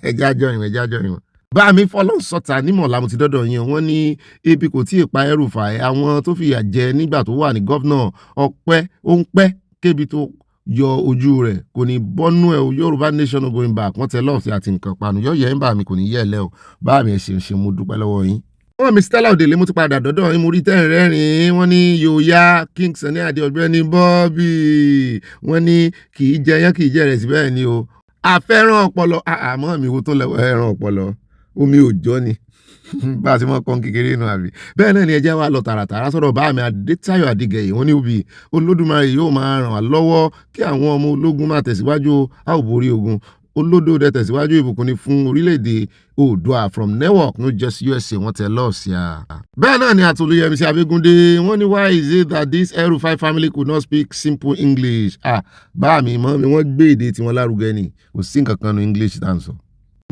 S2: ẹja jọyìn bá mi fọlọ́n sọ́ta nímọ̀lá mo ti dọ́dọ̀ yẹn wọ́n ní ebi kò tí ì pa El-Rufai àwọn tó fìyà jẹ nígbà tó wà ní gọ́vnà ọpẹ́ ó ń pẹ́ kébi tó yọ ojú rẹ̀ kò ní bọ́nú ẹ̀ Yorùbá nation going back wọ́n tẹ lọ́ọ̀sì àti nǹkan panu yọ yẹ ń bá mi kò ní yẹ ẹ lẹ́ o bá mi ẹ̀ ṣe mo dúpẹ́ lọ́wọ́ yín. wọ́n mi Stella Odele mo ti padà dọ́dọ̀ yín mo rí tẹ́rìn rẹ́rìn wọ́n ní yòóyá King Sunny Adé Ọ̀gbẹ́ni Bobby wọ́n ní kì í jẹ yán kì í jẹ rẹ̀ sí bẹ́ẹ̀ ni o àfẹ́ràn ọpọlọ àmọ́ mi wo tó lẹ́wọ́ ẹran ọpọlọ omi òjọ́ ni bá a ti mọ́ kọ́ kékeré inú àbí bẹ́ẹ̀ náà ni ẹjẹ́ wa lọ tààràtàrà sọ̀rọ̀ bá mi Adétáyọ̀ Adégẹyè wọ́n ní Obi Olódùmarè yóò máa ràn wá lọ́wọ́ kí àwọn ọmọ ológun máa tẹ̀síwájú a ò borí ogun olódò dẹ tẹ̀síwájú ìbùkún ni fún orílẹ̀-èdè Oòduà from Newark no just USA wọ́n tẹ lọ́ọ̀sì à. bẹ́ẹ̀ náà ni Àtolúyẹmísí Abégúndé wọ́n ní why is it that this El-Rufai family could not speak simple English bá mi mọ́ mi wọ́n gbé èdè tiwọn lárugẹ ni kò sí nǹkan kan nu English tá à ń sọ.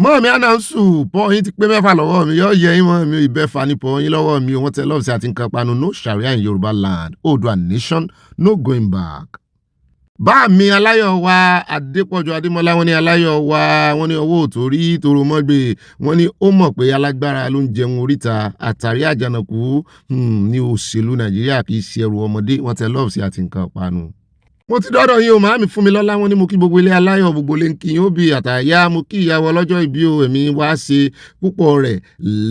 S2: mọ́ mi anansu pọ̀ yín ti pé mẹ́fà lọ́wọ́ mi yọ yẹ yín mọ́ mi ìbẹ́fà ní pọ̀ yín lọ́wọ́ mi wọ́n tẹ lọ́ọ̀sì àti nǹkan panu no Sharia in Yorùbá land Oòduà nation no going back. bá mi aláyọ̀ wa Adépọ̀jù Adémọ́lá wọ́n ní aláyọ̀ wa wọ́n ní ọwọ́ òtórí tòrò mọ́gbé wọ́n ní ó mọ̀ pé alágbára ló ń jẹun oríta àtàrí àjànàkú ní òṣèlú Nàìjíríà kì í ṣe ẹrù ọmọdé wọ́n tẹ lọ́ọ̀sì àti nǹkan panu. mo ti dọ́dọ̀ yín o màámi Fúnmilọ́lá wọ́n ní mo kí gbogbo ilé aláyọ̀ gbogbo lè ń kí yín ó bí àtàyà mo kí ìyàwó ọlọ́jọ́ ìbí o ẹ̀mí wá ṣe púpọ̀ rẹ̀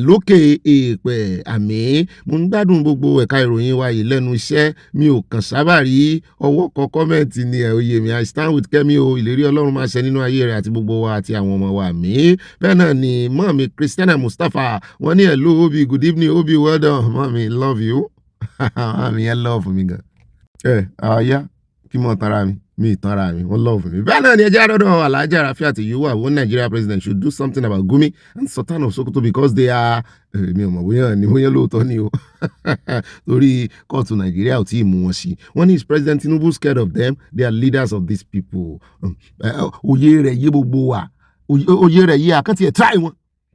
S2: lókè èèpẹ̀ àmì mo ń gbádùn gbogbo ẹ̀ka ìròyìn wa yìí lẹ́nu iṣẹ́ mi ò kàn sábà rí ọwọ́ kọ kọ́mẹ̀ntì ni òye mi I stand with Kẹ́mi o ìlérí Ọlọ́run máa ṣẹ nínú ayé rẹ̀ àti gbogbo wa àti àwọn ọmọ wa mi bẹ́ẹ̀ náà ni mọ́ mi Christiana Mustapha wọ́n ní hello Obi good evening Obi well done mọ́ mi love you mọ́ mi yẹn love mi gan àyà kí mo tanra mi tanra mi wọ́n love mi. bẹ́ẹ̀ náà ni ẹjẹ́ àdọ́dọ̀ Alhaja Rafiat Yewwa one Nigeria president should do something about Gumi and Sultan of Sokoto because they are mi ò mọ̀ bóyá lóòótọ́ ni o torí kóòtù Nàìjíríà ò tí ì mú wọn sí wọ́n ní is President Tinubu scared of them they are leaders of these people òye rẹ̀ yé gbogbo wa òye rẹ̀ yé àkàntì ẹ̀ try wọn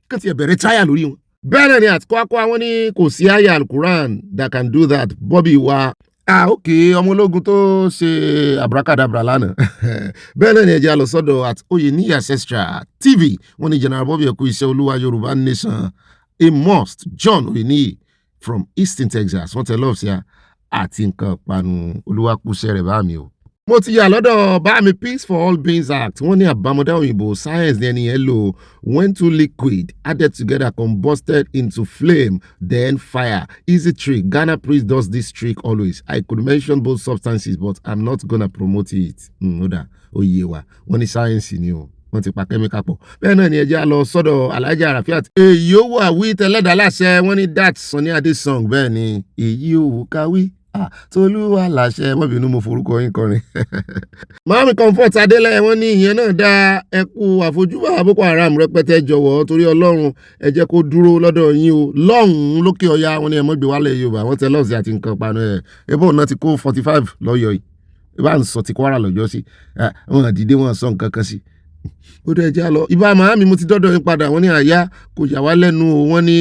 S2: àkàntì ẹ̀ bẹ̀rẹ̀ try lórí wọn. bẹ́ẹ̀ náà ni àtikọ́kọ́ àwọn ní kò sí àyà Al-Quran that can do that Bobby wa ok ọmọ ológun tó ṣe abracadabra lánàá bẹ́ẹ̀ náà ni ẹ̀jẹ̀ á lọ sọ́dọ̀ at Oyeniyi Ancestral TV wọ́n ní General Bobby ẹ̀kú iṣẹ́ olúwa Yorùbá nation a must John Oyeniyi from Eastern Texas wọ́n tẹ lọ́ọ̀sì àti nǹkan panu olúwa kúṣẹ́ rẹ̀ bá mi o. mo ti yà lọ́dọ̀ bá mi Peace for All Beings Act wọ́n ní àbámọ́dá òyìnbó science ní ẹni yẹn lò when two liquid added together combusted into flame then fire easy trick Ghana priest does this trick always I could mention both substances but I'm not gonna promote it. Oda oyè wa wọ́n ní science ni o wọ́n ti pa kẹ́míkà pọ̀ bẹ́ẹ̀ náà ni ẹjẹ́ á lọ sọ́dọ̀ Alhaja Rafiat èyí ó wà wí tẹ́lẹ̀dá láṣẹ wọ́n ní that Sunny Adé song bẹ́ẹ̀ ni èyí ó wù ká wí tolúwa làṣẹ mọ́ bínú mo forúkọ yín kọrin. Màámi Comfort Adélẹ́yẹ wọ́n ní ìyẹn náà dá ẹkú àfojúbà Boko Haram rẹpẹtẹ jọ̀wọ́ torí Ọlọ́run ẹ jẹ́ kó dúró lọ́dọ̀ yín o lọ́hùn-ún lókè ọya wọn ni ẹ mọ́ gbé wálẹ̀ Yorùbá wọ́n tẹ lọ́ọ̀sì àti nǹkan panu ẹ̀ ebó náà ti kó 45 lọ́yọ̀ yìí bá ń sọ ti Kwara lọ́jọ́ sí wọn dìde wọn sọ nǹkan kan sí ó dẹ̀ já lọ ìbá màámi mo ti dọ́dọ̀ yín padà wọ́n ní àyà kò yà wá lẹ́nu o wọ́n ní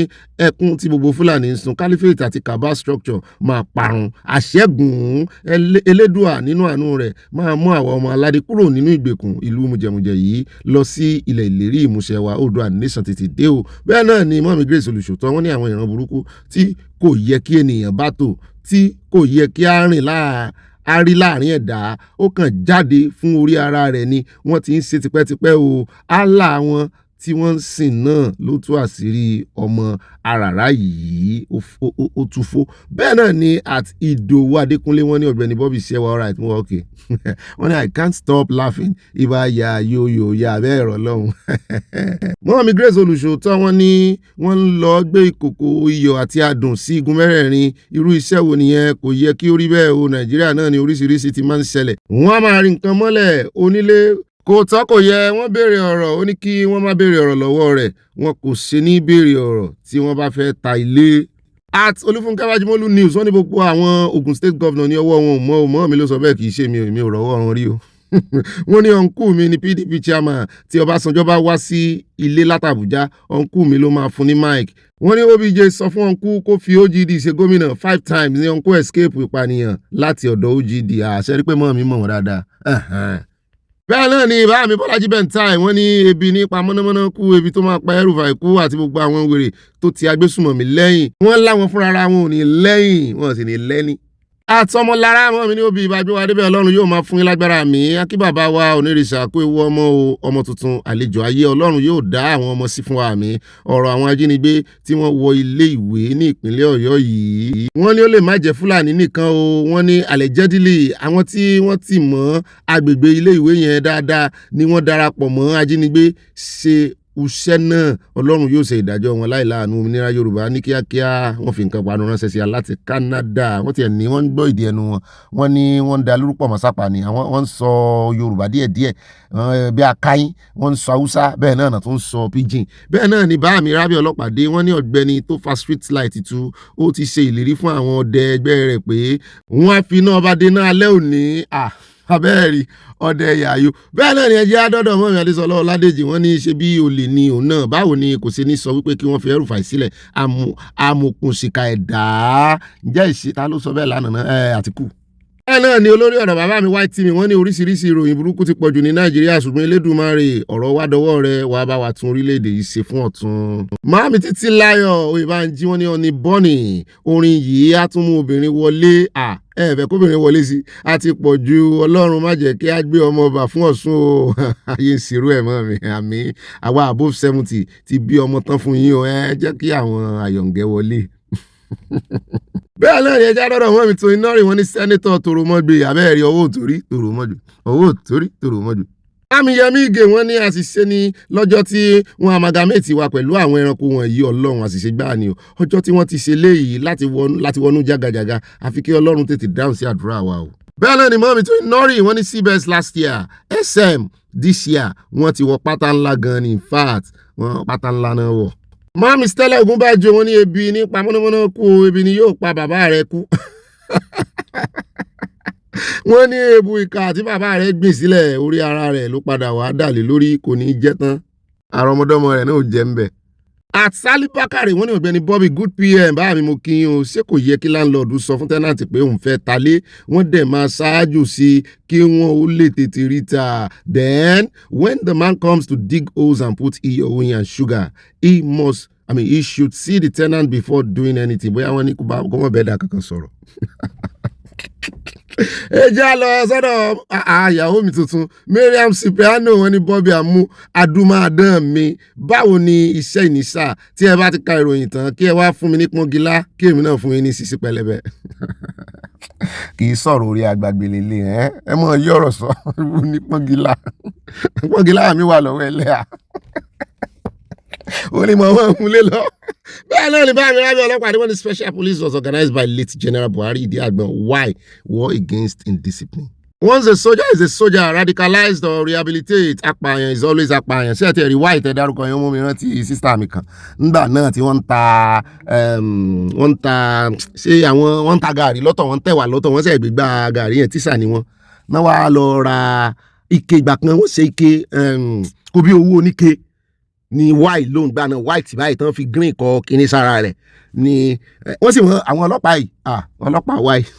S2: ẹkún tí gbogbo Fúlàní ń sun caliphate àti Kabal structure máa parun àṣẹ́gun elédùà nínú àánú rẹ̀ máa mú àwọn ọmọ aládé kúrò nínú ìgbèkùn ìlú mùjẹ̀mùjẹ̀ yìí lọ sí ilẹ̀ ìlérí ìmúṣẹ wa Oòduà nation tètè dé o bẹ́ẹ̀ náà ni mọ́mí Grace Olùṣòótọ́ wọ́n ní àwọn ìran burúkú tí kò yẹ kí ènìyàn bá tò tí kò yẹ kí á rìn a rí láàrin ẹ̀dá ó kàn jáde fún orí ara rẹ̀ ni wọ́n ti ń ṣe tipẹ́tipẹ́ o Allah wọn tí wọ́n ń sìn náà ló tú àṣírí ọmọ àràrá yìí ó túfó bẹ́ẹ̀ náà ni at Ìdòwú Adékúnlé wọ́n ní Ọ̀gbẹ́ni Bobby ṣẹ́wà alright wọ́n okay wọ́n ní I can't stop laughing ibà ya yóyó ya bẹ́ẹ̀ rọ̀ lọ́hùn. mọ́mí Grace Olùṣòótọ́ wọ́n ní wọ́n ń lọ gbé ìkòkò iyọ̀ àti adùn sí igun mẹ́rẹ̀ẹ̀rin irú iṣẹ́ wo nìyẹn kò yẹ kí ó rí bẹ́ẹ̀ o Nàìjíríà náà ni oríṣiríṣi ti máa ń ṣẹlẹ̀ wọ́n á máa rí nǹkan mọ́lẹ̀ onílé kò tọ́ kò yẹ wọ́n béèrè ọ̀rọ̀ ó ní kí wọ́n má béèrè ọ̀rọ̀ lọ́wọ́ rẹ̀ wọn kò ṣe ní béèrè ọ̀rọ̀ tí wọ́n bá fẹ́ ta ilé. at Olúfúnkẹ́ Bájímọ́lú news wọ́n ní gbogbo àwọn Ogun State governor ní ọwọ́ wọn ò mọ́ mi ló sọ bẹ́ẹ̀ kì í ṣe mi ò rọ́wọ́ wọn rí o. wọ́n ní ọ̀nkú mi ní PDP chairman tí Ọbásanjọ́ bá wá sí ilé látàbújá ọ̀nkú mi ló máa fún ní mic. wọ́n ní OBJ sọ fún ọ̀nkú kó fi OGD ṣe gómìnà 5 times ní ọ̀nkú escape ìpànìyàn láti ọ̀dọ̀ OGD àṣẹ rí pé mọ́ mi mọ̀ wọ́n dáadáa. bẹ́ẹ̀ náà ni bá mi Bọ́lájí Bẹ́ntáì wọ́n ní ebi nípa mọ́nàmọ́ná kú ebi tó máa pa ẹrùfà ikú àti gbogbo àwọn wèrè tó ti agbésùmọ̀mí lẹ́yìn wọ́n láwọn fúnra ara wọn ò ní lẹ́yìn wọn sì ní lẹ́ni. àtọmọlára mọ́ mi ní òbí ìbájú wa débẹ̀ Ọlọ́run yóò máa fún yín lágbára mi akí bàbá wa onírìṣà kó ewu ọmọ tuntun àlejò ayé Ọlọ́run yóò dá àwọn ọmọ sí fún wa mi ọ̀rọ̀ àwọn ajínigbé tí wọ́n wọ ilé ìwé ní ìpínlẹ̀ Ọ̀yọ́ yìí wọ́n ní ó lè má jẹ́ Fúlàní nìkan o wọ́n ní allegedly àwọn tí wọ́n ti mọ́ agbègbè ilé ìwé yẹn dáadáa ni wọ́n darapọ̀ mọ́ ajínigbé ṣe iṣẹ́ náà Ọlọ́run yóò ṣe ìdájọ́ wọn láìláàánú òmìnira Yorùbá ní kíákíá wọ́n fi nǹkan panu ránṣẹ́ sí a láti Canada wọ́n tiẹ̀ ní wọ́n ń gbọ́ ìdí ẹnu wọn wọ́n ní wọ́n ń da lórúkọ mọ́sápá ni wọ́n ń sọ Yorùbá díẹ̀díẹ̀ bí akáyín wọ́n ń sọ Haúsá bẹ́ẹ̀ náà tó ń sọ pidgin bẹ́ẹ̀ náà ni báàmì rábì ọlọ́pàdé wọ́n ní Ọ̀gbẹ́ni tó fa street light tu ó ti ṣe ìlérí fún àwọn ọdẹ ẹgbẹ́ rẹ̀ pé wọ́n á fi iná ọba dènà alẹ́ òní abẹ́ẹ̀rí ọdẹ yàyò bẹ́ẹ̀ náà ni ẹjẹ́ àdọ́dọ̀ mọ́mí Adésọlá Ọládèjì wọ́n ní ṣe bí olè ni òun náà báwo ni kò ṣe ní sọ wípé kí wọ́n fi El-Rufai sílẹ̀ amòkùnsìkà ẹ̀dá ǹjẹ́ ìṣèta ló sọ bẹ́ẹ̀ lánàá Àtìkù. bẹ́ẹ̀ náà ni olórí ọ̀dọ̀ bàbá mi White TV wọ́n ní oríṣiríṣi ìròyìn burúkú ti pọ̀jù ní Nàìjíríà ṣùgbọ́n Elédùmarè ọ̀rọ̀ wá dọwọ́ rẹ̀ wá bá wa tún orílẹ̀-èdè yìí ṣe fún ọ̀tun. Màámi Títílayọ̀ Oyèbánjí wọ́n ní ọ̀ní bọ́ọ̀nì orin yìí á tún mú obìnrin wọlé ẹ̀fẹ̀ kóbìnrin wọlé sí àti pọ̀ ju Ọlọ́run má jẹ́ kí á gbé ọmọ ọba fún Ọ̀ṣun o ayé ń ṣerú ẹ̀ mọ́ mi àmì àwa above 70 ti bí ọmọ tán fún yín o ẹ jẹ́ kí àwọn àyọ̀ǹgẹ̀ wọlé. bẹ́ẹ̀ náà ni ẹja dọ́dọ̀ mọ́ mi tó iná rí wọn ní sẹ́nẹ́tọ̀ Tòròmọ́gbé abẹ́ẹ̀rí ọwọ́ òtórí Tòròmọ́jú. Àmìyẹmí Ìgè wọ́n ní àṣìṣe ní lọ́jọ́ tí wọ́n amalgamate wa pẹ̀lú àwọn ẹranko wọ̀nyí Ọlọ́run àṣìṣe gbáà ni o ọjọ́ tí wọ́n ti ṣe léyìí láti wọnú jágajàga àfi kí Ọlọ́run tètè dáhùn sí àdúrà wa o. bẹ́ẹ̀ náà ni mọ́mí tó nọ́ọ̀rì wọ́n ní CBS last year SM this year wọ́n ti wọ pátá ńlá gan ni in fact wọ́n pátá ńlá náà wọ̀. mọ́mí Stella Ògúnbàjò wọ́n ní ebi nípa mọ́nàmọ́ná kú ebi ni yóò pa bàbá rẹ̀ kú. wọ́n ní ebu ìka tí bàbá rẹ̀ gbìn sílẹ̀ orí ara rẹ̀ ló padà wá dàlé lórí kò ní í jẹ́ tán àrọmọdọ́mọ rẹ̀ náà ò jẹ́ ń bẹ̀. àtisálí bákàrẹ̀ wọ́n ní Ọ̀gbẹ́ni Bobby good PM báà mi mo kí yín o ṣé kò yẹ kí láńlọ́ọ̀dù sọ fún tẹ́nàtì pé òun fẹ́ talé wọ́n dẹ̀ máa ṣáájú sí i kí wọ́n ó lè tètè rí ta then when the man comes to dig holes and put iyọ̀ oyin and sugar he should see the tenant before doing anything bóyá wọ́n ní kó mọ̀ bẹ́ẹ̀ dà kankan sọ̀rọ̀. ẹ já lọ sọ́dọ̀ ìyàwó mi tuntun Mariam Cipriano wọ́n ní Bobby àmú adúmáadán mi báwo ni iṣẹ́ ìníṣà tí ẹ bá ti ka ìròyìn tán kí ẹ wá fún mi ní pọ́ngilá kí èmi náà fún yín ní sísí pẹlẹbẹ. kì í sọ̀rọ̀ orí agbègbè lélẹ̀ ẹ mọ̀ yí ọ̀rọ̀ sọ ní pọ́ngilá mi wà lọ́wọ́ ẹlẹ́à ó ní mọ̀ wọ́n múlé lọ. bẹ́ẹ̀ náà ni báyìí rábì ọlọ́pàá ni wọ́n ní special police was organized by late General Buhari Ìdí Àgbọn why war against indiscipline. Once a soldier is a soldier, radicalized or rehabilitate, apààyàn is always apààyàn. Ṣé ẹ ti rí wá ìtẹ́ dárúkọ yẹn mú mi rántí sísá mi kan. Nígbà náà tí wọ́n ń ta gàrí lọ́tọ̀, wọ́n ń tẹ̀wà lọ́tọ̀, wọ́n sì gbégbá gàrí yẹn tíṣà ni wọ́n. Náà wá lọ ra ike ìgbà kan wọ́n ṣe ike kò bí owó oníke ní white ló ń gbà náà white báyìí tán fi green kọ kíní sára rẹ̀ ni wọ́n sì wọ́n àwọn ọlọ́pàá yìí ọlọ́pàá white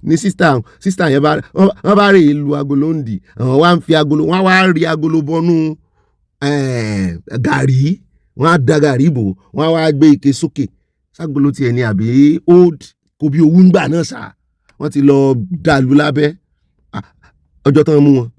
S2: ní sísítà yẹn wọ́n bá rí ìlú agolo ń dì àwọn wá ń fi agolo wọ́n wá rí agolo bọ́nú gàrí wọ́n á da gàrí bò wọ́n á wá gbé ike sókè ságolo tiẹ̀ ní àbí old kò bí owó ń gbà náà sá wọ́n ti lọ dàlú lábẹ́ ọjọ́ tán mú wọn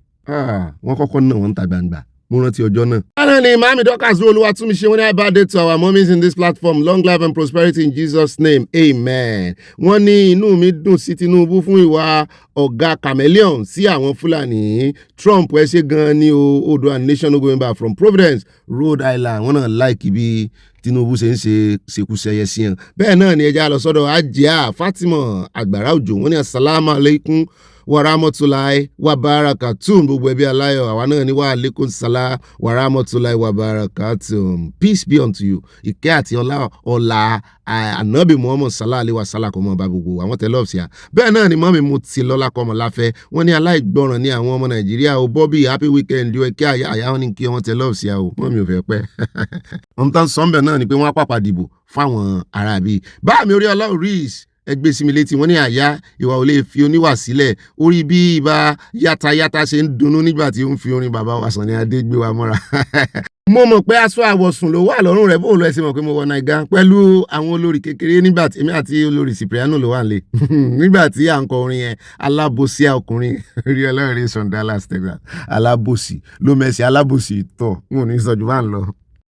S2: wọ́n kọ́kọ́ náà wọ́n ń ta gbangba mo rántí ọjọ́ náà. báyọ̀ ni màámi Dorcas Olúwatúnmiṣe wọ́n ní happy birthday to our mummies in this platform long life and prosperity in Jesus name amen. wọ́n ní inú mi dùn sí Tinubu fún ìwà ọ̀gá chameleon sí àwọn Fúlàní Trump ẹ ṣe gan-an ní Oòduà nation no going back from Providence Rhode Island wọ́n náà láìkì bí Tinubu ṣe ń ṣe ṣekúṣẹyẹ sí hàn. bẹ́ẹ̀ náà ni ẹja lọ sọ́dọ̀ Ajia Fatima Agbára Òjò wọ́n ní assalamu alaikum wàràmọ́tòláì wàbárakàtún gbogbo ẹbí aláyọ̀ àwa náà ní wà lẹ́kùn sálá wàràmọ́tòláì wàbárakàtún peace be unto you ìkẹ́ àti ọlá ànábì Muhammad sálá àlewà sálá kọ́ mọ́ bá gbogbo àwọn tẹ́lẹ̀ ọ̀sẹ̀ à bẹ́ẹ̀ náà ni mọ́mí mu ti lọ́lá kọ́ mọ́ láfẹ́ wọ́n ní aláìgbọràn ní àwọn ọmọ Nàìjíríà o Bobby happy weekend yóò kí àyà wọn ní kí wọ́n tẹ́lẹ̀ ọ̀sẹ̀ à o mọ́mí ò fẹ́ pẹ́ wọ́n tán sọ́ńbẹ̀ náà ni pé wọ́n á pàpà dìbò fáwọn aráabí báàmì orí ọlọ́run ríis ẹgbẹ́ sí mi létí wọ́n ní àyà ìwà ò lè fi oníwà sílẹ̀ orí bí ibà yàtayàta ṣe ń dunnú nígbà tí ó ń fi orin bàbá wa Sànní Adé gbé wa mọ́ra. mo mọ̀ pé aṣọ àwọ̀sùn ló wà lọ́rùn rẹ̀ bóun lọ ẹsẹ̀ mọ̀ pé mo wọ nàìjíríà pẹ̀lú àwọn olórí kékeré nígbà tí èmi àti olórí Cipriano ló wà nílé nígbà tí à ń kọ orin yẹn alábòsí ọkùnrin rí ọlọ́rin sọ̀n Dallas Texas alábòsí ló mẹ́sì alábòsí tọ̀ n ò ní sọ jù bá ń lọ.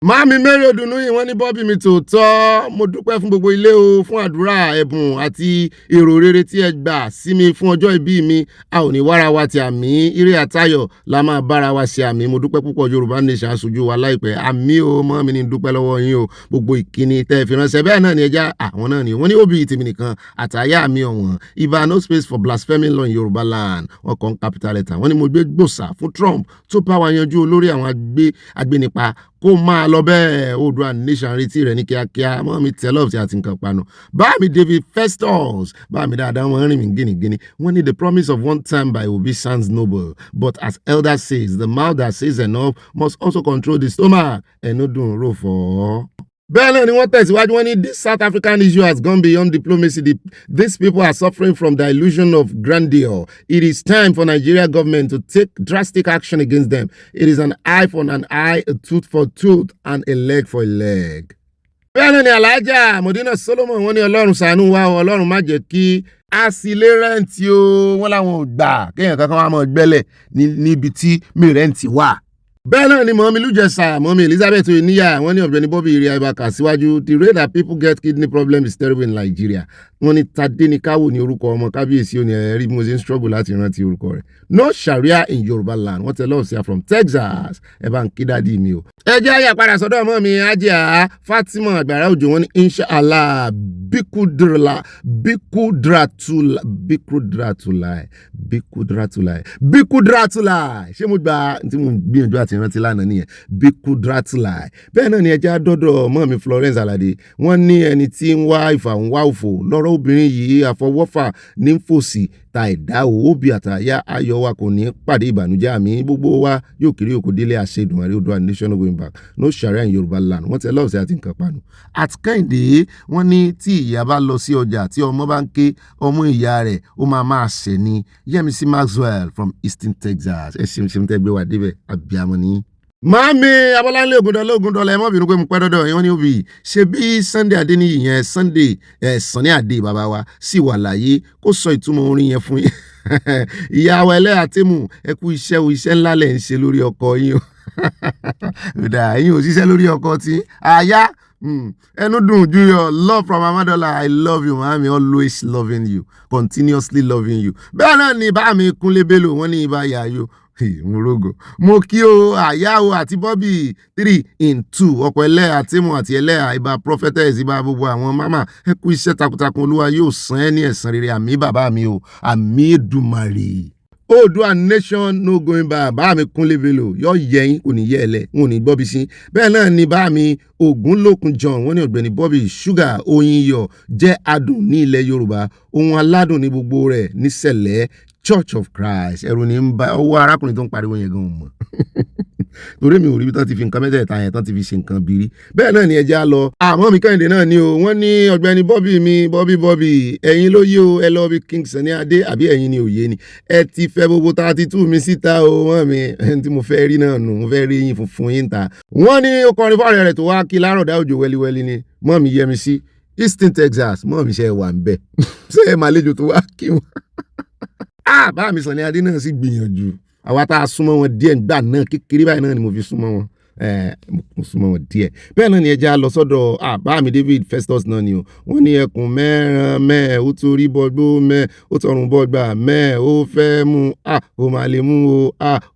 S2: Máàmí Mary Odùnú yìí wọ́n ní Bobby mi tòótọ́ mo dúpẹ́ fún gbogbo ilé o fún àdúrà ẹ̀bùn àti èrò rere tí ẹ gbà sí mi fún ọjọ́ ìbí mi a ò ní wára wa ti àmì ire àtayọ̀ la máa bára wa ṣe àmì mo dúpẹ́ púpọ̀ Yorùbá nation aṣojú wa láìpẹ́ àmì o mọ́ mi ní dúpẹ́ lọ́wọ́ yín o gbogbo ìkíni tẹ́ ẹ fi ránṣẹ́ bẹ́ẹ̀ náà ni ẹja àwọn náà ni wọ́n ní òbí tèmi nìkan àtàyà mi ọ̀wọ́n ibà no space for blasphemy law in Yorùbá land wọn kàn capital letter wọ́n ní mo gbé gbòòsà fún Trump tó bá wa yanjú olórí àwọn agbénipa kó máa lọ bẹ́ẹ̀ Oòduà nation retí rẹ̀ ní kíákíá mọ́ mi tẹ́lọ̀ tí a ti ń kan panu. Báàmì David Festus báàmì dáadáa wọ́n rìn mí gínígíní wọ́n ní the promise of one time by Obi sounds noble but as elder says the mouth that says enough must also control the stomach ẹnu dùn rò fọ́. bẹ́ẹ̀ náà ni wọ́n tẹ̀síwájú wọ́n ní this South African issue has gone beyond diplomacy. These people are suffering from the illusion of grandeur. It is time for Nigeria government to take drastic action against them. It is an eye for an eye, a tooth for tooth, and a leg for a leg. bẹ́ẹ̀ náà ni Alhaja Modina Solomon wọ́n ní Ọlọ́run ṣàánú wa o Ọlọ́run má jẹ́ kí a sì lè rẹ́ǹtì o wọ́n láwọn ò gbà kéèyàn kankan wá mọ́ gbẹ́lẹ̀ níbi tí mi rẹ́ǹtì wà. bẹ́ẹ̀ náà ni mọ̀mí lùjẹ̀sà mọ̀mí Elizabeth oníyà wọ́n ní Ọ̀gbẹ́ni Bobby ire àìbákà síwájú the rate that people get kidney problem is terrible in Nigeria wọ́n ní Tadéníkáwò ní orúkọ ọmọ kábíyèsí òní ẹ̀rí bí mo ṣe ń struggle láti rántí orúkọ rẹ̀ no Sharia in Yorùbá land wọ́n tẹ lọ́ọ̀ sí from Texas ẹ bá ń kí dádì mi o. ẹ jẹ́ àyà padà sọ́dọ̀ ọmọ mi Ajia Fatima Agbára Òjò wọ́n ní inshallah bikudratulai ṣé mo gba tí mo gbìyànjú àti rántí lánàá nìyẹn bikudratulai bẹ́ẹ̀ náà ni ẹja dọ́dọ̀ ọmọ mi Florence Alade wọ́n ní ẹni tí ń wá ìfà ń wá òfò lọ́rọ̀ obìnrin yìí àfọwọ́fà ní fòsì ta ẹ̀dá òbí àtàyà ayọ̀ wa kò ní pàdé ìbànújẹ́ àmì gbogbo wa yóò kiri òkò délé àṣedùn àrí Oòduà nation going back no Sharia in Yorùbá land wọ́n tẹ lọ́ọ̀sẹ̀ àti nǹkan panu. Àtikẹ́hìndé wọ́n ní tí ìyá bá lọ sí ọjà tí ọmọ bá ń ké ọmọ ìyá rẹ̀ ó máa ṣẹ̀ ni Yẹ́misí Maxwell from Eastern Texas ẹ ṣeun tẹ́ gbé wa débẹ̀ abiyamọ ni. Máàmí Abọ́láńlé Ògúndọ́lá ẹ má bínú pé mo pẹ́ dọ́dọ̀ yẹn ní òbí ṣe bí Sunday Adéníyì yẹn Sunny Adé bàbá wa sì wà láyé kó sọ ìtumọ̀ orin yẹn fún yín ìyàwó ẹlẹ́yà tẹ́mù ẹ kú iṣẹ́ ńlá lẹ̀ ń ṣe lórí ọkọ yín o ẹ̀yin ò ṣiṣẹ́ lórí ọkọ tí àyà ẹnu dùn ju your love from Amadola I love you mami always loving you continuously loving you bẹ́ẹ̀ náà ni bá mi Kúnlé Bello wọ́n ní ibà yàyò morogo mo kí o àyàwó àti Bobby 3 in 2 ọkọ̀ ẹlẹ́yà tẹ́mù àti ẹlẹ́yà ibà prophetess ibà gbogbo àwọn mama ẹ kú iṣẹ́ takuntakun Olúwa yóò san ẹ́ ní ẹ̀san rere àmì bàbá mi o àmì Èdùmàrè. Oòduà nation no going back bá mi Kúnlé Bello yọ yẹyin kò ní yẹ ẹlẹ n ò ní gbọ́ bí sí bẹ́ẹ̀ náà ni bá mi Ògúnlókun John wọ́n ní Ọ̀gbẹ́ni Bobby ṣúgà oyin yọ jẹ́ adùn ní ilẹ̀ Yorùbá ohun aládùn ní gbogbo rẹ̀ níṣẹ̀lẹ̀ Church of Christ ẹ̀rù ní ń bá ọwọ́ arákùnrin tó ń pariwo yẹn gan mọ̀ torí mi ò rí bí tán ti fi nǹkan mẹ́tẹ̀ẹ̀ta yẹn tán ti fi ṣe nǹkan bírí bẹ́ẹ̀ náà ni ẹ já lọ àmọ́ mi Kẹ́hìndé náà ni o wọ́n ní ọ̀gbẹ́ni Bobby ẹ̀yin ló yé o ẹ lọ bí King Sunny Adé àbí ẹ̀yin ni òye ni ẹ ti fẹ́ gbogbo 32 mi síta o wọ́n mi ẹni tí mo fẹ́ rí náà nù mo fẹ́ rí yín funfun yín ta wọ́n ní ó kọrin fọ́ọ̀rẹ́ rẹ̀ tó wá kí lárọ̀dá òjò wẹ́líwẹ́lí ni mọ́ mi yẹmi sí Houston Texas mọ́ mi ṣe wà ń bẹ̀ ṣé ẹ máa lejò tó wá kí wọn. Bá mi Sunny Adé náà sì gbìyànjú àwa tá a súnmọ́ wọn díẹ̀ nígbà náà kékeré báyìí náà ni mo fi súnmọ́ wọn mo súnmọ́ wọn díẹ̀ bẹ́ẹ̀ náà ni ẹja lọ sọ́dọ̀ bá mi David Festus náà ni o wọ́n ní ẹkùn mẹ́ràn mẹ́ẹ̀ ó torí bọ́gbó mẹ́ẹ̀ ó tọrùn bọ́gbà mẹ́ẹ̀ ó fẹ́ mú ó máa lè mú o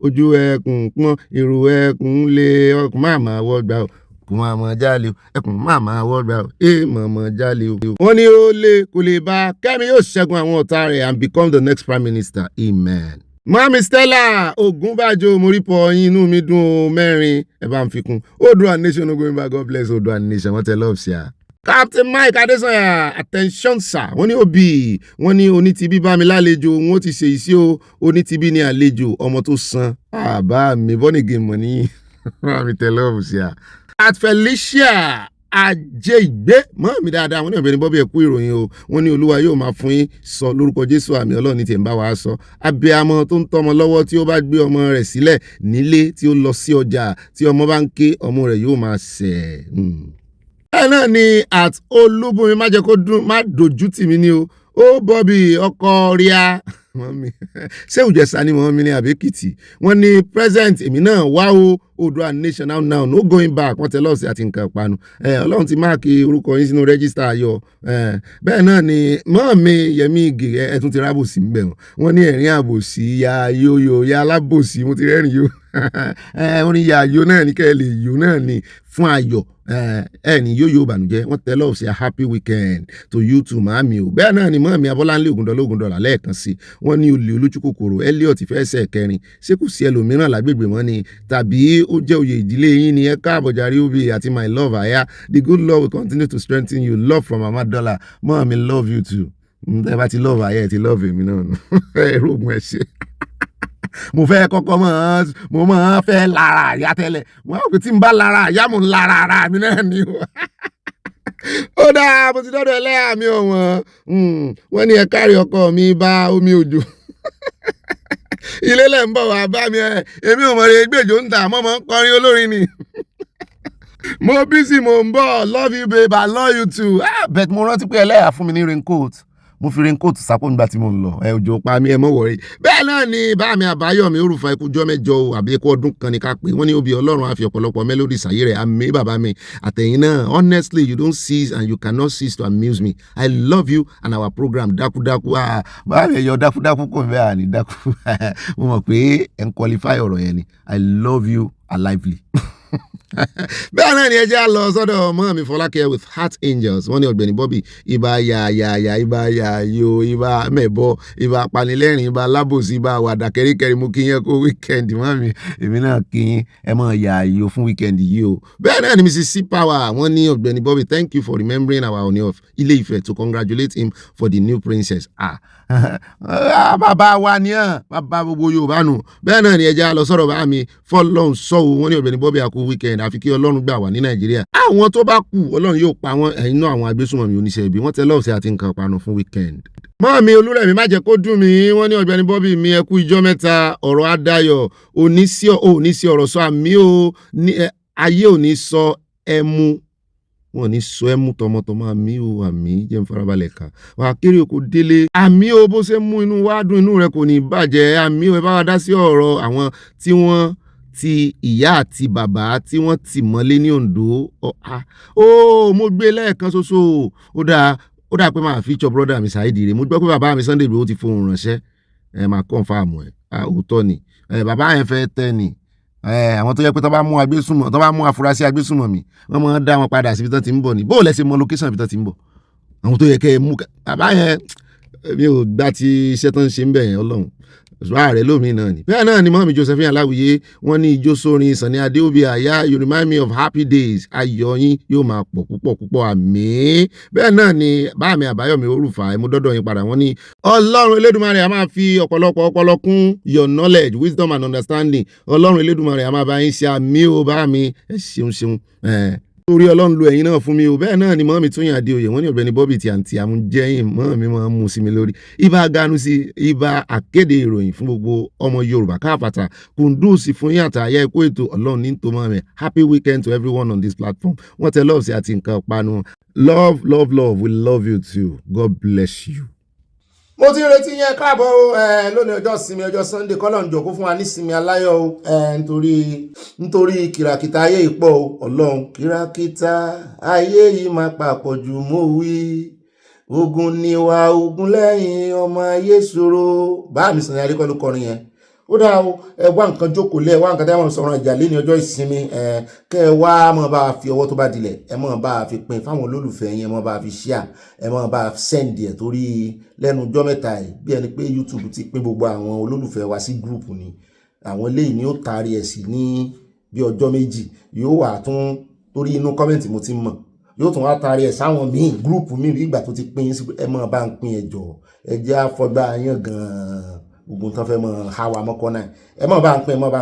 S2: ojú ẹkùn pọ́n ìrù ẹkùn lé ọkùn máàmá wọ́gbà o kò máa mọ̀ jálè o ẹkùn máàmá wọ́gbà o mọ̀ jálè o. wọ́n ní ó lè kò lè bá Kẹ́mi yóò ṣẹ́gun àwọn ọ̀tá rẹ̀ and become the next prime minister amen. Mami Stella Ogunbajo Moripo inú mi dùn o mẹ́rin ẹ bá ń fi kún Oòduà nation no going back God bless Oòduà nation wọ́n tẹ love sí a. Captain Mike Adesanya attention sir wọ́n ní òbí wọ́n ní onítìbí bá mi lálejò wọ́n ti ṣe ìṣe o onítìbí ní àlejò ọmọ tó san bá mi bọ́nìgì mọ̀ ní Mami tẹ love sí a. At Felicia ajé ìgbé mọ́ mi dáadáa wọ́n ní ọ̀gbẹ́ni Bobby ẹ̀kú ìròyìn o wọ́n ní Olúwa yóò máa fún yín sọ lórúkọ Jésù àmì Ọlọ́run ní tiẹ̀ ń bá wa sọ abiyamọ tó ń tọ́mọ lọ́wọ́ tí ó bá gbé ọmọ rẹ̀ sílẹ̀ nílé tí ó lọ sí ọjà tí ọmọ bá ń ké ọmọ rẹ̀ yóò máa sẹ̀. bẹ́ẹ̀ náà ni at Olúbùnmi má jẹ́ kó dún má dojú tì mí ní o ó Bobby ọkọ ríà mọ́mí ṣé Ìjẹ̀ṣà ni mọ́mí ní àbẹ́kìtì wọ́n ní present èmi náà wá o Oòduà nation now no going back wọ́n tẹ lọ́ọ̀sì àti nǹkan ìpanu Ọlọ́run ti máàkì orúkọ yín sínú rẹ́gísítà ayọ̀ bẹ́ẹ̀ náà ni mọ́ọ̀mí Yẹmí Ìgè ẹ̀tún ti rábòsí ń bẹ̀ wọ́n ní ẹ̀rín àbòsí ya yóyó ya alábòsí mo ti rẹ́rìn yó wọ́n ní ya yó náà ní kẹ́ ẹ lè yó náà ní fún ayọ̀ ní yóyó ìbànújẹ́ wọ́n tẹ lọ́ọ̀sì a happy weekend to you too màámi o bẹ́ẹ̀ náà ni mọ́ọ̀mí Abọ́láńlé Ògúndọ̀lá lẹ́ẹ̀kan sí wọ́n ní olè olójúkòkòrò Elliot fẹ́ẹ́sẹ̀ kẹrin ṣé kò sí ẹlòmíràn lágbègbè mọ́ ni tàbí ó jẹ́ oyè ìdílé yín ni ẹ káàbọ̀ jàre Obi àti my love àyà the good Lord will continue to strengthen you love from Mama Dollar mọ́ọ̀mí love you too ẹ bá ti love àyà ẹ ti love èmi náà nù ẹ̀rọ ògùn ẹ̀ ṣe mo fẹ́ kọ́kọ́ mo máa fẹ́ lára àyà tẹ́lẹ̀ mo á pè tí n bá lára àyà mo ń lára ara mi náà ni o ó dáa mo ti dọ́dọ̀ ẹlẹ́yà mi ọ̀wọ́n wọ́n ní ẹ kárí ọkọ mi bá omi òjò ilé lẹ́ ń bọ̀ wá bá mi èmi ò mọ̀ rẹ̀ gbèjò ń tà mọ́ mọ́ ń kọrin olórin ni mo busy mo ń bọ̀ love you babe I love you too bet mo rántí pé ẹlẹ́yà fún mi ní raincoat mo fi raincoat sápò nígbà tí mo ń lọ òjò pa mí ẹ mọ̀ wọ̀rí bẹ́ẹ̀ náà ni bá mi Àbáyọ̀mí Orúfà ikú jọ́ mẹ́jọ o àbí ikú ọdún kan ní ká pé wọ́n ní Obi Ọlọ́run á fi ọ̀pọ̀lọpọ̀ melody sàyé rẹ̀ àmì bàbá mi àtẹ̀yìn náà honestly you don't cease and you cannot cease to amuse me I love you and our program dákúdákú bá mi ẹ̀yọ dákúdákú kò fẹ́ àní dákú mo mọ̀ pé ẹ̀ ń qualify ọ̀rọ̀ yẹn ni I love you alively. bẹ́ẹ̀ náà ni ẹ jẹ́ lọ sọ́dọ̀ ọmọ mi Fọlákẹ́ with Heart Angels wọ́n ní ọ̀gbẹ́ni Bobby ibà yàyàyà ibà yàyò ibà mẹ́bọ ibà panilẹ́rìn ibà lábòsí ibà wàdà kẹ́ríkẹ́rí mú kí yẹn kó weekend mọ́ mi èmi náà kí yín ẹ mọ̀ yàyò fún weekend yìí o. bẹ́ẹ̀ náà ni Mrs. C Power wọ́n ní ọ̀gbẹ́ni Bobby thank you for remembering our Ooni of Ile-Ife to congratulate him for the new princess. bàbá wa ni bàbá gbogbo Yorùbá nù. bẹ́ẹ̀ náà ni ẹ jẹ́ lọ sọ́dọ̀ bá mi Fọlọ́run sọ́wọ́ wọ́n ní ọ̀gbẹ́ni Bobby àkó weekend àfi kí Ọlọ́run gbà wá ní Nàìjíríà àwọn tó bá kù Ọlọ́run yóò pa wọ́n ẹ̀yin náà àwọn agbésùnmọ̀mí oníṣẹ́ ibi wọ́n tẹ lọ́ọ̀sì àti nǹkan ìpanu fún weekend. mọ́ọ̀mí Olúrẹ̀mí má jẹ́ kó dùn mí wọ́n ní ọ̀gbẹ́ni Bobby mi ẹ kú ijọ́ mẹ́ta ọ̀rọ̀ adayọ̀ oníṣẹ́ ọ̀rọ̀ sọ àmì o ayé ò ní sọ ẹmu wọn ní sọ ẹmu tọmọtọmọ àmì o àmì jẹ́ n farabalẹ̀ kà wà kéré oko délé àmì o bó ṣe mú inú wa dùn inú rẹ kò ní bàjẹ́ àmì o ẹ bá wa dá sí ọ̀rọ̀ àwọn tí wọ́n ti ìyá àti bàbá tí wọ́n ti mọ́lé ní Oǹdó mo gbé lẹ́ẹ̀kan ṣoṣo ó dáa pé máa fi ìjọ brọ́dà mi Saidi rè mo gbọ́ pé bàbá mi Sunday Igboho ti fohùn ránṣẹ́ máa kọ́ńfàmù òótọ́ ni bàbá yẹn fẹ́ tẹ́ ni àwọn tó yẹ pé tó bá mú afurasí agbésùnmọ̀mí wọ́n máa dá wọn padà síbi tó ti ń bọ̀ ni bó lẹ ṣe mọ location ibi tó ti ń bọ̀ àwọn tó yẹ kẹ́ ẹ mú bàbá yẹn mi ò gbà tí iṣẹ́ tó ń ṣe ń bẹ̀ yẹn Ọlọ́run ààrẹ lómi náà ni bẹ́ẹ̀ náà ni mọ́mí Josephine Aláwìyé wọ́n ní ijó sórin Sunny Adéobi àyà you remind me of happy days ayọ̀ yín yóò máa pọ̀ púpọ̀ àmín. Bẹ́ẹ̀ náà ni báàmì Àbáyọ̀mí Orúfà ẹ̀mú dọ́dọ̀ yín padà wọ́n ní Ọlọ́run Elédùmarè a máa fi ọ̀pọ̀lọpọ̀ ọpọlọ kún your knowledge wisdom and understanding Ọlọ́run Elédùmarè a máa bá yín ṣe àmì o báàmì ẹ ṣeun torí Ọlọ́run lo ẹ̀yin náà fún mi o. Bẹ́ẹ̀ náà ni mọ́mí Tóyìn Adéoyè wọ́n ní Ọ̀gbẹ́ni Bobby tí àǹtí àmújẹ́yìn mọ́mí máa ń mú sí mi lórí ibà Ganusi ibà akéde ìròyìn fún gbogbo ọmọ Yorùbá káàpàtà kùndùsì fún yín àtàyẹ ẹ̀kọ́ ètò Ọlọ́run ní tòmọ́ mi happy weekend to everyone on this platform wọ́n tẹ love sí àti nǹkan panu love we love you too God bless you. Mo ti retí yẹn káàbọ̀ lónìí ọjọ́ ìsinmi ọjọ́ Sunday kọ́lọ́n jọ kó fún wa ní ìsinmi aláyọ̀ nítorí kìràkìtà ayé ìpọ̀ Ọlọ́run kìràkìtà ayé yìí máa papọ̀ jù mọ́ wí ogun níwá ogun lẹ́yìn ọmọ ayé ṣòro bá mi sàn yàrá kọ́ ló kọrin yẹn ó dáa o ẹ wá nǹkan jókòó lẹ wá nǹkan tẹ́wọ̀n sọ̀rọ̀ ìjà lé ní ọjọ́ ìsinmi kẹ́ ẹ wá mọ̀ bá fi ọwọ́ tó bá dilẹ̀ ẹ mọ̀ bá fi pin fáwọn olólùfẹ́ yẹn mọ̀ bá fi share ẹ mọ̀ bá send ẹ̀ torí lẹ́nu ọjọ́ mẹ́ta yìí bí ẹni pé YouTube ti pín gbogbo àwọn olólùfẹ́ wa sí group ni àwọn eléyìí ni ó taari ẹ̀ sí ní bí ọjọ́ méjì yóò wà tún torí inú kọ́mẹ̀ntì mo ti mọ̀ yóò tún wá taari ẹ̀ sáwọn míì group míì ìgbà tó ti pín ẹ mọ̀ bá ń pín ẹjọ́ ẹ jẹ́ àfọgbà yàn gan-an ogun tán fẹ́ mọ̀ hawa mọ́kọ́ náà ẹ mọ̀ bá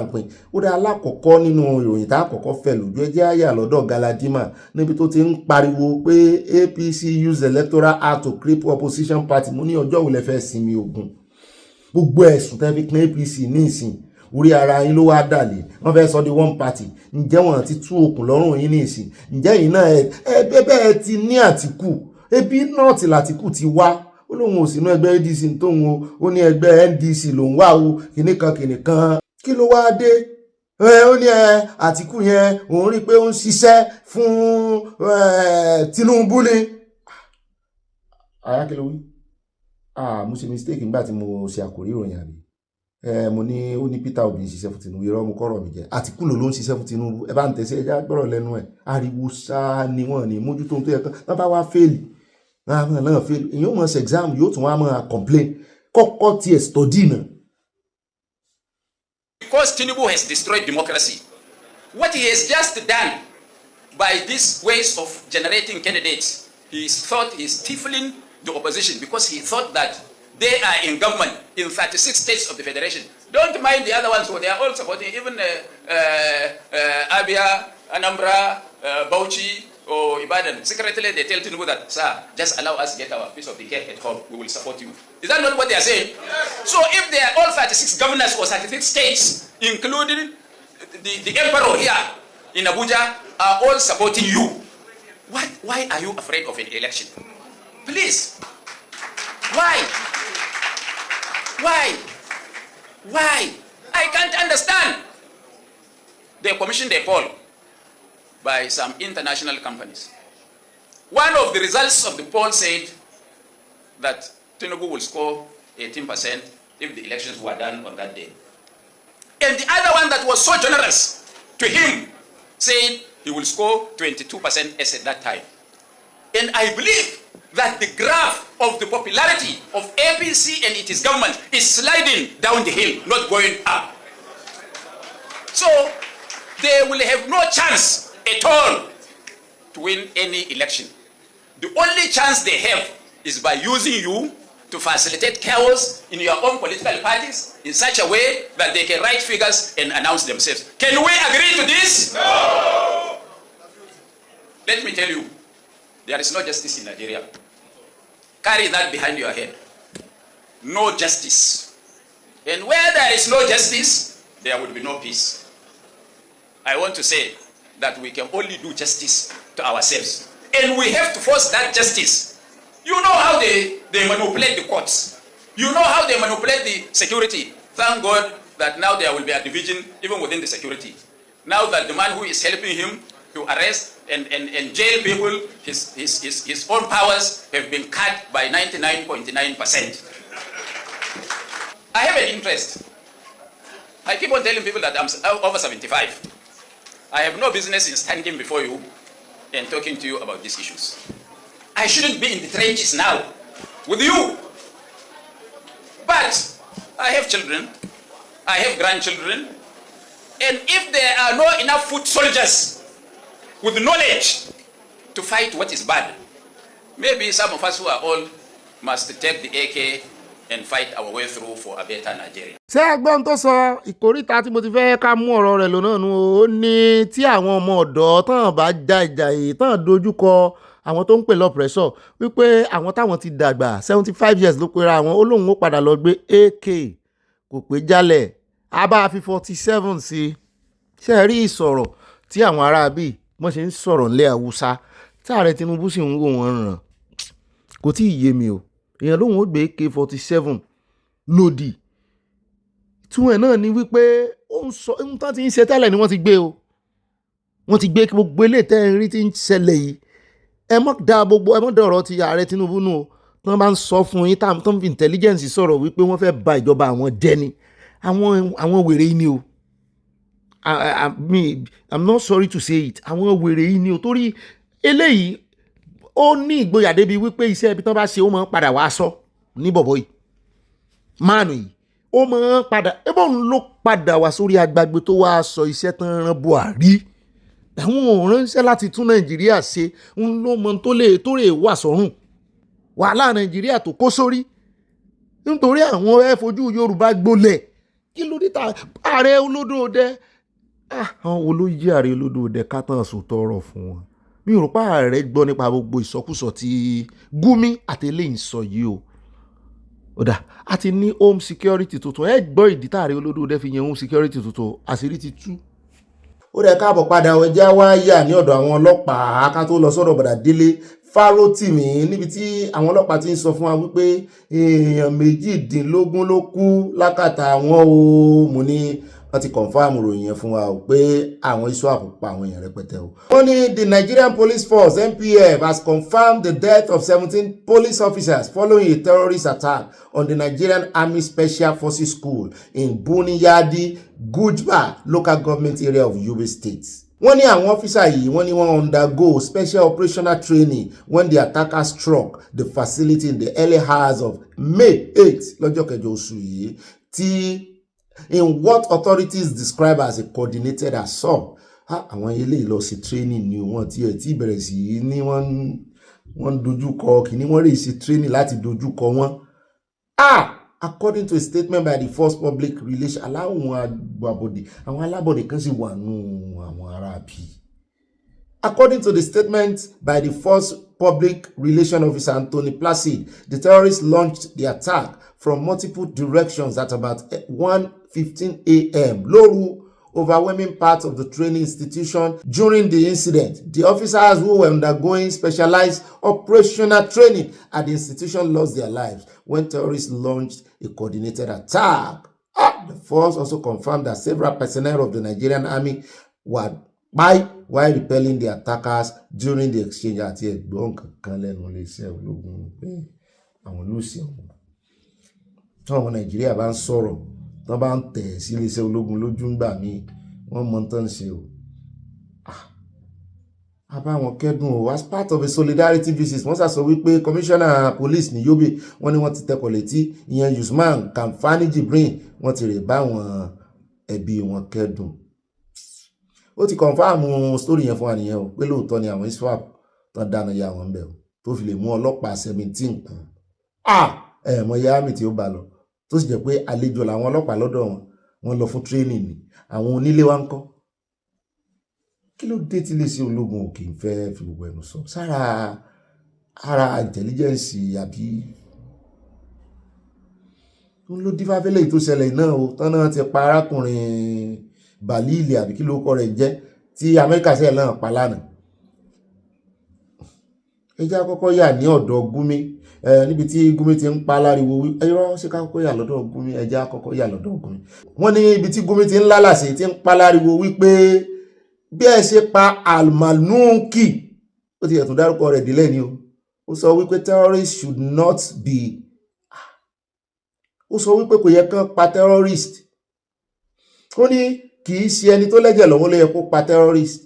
S2: ń pín ó dá alákọ̀ọ́kọ́ nínú ìròyìn tá àkọ́kọ́ fẹ́ lójú ẹjẹ́ àyà lọ́dọ̀ Galadima níbi tó ti ń pariwo pé APC use electoral act to cripple opposition party mo ní ọjọ́ òun lẹ fẹ́ sinmi ogun gbogbo ẹ̀sùn tẹ́ fi pín APC ní ìsìn orí ara yín ló wá dàlẹ̀ wọ́n fẹ́ sọ di one party ǹjẹ́ wọ́n ti tú okùn lọ́rùn yín ní ìsìn ǹjẹ́ yìí náà bẹ́ẹ̀ ti ní Àtìkù ebi náà ti l'Àtìkù ti wá ó lóun ò sínú ẹgbẹ́ ADC tóun ó ní ẹgbẹ́ NDC lòun wà o kìnìkan kí ló wá dé ó ní Àtìkù yẹn òun rí i pé ó ń ṣiṣẹ́ fún Tinubu ni ayákẹ́lẹ́ wí mo ṣe mistake nígbà tí mo ṣe àkórí ìròyìn àbí mo ní ó ní Peter Obi ń ṣiṣẹ́ fún Tinubu irọ́ mo kọ́rọ̀ mi jẹ́ Àtìkù ló ń ṣiṣẹ́ fún Tinubu ẹ bá ń tẹ̀sí ẹja gbọ́rọ̀ lẹ́nu ẹ̀ ariwo ṣáá ni wọ́n ní mójútó tó yẹ kán bá wá fẹ́ẹ̀lì náà fail èyàn mọ̀ sí exam yóò tún wá mọ̀ complain kọ́kọ́ tiẹ̀ study náà.
S7: Because Tinubu has destroyed democracy, what he has just done by these ways of generating candidates, he thought he's stifling the opposition because he thought that they are in government in 36 states of the federation. Don't mind the other ones, so they are all supporting, even Abia, Anambra, Bauchi, or Ibadan. Secretly, they tell Tinubu that, sir, just allow us to get our piece of the cake at home. We will support you. Is that not what they are saying? So if they are all 36 governors or 36 states, including the emperor here in Abuja, are all supporting you, why are you afraid of an election? Please. Why? I can't understand. They commissioned a poll by some international companies. One of the results of the poll said that Tinubu will score 18% if the elections were done on that day. And the other one that was so generous to him said he will score 22% as at that time. And I believe that the graph of the popularity of APC and its government is sliding down the hill, not going up. So they will have no chance at all to win any election. The only chance they have is by using you to facilitate chaos in your own political parties in such a way that they can write figures and announce themselves. Can we agree to this? No! Let me tell you, there is no justice in Nigeria. Carry that behind your head. No justice. And where there is no justice, there will be no peace. I want to say that we can only do justice to ourselves. And we have to force that justice. You know how they manipulate the courts. You know how they manipulate the security. Thank God that now there will be a division even within the security. Now that the man who is helping him to arrest and jail people, his own powers have been cut by 99.9%. I have an interest. I keep on telling people that I'm over 75. I have no business in standing before you and talking to you about these issues. I shouldn't be in the trenches now with you. But I have children, I have grandchildren, and if there are not enough foot soldiers with knowledge to fight what is bad, maybe some of us who are old must take the AK and fight our way through for a better Nigeria.
S2: ṣé ẹgbọ́n tó sọ ìkórìtà tí mo ti fẹ́ ká mú ọ̀rọ̀ rẹ̀ lónà nu ó ní tí àwọn ọmọ ọ̀dọ́ tán bá já ìjà yìí tán dojúkọ àwọn tó ń pè lọ́pẹ̀rẹ́sọ̀ wípé àwọn táwọn ti dàgbà 75 years ló pera àwọn ó lóun ó padà lọ gbé AK kò pé jálẹ̀ a bá fi 47 sí ṣe rí ìsọ̀rọ̀ tí àwọn aráabí wọ́n ṣe ń sọ̀rọ̀ ńlẹ̀ Haúsá tí ààrẹ Tinubu sì ń wò wọ́n ràn kò tí ì yé mi o èèyàn lóun ó gbé AK-47 lòdì túwẹ̀ náà ni wípé ó ń sọ ohun tán ti ń ṣe tẹ́lẹ̀ ni wọ́n ti gbé o wọ́n ti gbé gbogbo ilé tẹ́ ń rí tí ń ṣẹlẹ̀ yìí ẹ mọ́ da ọ̀rọ̀ ti ààrẹ Tinubu nù o tí wọ́n bá ń sọ fún yín tán fi intelligence sọ̀rọ̀ wípé wọ́n fẹ́ ba ìjọba àwọn jẹ́ ni àwọn wèrè yìí ni o I'm not sorry to say it àwọn wèrè yìí ni o torí eléyìí ó ní ìgboyà débi wípé iṣẹ́ ibi tán bá ṣe ó máa ń padà wá sọ ní bọ̀bọ̀ yìí máàlù yìí ó máa ń padà ẹbọ ń ló padà wá sórí agbágbé tó wá sọ iṣẹ́ tán rán Buhari àwọn ò ránṣẹ́ láti tún Nàìjíríà ṣe ń ló mọ tó lè wà sọ́rùn wàhálà Nàìjíríà tó kó sórí nítorí àwọn ẹ fojú Yorùbá gbolẹ̀ kí ló dé ta ààrẹ olódòdẹ àwọn wo ló yí ààrẹ olódòdẹ ká tán sòtọ́ ọ̀rọ̀ fún wọn mi ò rò pé ààrẹ gbọ́ nípa gbogbo ìsọkúsọ tí Gumi àtẹlẹ́yìn sọ yìí o ọ̀dà a ti ní home security tuntun ẹ gbọ́ ìdí táàrí olódòdẹ fi yan home security tuntun àṣírí ti tú. ó rẹ̀ káàbọ̀ padà ẹjẹ́ wá yà ní ọ̀dọ̀ àwọn ọlọ́pàá ká tó lọ sọ́dọ̀ bọ̀dà Délé Fárótìmí níbi tí àwọn ọlọ́pàá ti ń sọ fún wa wípé èèyàn 18 ló kú lákàtà àwọn o mo ní wọ́n ti confam ròyìn yẹn fún wa o pé àwọn iṣu àpòpọ̀ àwọn èèyàn rẹpẹtẹ o. wọ́n ní the Nigerian Police Force NPF has confirmed the death of 17 police officers following a terrorist attack on the Nigerian Army Special Forces School in Buniyadi, Gujba local government area of Yobe State. wọ́n ní àwọn ọ́fíṣà yìí wọ́n ní wọ́n undergo special operational training when the attacker struck the facility in the early hours of May 8 lọ́jọ́ kẹjọ oṣù yìí tí in what authorities describe as a coordinated assault. àwọn eléyìí lọ sí training ni wọ́n tiẹ̀ tí bẹ̀rẹ̀ sí ní wọ́n dojúkọ kìíní wọ́n rè sí training láti dojúkọ wọn. According to a statement by the Force Public Relations àwọn alábọ̀dé kan sì wà nù àwọn arábì. According to the statement by the Force Public Relations Officer Anthony Placid, the terrorists launched the attack from multiple directions at about 1:15 a.m. lóru, overwhelming parts of the training institution. During the incident, the officers who were undergoing specialized operational training at the institution lost their lives when terrorists launched a coordinated attack. The force also confirmed that several personnel of the Nigerian Army were by while repelling the attackers during the exchange. Àti ẹ̀gbọ́n kankan lẹ́nu iléeṣẹ́ ológun pé àwọn olóṣèlú tí àwọn Nàìjíríà bá ń sọ̀rọ̀ tí wọ́n bá ń tẹ̀ sí iléeṣẹ́ ológun lójú ń gbà mí wọ́n mọ tán ṣe o. Àbáwọn kẹ́dùn o as part of a solidarity visit wọ́n sàsọ wípé commissioner police ní Yobe wọ́n ní wọ́n ti tẹkọ̀ létí ìyẹn Usman Kamfani Jibrin wọ́n ti rè bá wọn ẹbí wọn kẹ́dùn. Ó ti confirm story yẹn fún wa nìyẹn o pé lóòótọ́ ni àwọn ISWAP tán dáná ya wọn bẹ̀ o tó fi lè mú ọlọ́pàá 17 kù. Mọ ya àmì tí ó bá lọ tó sì jẹ́ pé àlejò làwọn ọlọ́pàá lọ́dọ̀ wọn lọ fún training ni àwọn onílé wa ń kọ́. Kí ló dé tí iléeṣẹ́ ológun ò kì í fẹ́ fi gbogbo ẹnu sọ sára ara intelligence àbí ń ló dífáfẹ́lẹ̀ tó ṣẹlẹ̀ náà o tán náà ti pa arákùnrin Balili àbí kí ló kọ rẹ̀ jẹ́ tí Amẹ́ríkà sẹ́yìn náà pa lánàá. Ẹjẹ́ àkọ́kọ́ yà ní ọ̀dọ̀ Gumi níbi tí Gumi ti ń pa láriwo ẹ̀rọ ṣe ká kọ́kọ́ yà lọ́dọ̀ Gumi ẹjẹ́ àkọ́kọ́ yà lọ́dọ̀ Gumi. Wọ́n ní ibi tí Gumi ti ń lálàsì ti ń pa láriwo wípé bí ẹ ṣe pa Almanuki ó ti ẹ̀tún dárúkọ rẹ̀ dílé ni o. Ó sọ wípé terrorists should not be ó sọ wípé kò yẹ kán pa terrorist. Ó ní kì í ṣe ẹni tó lẹ́jẹ̀ lọ́wọ́ ló yẹ kó pa terrorist.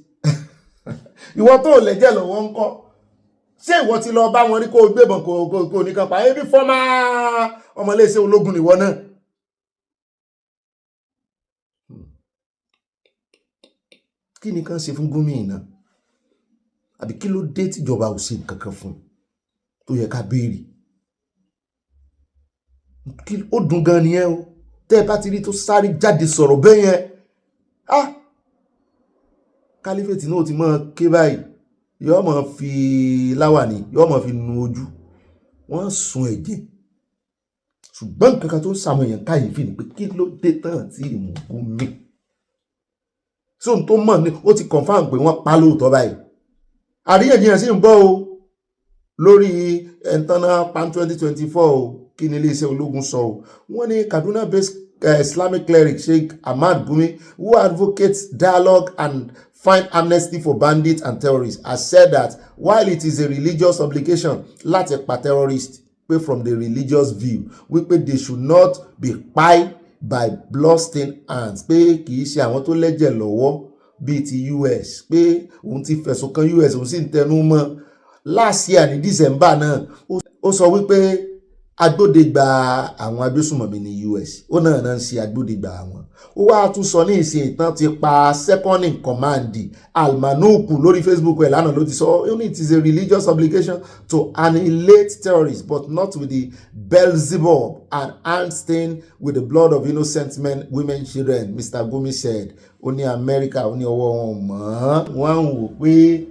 S2: Ìwọ tó lẹ́jẹ̀ lọ́wọ́ ń kọ́ ṣé ìwọ ti lọ bá wọn rí kó gbébọn kò nìkan pa ebi fọ́mà ọmọléeṣẹ́ ológun nìwọ náà kí ni kàn ṣe fún gómìnà àbí kí ló dé tíjọba ò ṣe nǹkan kan fún tó yẹ ká béèrè. Ó dùn gan nìyẹn o, tẹ́ ẹ bá ti rí tó sáré jáde sọ̀rọ̀ bẹ́ẹ̀ yẹn, kálífẹ̀tì náà ti máa ké báyìí, yóò máa fi láwàní yóò máa fi nu ojú, wọ́n sun ẹ̀jẹ̀. Ṣùgbọ́n nǹkan kan tó ń sàmọ̀ èèyàn káyìífì ni pé kí ló dé tán tí ìmùkú mi sóhun tó mọ̀ ní ó ti confam pé wọ́n pa lóòótọ́ báyìí. Àríyànjiyàn sì ń bọ̀ o lórí ẹ̀ńtánná pan 2024 o, kí ni iléeṣẹ́ ológun sọ o. Wọ́n ní Kaduna-based Islamic cleric Sheikh Ahmad Gumi, who advocates dialogue and find amnesty for bandits and terrorists, has said that while it is a religious obligation láti pa terrorists, pé from the religious view wípé they should not be pied by bloodstained hands, pé kì í ṣe àwọn tó lẹ́jẹ̀ lọ́wọ́ bíi ti US, pé òun ti fẹ̀sùn kan US, òun sì ń tẹnu mọ́. Last year ní December náà ó sọ wípé agbódegbà àwọn agbésùmọ̀mí ní US, ó náà ń ṣe agbódegbà àwọn. Ó wá tún sọ ní ìsìn ìtàn ti pa second in command Almanuku lórí Facebook ẹ̀ lánàá ló ti sọ it is a religious obligation to annihilate terrorists but not with the Beelzebub and hand stained with the blood of innocent men, women, children, Mr. Gumi said. Ó ní Amẹ́ríkà, ó ní ọwọ́ wọn mọ́, wọ́n ń wò pé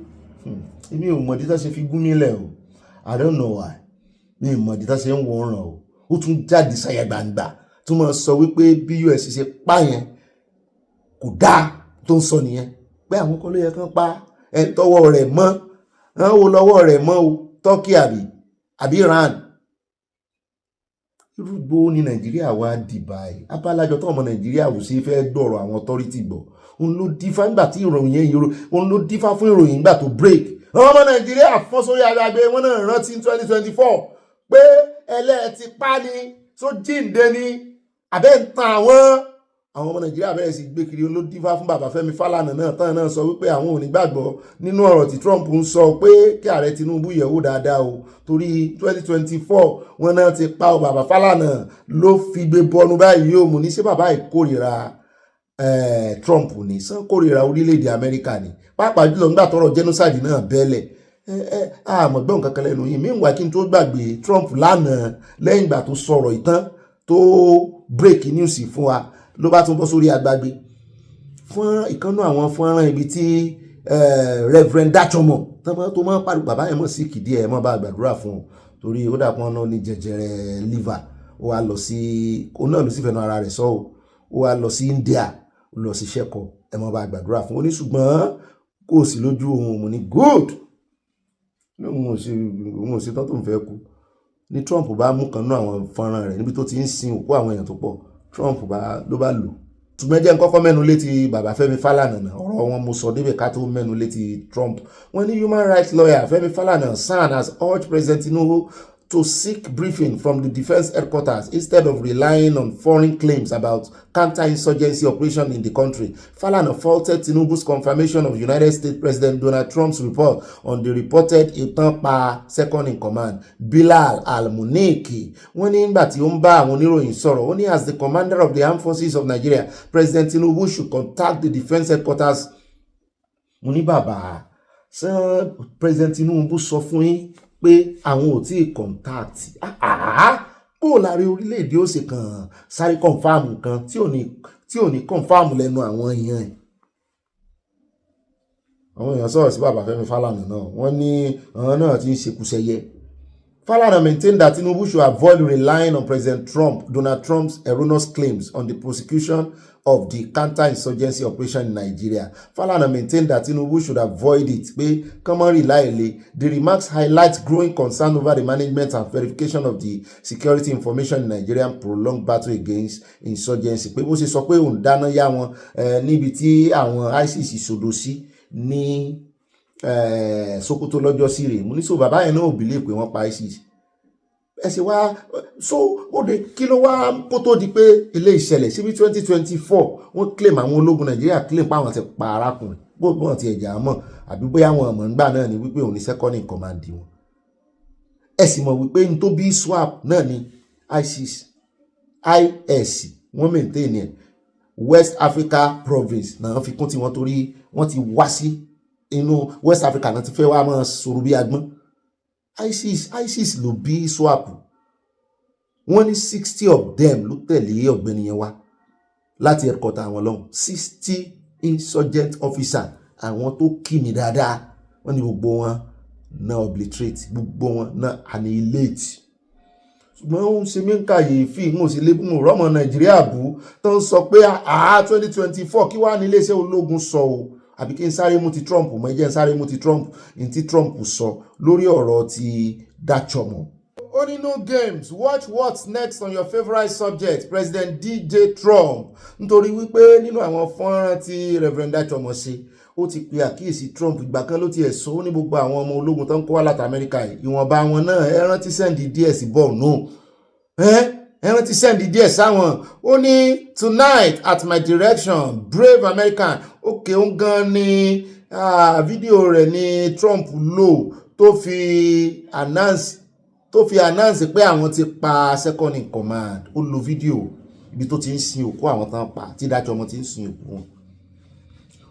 S2: èmi ò mọ̀ dídá ṣe fi Gumi lẹ̀ o, I don't know why, mi ò mọ̀ dídá ṣe ń wọ̀ràn o. Ó tún jáde sáyà gbangba tó máa sọ wípé bí US ṣe pa yẹn kò dáa, tó ń sọ nìyẹn pé àwọn kan ló yẹ kán pa ẹ tọwọ́ rẹ̀ mọ́, àwọn wo lọ́wọ́ rẹ̀ mọ́ o, Turkey àbí Iran. Irúgbó ní Nàìjíríà wá dì báyìí. Abálájọ tó ọmọ Nàìjíríà ò sí fẹ́ gbọ́rọ̀ àwọn authority gbọ́, òun ló dífá nígbà tí ìròyìn yẹn òun ló dífá fún ìròyìn nígbà tó break. Àwọn ọmọ Nàìjíríà fọ́n sórí agbágbé wọn náà rántí 2024 pé ẹlẹ́ẹ̀tì pa ni, tó jíǹde ni, àbẹ́ ń tan àwọn ọmọ Nàìjíríà bẹ̀rẹ̀ sí gbé kiri. Olódífá fún bàbá Fẹ́mi Fálànà náà tán náà sọ wípé àwọn ò ní gbàgbọ́ nínú ọ̀rọ̀ tí Trump ń sọ pé kí ààrẹ Tinubu yẹ̀wò dáadáa o, torí 2024 wọn náà ti pa bàbá Fálànà ló fi gbé bọnu báyìí o. Mo ní ṣé bàbá ìkórìíra Trump ní sàn kórìíra orílẹ̀-èdè Amẹ́ríkà ni, pàápàá jùlọ nígbà tọ́rọ̀ genocide náà bẹ́lẹ̀. Àmọ́ gbọ́n kankan lẹ́nu yìí meanwhile kí n tó gbàgbé Trump lánàá lẹ́yìn ìgbà tó sọ̀rọ̀ ìtàn tó break news fún wa ló bá tún bọ́ sórí agbágbé fún ìkànnú àwọn fọ́nrán ibi tí Reverend Dachomo tó máa ń pariwo bàbá yẹn mọ̀ sí kìdí ẹ̀ mọ́ bá gbàdúrà fún un torí ó dàpọ̀ náà ní jẹjẹrẹ liver. Ó wá lọ sí òun náà ló sì fẹ́nu ara rẹ̀ sọ ó wá lọ sí India, ó lọ sí ṣẹ́kọ̀ ẹ̀ mọ́ bá gbàdúrà fún un. Ó ní ṣùgbọ́n kò sí lójú òun, mo ní good, òun ò sí tán tó ń fẹ́ kú. Ní Trump bá mú kan náà àwọn fọ́nrán rẹ̀ níbi tó ti ń sin òkú àwọn èèyàn tó pọ̀, Trump ló bá lò. Ṣùgbọ́n jẹ́ n kọ́kọ́ mẹ́nu létí bàbá Fẹ́mi Fálànà náà, ọ̀rọ̀ wọn mo sọ débẹ̀ ká tó mẹ́nu létí Trump. Wọ́n ní human rights lawyer Fẹ́mi Fálànà san has urged President Tinubu to seek briefing from the defense headquarters instead of relying on foreign claims about counter-insurgency operation in the country. Falana faulted Tinubu's confirmation of United States President Donald Trump's report on the reported Itanpa second-in-command, Bilal al-Muniki. Wọ́n ní nígbà tí ó ń bá àwọn oníròyìn sọ̀rọ̀, ó ní as the commander of the armed forces of Nigeria, President Tinubu should contact the defense headquarters. Mo ní bàbá, ṣé President Tinubu sọ fún yín pé àwọn ò tí ì contact? Bó láàrin orílẹ̀-èdè ó ṣe kàn sáré confam kan tí ò ní confam lẹ́nu àwọn èèyàn ẹ̀. Àwọn èèyàn sọ̀rọ̀ sí bàbá Fẹ́mi Fálànà náà, wọ́n ní àwọn náà ti ń ṣekúṣẹyẹ. Falana maintained that Tinubu should avoid relying on Donald Trump's erroneous claims on the prosecution of the counter-insurgency operation in Nigeria. Falana maintained that Tinubu should avoid it. The remarks highlight growing concern over the management and verification of the security information in Nigerian prolonged battle against insurgency. Pé bó ṣe sọ pé òun dáná yá wọn níbi tí àwọn ISIS ṣòdo sí ní Sokoto lọ́jọ́ sí rè. Mo ní so bàbá yẹn náà ò believe pé wọ́n pa ISIS. Ẹ ṣe wá so ó de kí ló wá kó tó di pé ilé ìṣẹ̀lẹ̀ síbi 2024 wọ́n claim àwọn ológun Nàìjíríà claim pa àwọn ti pa arákùnrin bó wọ́n ti ẹ̀jà mọ̀ àbí bóyá àwọn ọmọ ńgbà náà ni wípé òun ni second in command wọn. Ẹ sì mọ̀ wípé n tó bí swap náà ni IS wọ́n maintain ẹ̀ West Africa province náà fi kún tiwọn torí wọ́n ti wá sí inú West Africa náà ti fẹ́ wá máa sọ̀rọ̀ bí agbọ́n. ISIS ló bí swap. Wọ́n ní 60 of them ló tẹ̀lé Ọ̀gbẹ́ni yẹn wá láti headquarter àwọn lọ́hùn. 60 insurgent officer, àwọn tó kí mi dáadáa, wọ́n ní gbogbo wọn náà obliterate, gbogbo wọn náà annihilate. Ṣùgbọ́n ó ń ṣe mí ń kàyéfì, mo sì lè mú rọ́mọ Nàìjíríà bú tó ń sọ pé 2024 kí wàá ní iléeṣẹ́ ológun sọ o, àbí kí n sáré mú ti Trump mọ́ ẹ jẹ́ n sáré mú ti Trump ní ti Trump sọ lórí ọ̀rọ̀ ti Dachomo. Ó ní no games, watch what's next on your favourite subject, President DJ Trump. Nítorí wípé nínú àwọn fọ́nrán tí Reverend Dachomo ṣe, ó ti pe àkíyèsí Trump. Ìgbà kan ló ti ẹ̀sọ́ ó ní gbogbo àwọn ọmọ ológun tó ń kó wá láti Amẹ́ríkà yìí, ìwọ̀nba wọn náà ẹ rántí sẹ́ndì díẹ̀ sí Borno, ẹ rántí sẹ́ndì díẹ̀ sáwọn. Ó ní tonight at my direction, brave American. Òkè ó gan ni fídíò rẹ̀ ni Trump lò tó fi announce pé àwọn ti pa second in command. Ó lo fídíò ibi tó ti ń sin òkú àwọn tán pa, tí Dachomo ti ń sin òkú wọn.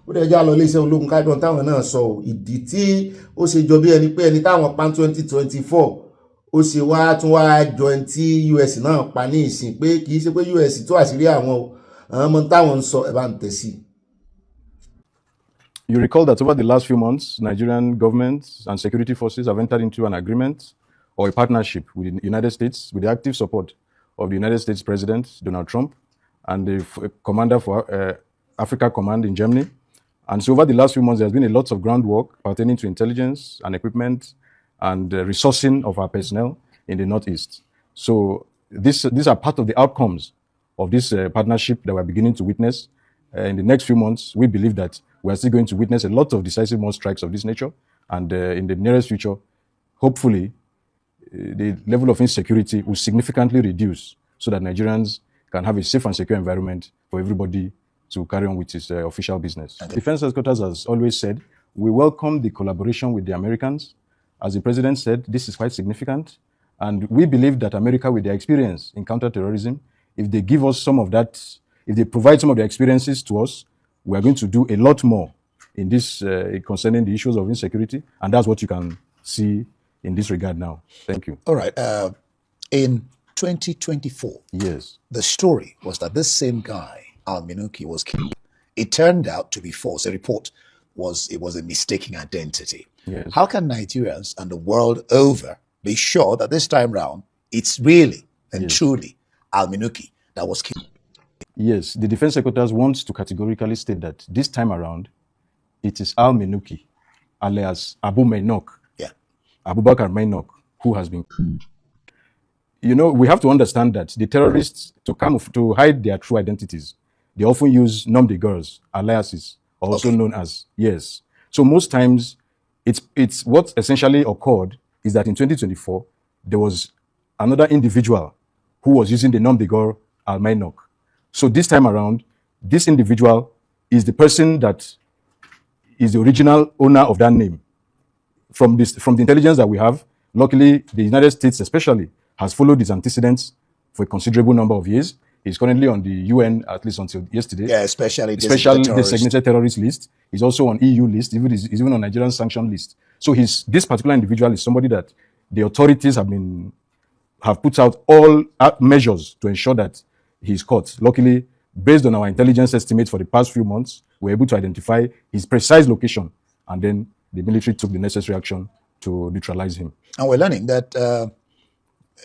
S2: Ó dẹ̀ já lọ iléeṣẹ́ ológun kájọ táwọn náà sọ ìdí tí ó ṣe jọ bí ẹni pé ẹni táwọn pa 2024 ó ṣe wá tún wá jọ ẹni tí US náà pa ní ìsìn, pé kì í ṣe pé US tó àṣírí àwọn ọmọ táwọn ń sọ ẹ̀ bá ń tẹ̀ sí.
S22: You recall that over the last few months, Nigerian government and security forces have entered into an agreement or a partnership with the United States with the active support of the United States President Donald Trump and the commander for Africa Command in Germany. And so over the last few months, there's been a lot of groundwork pertaining to intelligence and equipment and resourcing of our personnel in the Northeast. So these are part of the outcomes of this partnership that we're beginning to witness. In the next few months, we believe that we're still going to witness a lot of decisive more strikes of this nature. And in the nearest future, hopefully, the level of insecurity will significantly reduce so that Nigerians can have a safe and secure environment for everybody to carry on with his official business. Defense headquarters has always said, we welcome the collaboration with the Americans. As the president said, this is quite significant. And we believe that America, with their experience in counterterrorism, if they give us some of that, if they provide some of their experiences to us, we are going to do a lot more in this concerning the issues of insecurity. And that's what you can see in this regard now. Thank you.
S9: All right. In 2024,
S22: yes,
S9: the story was that this same guy, Al-Minuki, was killed. It turned out to be false. The report was it was a mistaken identity.
S22: Yes.
S9: How can Nigerians and the world over be sure that this time round it's really and truly Al-Minuki that was killed?
S22: Yes, the defense secretary wants to categorically state that this time around, it is Al-Minuki, alias Abu Mainok, Abubakar Mainok, who has been killed. You know, we have to understand that the terrorists, to hide their true identities, they often use nom de guerres, aliases, also known as, yes. So most times, it's what essentially occurred is that in 2024, there was another individual who was using the nom de guerre Al-Mainok. So this time around, this individual is the person that is the original owner of that name. From the intelligence that we have, luckily, the United States especially has followed his antecedents for a considerable number of years. He's currently on the UN, at least until yesterday.
S9: Yeah, especially
S22: designated terrorist list. He's also on EU list, he's even on Nigerian sanction list. So this particular individual is somebody that the authorities have put out all measures to ensure that he's caught. Luckily, based on our intelligence estimates for the past few months, we're able to identify his precise location, and then the military took the necessary action to neutralize him.
S9: And we're learning that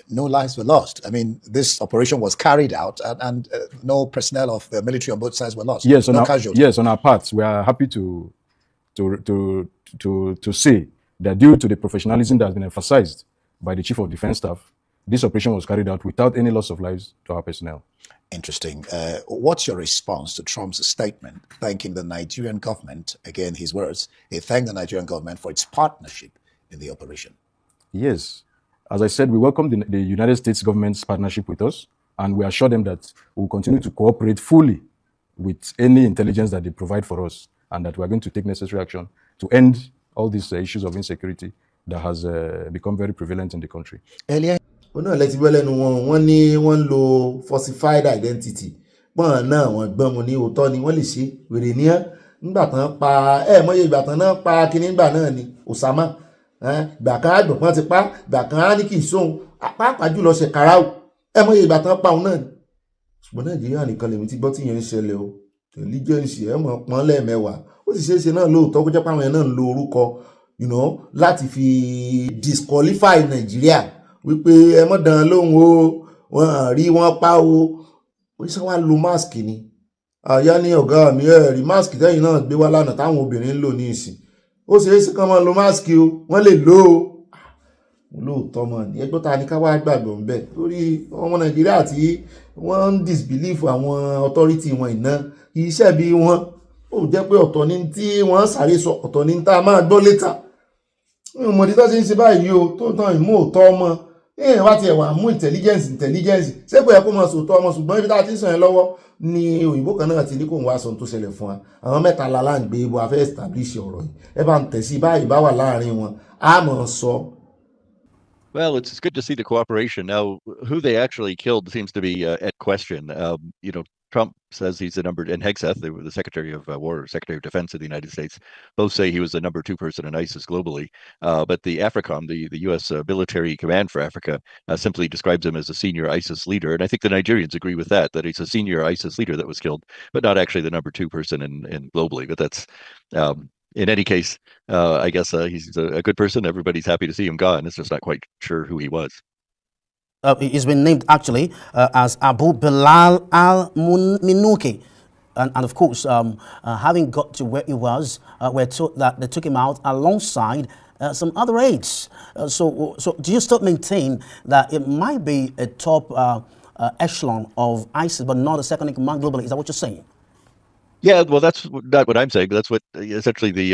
S9: no lives were lost. I mean, this operation was carried out, and no personnel of the military on both sides were lost.
S22: Yes,
S9: no casualties.
S22: Yes, on our part, we are happy to say that due to the professionalism that has been emphasized by the Chief of Defense Staff, this operation was carried out without any loss of lives to our personnel.
S9: Interesting. What's your response to Trump's statement thanking the Nigerian government? Again, his words, he thanked the Nigerian government for its partnership in the operation.
S22: Yes. As I said, we welcome the United States government's partnership with us, and we assure them that we will continue to cooperate fully with any intelligence that they provide for us, and that we are going to take necessary action to end all these issues of insecurity that has become very prevalent in the country.
S9: Earlier,
S2: náà lẹ́tí bẹ́ẹ̀ lẹ́nu wọn ní wọ́n ń lo falsified identity pọ́n náà wọ́n gbọ́n mu ní òótọ́ ni wọ́n lè ṣe wèrè ní ẹ́ nígbà tán pa mọ́yé ìgbà tán náà pa kíní gbà náà ni Osama ìgbà kan àgbọ̀pọ̀n ti pa ìgbà kan á ní kì í sóhun pàápàá jùlọ ṣe karau mọ́yé ìgbà tán pa òun náà ni ṣùgbọ́n Nàìjíríà nìkan lèmi ti gbọ́ tí yẹn ń ṣẹlẹ̀ o intelligence mọ̀ pọ́n lẹ́ẹ̀mẹ́wàá ó sì ṣeé ṣe náà lóòótọ́ kó jẹ́ pé àwọn yẹn náà ń lo orúkọ láti fi disqualify Nàìjíríà wípé ẹ mọ̀ dán lóhùn o wọ́n rí wọ́n pa o oníṣẹ́ wa lo mask ni àyà ní ọ̀gá mi rí mask tẹ́yìn náà gbé wá lánàá táwọn obìnrin ń lò ní ìsìn ó ṣeé ṣe kán máa lo mask o wọ́n lè lò ó lóòótọ́ mọ̀ ní ẹgbẹ́ ta ni ká wá gbàgbọ́ ń bẹ̀ lórí ọmọ Nàìjíríà tí wọ́n ń disbelief àwọn authority wọn iná iṣẹ́ bí wọ́n ó jẹ́ pé ọ̀tọ̀ ní tí wọ́n sáré sọ ọ̀tọ̀ ní tá a máa gbọ́ létà ìmọ̀dé tó ṣe ń ṣe báyìí o tó tán ìmú òótọ́ ọmọ èèyàn wá tiẹ̀ wà mú intelligence ṣé kò yẹ kó máa sòótọ́ ọmọ ṣùgbọ́n ibi tá a ti ń sàn yẹn lọ́wọ́ ni òyìnbó kan náà ti ní kò ń wá sọ tó ṣẹlẹ̀ fún wa àwọn mẹ́ta la láǹgbé ibo afẹ́ establish ọ̀rọ̀ yìí ẹ bá ń tẹ̀ sí báyìí bá wà láàrin wọn á mọ̀ sọ.
S1: Well, it's good to see the cooperation. Now, who they actually killed seems to be at question. Trump says he's the number, and Hegseth, the Secretary of War, Secretary of Defense of the United States, both say he was the number 2 person in ISIS globally. But the AFRICOM, the U.S. Military Command for Africa, simply describes him as a senior ISIS leader. And I think the Nigerians agree with that he's a senior ISIS leader that was killed, but not actually the number 2 person in globally. But that's, in any case, I guess he's a good person. Everybody's happy to see him gone. It's just not quite sure who he was.
S10: He's been named actually as Abu Bilal al-Minuki. And of course, having got to where he was, we're told that they took him out alongside some other aides. So do you still maintain that it might be a top echelon of ISIS, but not a second in command globally? Is that what you're saying?
S1: Yeah, well, that's not what I'm saying, but that's what essentially the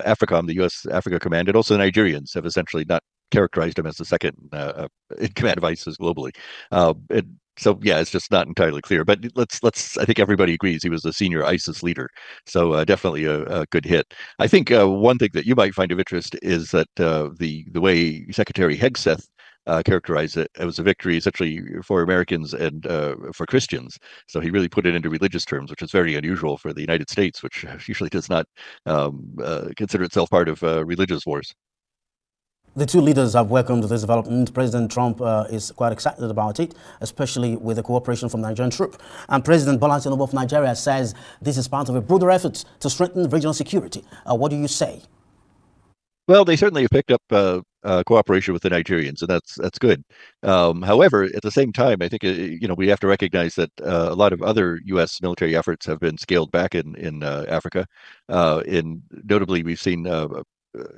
S1: AFRICOM, the U.S. Africa Command, and also the Nigerians have essentially not characterized him as the second in command of ISIS globally. So yeah, it's just not entirely clear. But let's. I think everybody agrees he was a senior ISIS leader. So definitely a good hit. I think one thing that you might find of interest is that the way Secretary Hegseth characterized it was a victory essentially for Americans and for Christians. So he really put it into religious terms, which is very unusual for the United States, which usually does not consider itself part of religious wars.
S10: The two leaders have welcomed this development. President Trump is quite excited about it, especially with the cooperation from Nigerian troops. And President Bola Tinubu of Nigeria says this is part of a broader effort to strengthen regional security. What do you say?
S1: Well, they certainly have picked up cooperation with the Nigerians, and that's good. However, at the same time, I think we have to recognize that a lot of other U.S. military efforts have been scaled back in Africa. Notably, we've seen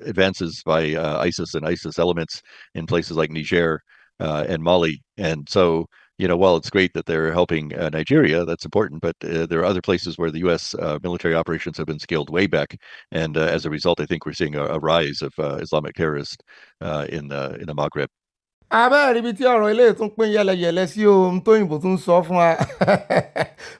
S1: advances by ISIS and ISIS elements in places like Niger and Mali, and so while it's great that they're helping Nigeria, that's important, but there are other places where the U.S. Military operations have been scaled way back, and as a result, I think we're seeing a rise of Islamic terrorists in the Maghreb.
S2: abẹ́rẹ́ ibi tí ọ̀rọ̀ ilé tún pín yẹlẹyẹlẹ sí ohun tóyìnbó tún sọ fún wa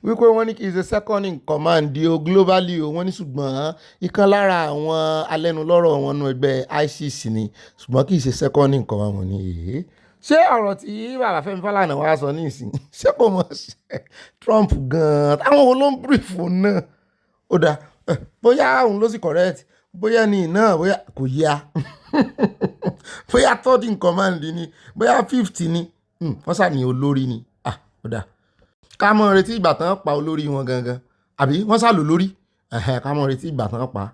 S2: wípé wọ́n ní kì í ṣe second in command o globally o wọ́n ní ṣùgbọ́n ìkan lára àwọn alẹ́nulọ́rọ̀ wọn nú ẹgbẹ́ ISIS ni ṣùgbọ́n kì í ṣe second in command wọn ni èyí. Ṣé ọ̀rọ̀ tí bàbá Fẹ́mi Fálànà wá sọ ní ìsìn ṣé kò mọ̀ ṣe Trump gan-an táwọn wo ló ń brief náà ó dáa bóyá òun ló sì correct bóyá ní iná bóyá kò yá bóyá third in command ni bóyá fifth ni wọ́n sà ní olórí ni ó dáa ká mọ̀ retí ìgbà tán pa olórí wọn gangan àbí wọ́n sà lò lórí ká mọ̀ retí ìgbà tán pa.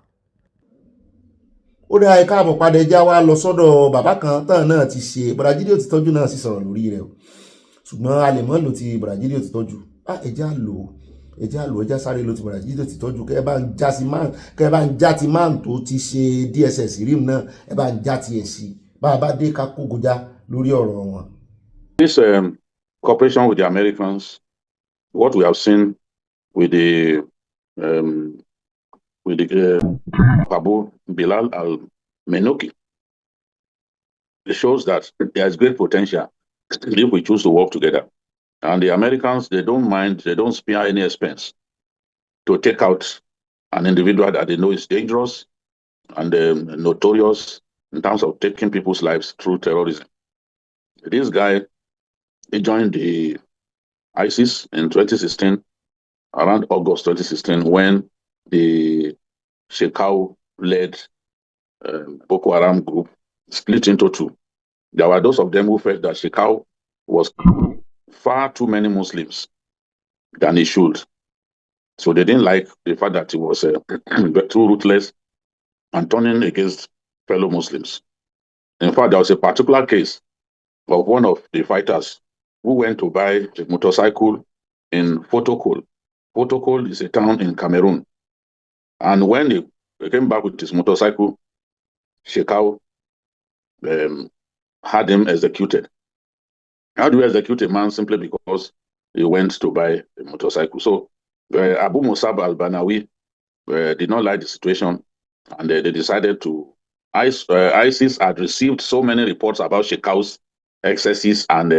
S2: ó dá ẹ̀ka àbọ̀ padà ẹja wa lọ sọ́dọ̀ bàbá kan tán náà ti ṣe Bọ̀dájídé Òtítọ́jú náà sì sọ̀rọ̀ lórí rẹ̀ o ṣùgbọ́n a lè mọ́ lò ti Bọ̀dájídé Òtítọ́jú ẹja sáré lò ti Bọ̀dájídé Òtítọ́jú kẹ́ ẹ bá ń já ti máà tó ti ṣe DSS rim náà ẹ bá ń já ti ẹ̀ sí bá a bá dé ká kó gojá lórí ọ̀rọ̀ wọn.
S11: This cooperation with the Americans, what we have seen with the Abu Bilal al-Minuki, it shows that there is great potential if we choose to work together. And the Americans, they don't mind, they don't spare any expense to take out an individual that they know is dangerous and notorious in terms of taking people's lives through terrorism. This guy, he joined the ISIS in 2016 around August 2016 when the Shekau-led Boko Haram group split into two. There were those of them who felt that Shekau was far too many Muslims than he should. So they didn't like the fact that he was too ruthless and turning against fellow Muslims. In fact, there was a particular case of one of the fighters who went to buy a motorcycle in Fotokol. Fotokol is a town in Cameroon. And when he came back with his motorcycle, Shekau had him executed. How do you execute a man simply because he went to buy a motorcycle? So Abu Musab al-Banawi did not like the situation, and they decided to. ISIS had received so many reports about Shekau's excesses and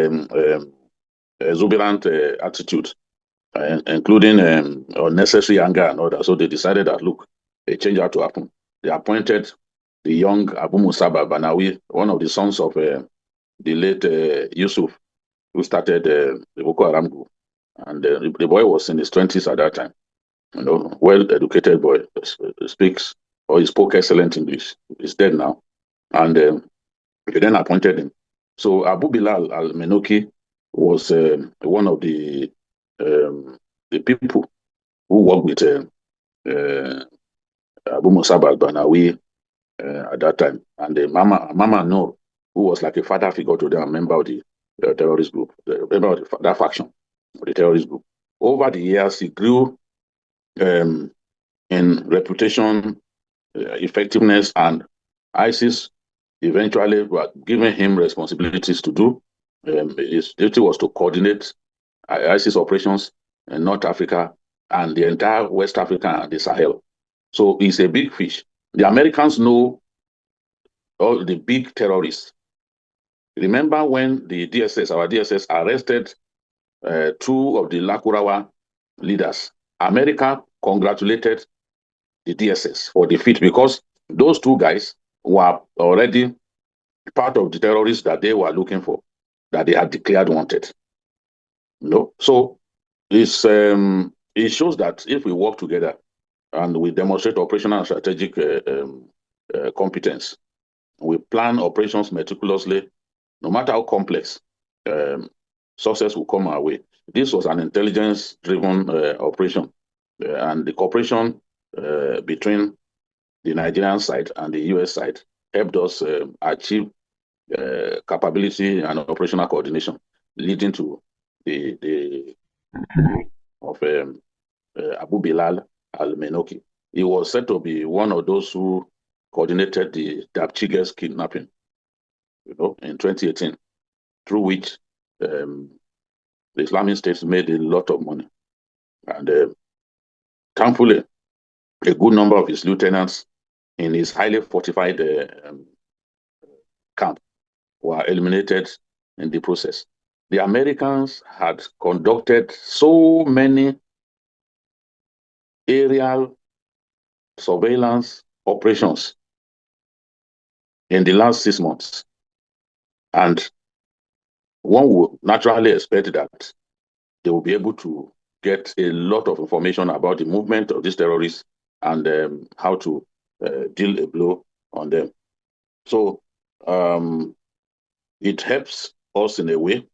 S11: exuberant attitude, including unnecessary anger and all that. So they decided that, look, a change had to happen. They appointed the young Abu Musab al-Banawi, one of the sons of the late Yusuf, who started the Boko Haram group. And the boy was in his 20s at that time. Well-educated boy, speaks or he spoke excellent English. He's dead now. And they then appointed him. So Abu Bilal al-Menoki was one of the people who worked with Abu Musab al-Banawi at that time. And Mama Noor, who was like a father figure to them, a member of the terrorist group, member of that faction of the terrorist group. Over the years, he grew in reputation, effectiveness, and ISIS eventually were giving him responsibilities to do. His duty was to coordinate ISIS operations in North Africa and the entire West Africa and the Sahel. So he's a big fish. The Americans know all the big terrorists. Remember when the our DSS arrested two of the Lakurawa leaders? America congratulated the DSS for defeat because those two guys were already part of the terrorists that they were looking for, that they had declared wanted. So it shows that if we work together and we demonstrate operational and strategic competence, we plan operations meticulously, no matter how complex, success will come our way. This was an intelligence-driven operation, and the cooperation between the Nigerian side and the US side helped us achieve capability and operational coordination, leading to the of Abu Bilal al-Menoki. He was said to be one of those who coordinated the Dabchiges kidnapping, in 2018, through which the Islamic State made a lot of money. And thankfully, a good number of his lieutenants in his highly fortified camp were eliminated in the process. The Americans had conducted so many aerial surveillance operations in the last 6 months. And one would naturally expect that they will be able to get a lot of information about the movement of these terrorists and how to deal a blow on them. So it helps us in a way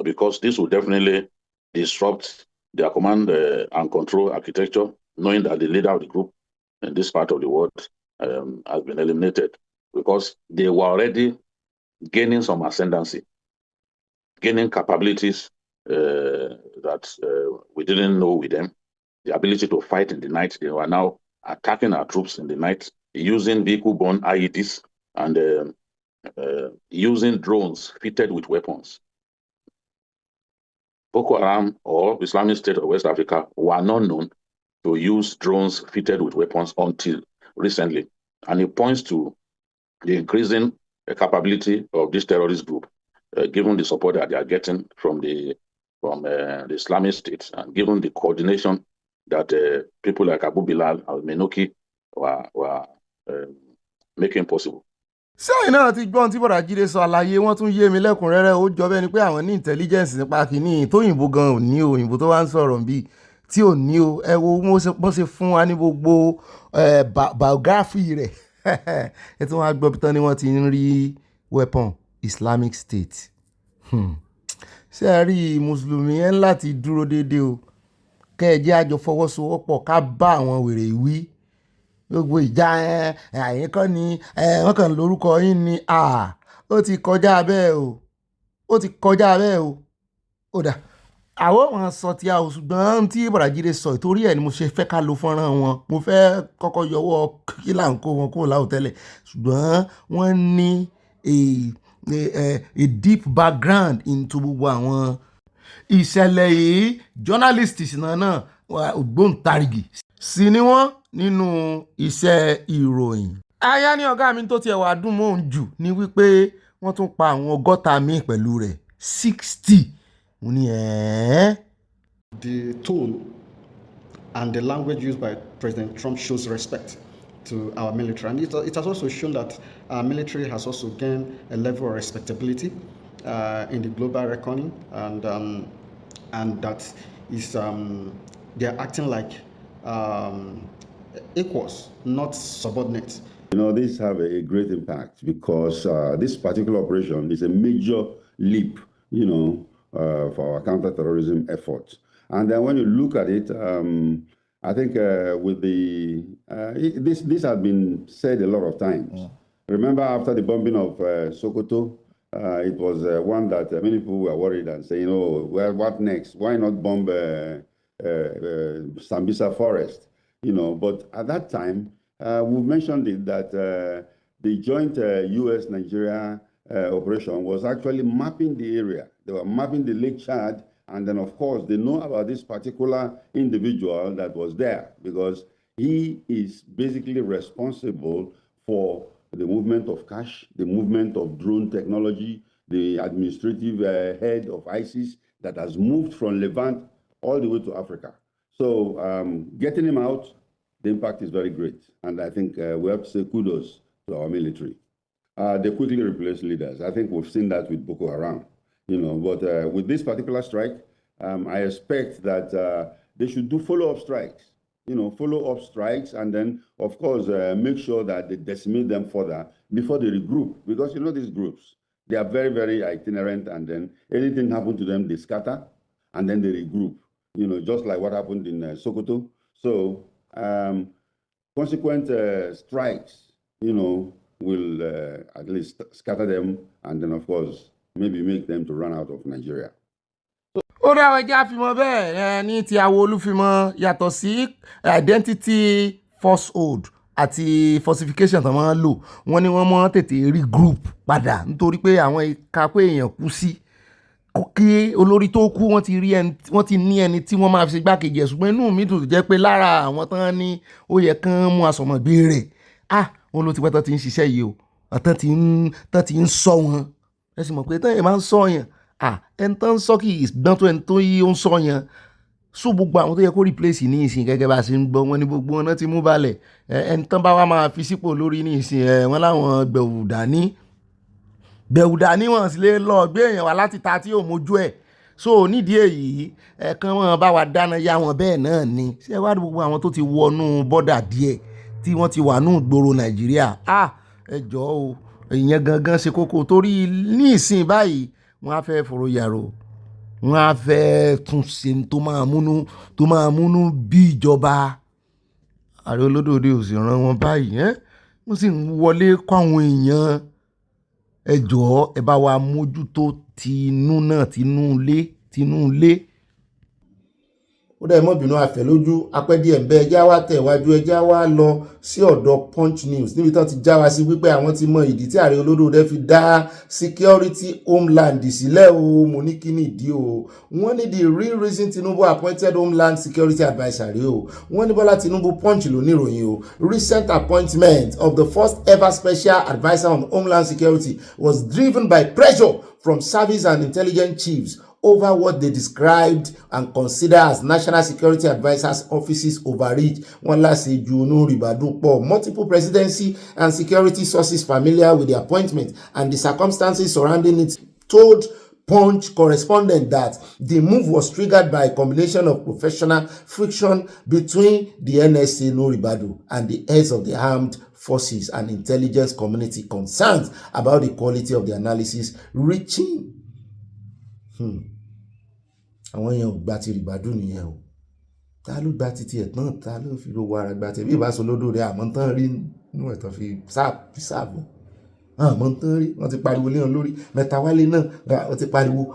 S11: because this will definitely disrupt their command and control architecture, knowing that the leader of the group in this part of the world has been eliminated because they were already gaining some ascendancy, gaining capabilities that we didn't know with them. The ability to fight in the night. They were now attacking our troops in the night using vehicle-borne IEDs and using drones fitted with weapons. Boko Haram or Islamic State of West Africa were not known to use drones fitted with weapons until recently. And it points to the increasing capability of this terrorist group, given the support that they are getting from the Islamic State and given the coordination that people like Abu Bilal al-Menoki were making possible.
S2: sẹ́yìn náà ti gbọ́n tí bọ̀dà Jídé sọ, àlàyé wọn tún yé mi lẹ́kùnrẹ́rẹ́. Ó jọ bẹ́ẹ̀ ni pé àwọn ní intelligence nípa kìíní tóyìnbó gan ò ní òyìnbó tó wá ń sọ̀rọ̀ bí tí ò ní o. Ẹ wo bó ṣe fún wa ní gbogbo biography rẹ̀. Ẹ tí wọ́n á gbọ́ bí tán ni wọ́n ti ń rí weapon Islamic State. Ṣé ẹ rí mùsùlùmí ẹ̀ ń láti dúró déédéé o. Kẹ́ ẹ jẹ́ àjọ fọwọ́sowọ́pọ̀ ká bá àwọn wèrè wí. Gbogbo ìjà àyín kan ni wọ́n kàn lórúkọ yín ni ó ti kọjá bẹ́ẹ̀ o. Ó ti kọjá bẹ́ẹ̀ o. Ó dà àwọn ọmọ sọ ti a ò ṣùgbọ́n tí Bọ̀dájídé sọ ìtorí ẹ̀ ni mo ṣe fẹ́ ká lo fọ́nrán wọn. Mo fẹ́ kọ́kọ́ yọwọ́ kí là ń kó wọn kúrò láwọ̀ tẹ́lẹ̀ ṣùgbọ́n wọ́n ní a deep background into gbogbo àwọn ìṣẹ̀lẹ̀ yìí. Journalist náà ògbóǹtarìgì sí ni wọ́n nínú iṣẹ́ ìròyìn. Aya ní ọ̀gá mi tó tiẹ̀ wá dùn mọ́ òun jù ni wípé wọ́n tún pa àwọn 60 míì pẹ̀lú rẹ̀ 60. Mo ní
S12: The tone and the language used by President Trump shows respect to our military, and it has also shown that our military has also gained a level of respectability in the global reckoning, and that is they are acting like equals, not subordinates.
S13: You know, these have a great impact because this particular operation is a major leap, you know, for our counterterrorism efforts. And then when you look at it, I think with the this has been said a lot of times. Remember, after the bombing of Sokoto, it was one that many people were worried and saying, "Oh, well, what next? Why not bomb Sambisa Forest?" You know. But at that time, we mentioned it that the joint U.S.-Nigeria operation was actually mapping the area. They were mapping the Lake Chad. And then, of course, they know about this particular individual that was there because he is basically responsible for the movement of cash, the movement of drone technology, the administrative head of ISIS that has moved from Levant all the way to Africa. So getting him out, the impact is very great. And I think we have to say kudos to our military. They quickly replace leaders. I think we've seen that with Boko Haram. You know, but with this particular strike, I expect that they should do follow-up strikes, you know, follow-up strikes, and then, of course, make sure that they decimate them further before they regroup. Because, you know, these groups, they are very, very itinerant, and then anything happens to them, they scatter, and then they regroup, you know, just like what happened in Sokoto. So consequent strikes, you know, will at least scatter them, and then, of course, maybe make them to run out of Nigeria.
S2: Orí àwọn ẹja fìmọ̀ bẹ́ẹ̀ ní ti àwo olúfìmọ̀ yàtọ̀ sí identity falsehood àti falsification tó máa ń lò wọ́n ní wọ́n máa tètè regroup padà nítorí pé àwọn ìka pé èèyàn kú sí kí olórí tó kú wọ́n ti ní ẹni tí wọ́n máa fi ṣe gbákejì ẹ̀ ṣùgbọ́n inú mi dùn jẹ́ pé lára àwọn tán ní ó yẹ kán mú asọ̀mọ̀gbé rẹ̀ wọn ló ti pẹ́ tán ti ń ṣiṣẹ́ yìí o tán ti ń sọ wọn ẹ sì mọ̀ pé tán yẹn máa ń sọ yẹn ẹni tán ń sọ kì í gbọ́n tó ẹni tó yí ó ń sọ yẹn so gbogbo àwọn tó yẹ kó replace ní ìsìn gẹ́gẹ́ bá a ṣe ń gbọ́ wọn ní gbogbo wọn náà ti mú balẹ̀ ẹni tán bá wá máa fi sípò lórí ní ìsìn wọn láwọn gbẹ̀wù dání wọn sì lè lọ gbé èèyàn wá láti ta tí yóò mójú ẹ̀ so nídìí èyí ẹ̀kan wọn bá wa dáná yá wọn bẹ́ẹ̀ náà ni ṣé wá gbogbo àwọn tó ti wọnú bọ́dà díẹ̀ tí wọ́n ti wà nù gbòòrò Nàìjíríà ẹ jọ̀ọ́ o ìyẹn gangan ṣe kókó torí ní ìsìn báyìí wọ́n á fẹ́ fòrò yàrá wọ́n á fẹ́ tún ṣe tó máa múnú bí ìjọba ààrẹ olódòdó ò sì ràn wọ́n báyìí wọ́n sì ń wọlé kọ́ àwọn èèyàn ẹ jọ̀ọ́ ẹ bá wa mójútó tinú náà tinú ilé. Ó dẹ̀ mọ́ bínú àfẹ́ lójú apẹ́ díẹ̀ ń bẹ ẹjá wá tẹ̀ wájú ẹjá wá lọ sí ọ̀dọ̀ Punch News níbi tán ti já wa sí wípé àwọn ti mọ ìdí tí ààrẹ olódòdó fi dá security homeland sílẹ̀ o mo ní kí ni ìdí o wọ́n ní the real reason Tinubu appointed homeland security adviser rèé o wọ́n ní Bọ́lá Tinubu Punch ló níròyìn o recent appointment of the first ever special adviser on homeland security was driven by pressure from service and intelligence chiefs over what they described and consider as national security advisers' offices overreach. Wọ́n láṣẹ ju inú rìbàdùn pọ̀. Multiple presidency and security sources familiar with the appointment and the circumstances surrounding it told Punch correspondent that the move was triggered by a combination of professional friction between the NSA Noribadu and the heads of the armed forces and intelligence community, concerns about the quality of the analysis reaching. Àwọn èèyàn gba ti Ribadu nìyẹn o. Ta ló gba títí ẹ̀ tán, ta ló fi lówó ara gba tẹ̀ bí ìbá sọ lódò rẹ̀ àmọ́ tán rí nínú ẹ̀tàn fi sáàbù. Àmọ́ tán rí, wọ́n ti pariwo léèyàn lórí. Mẹ́tawálé náà wọ́n ti pariwo.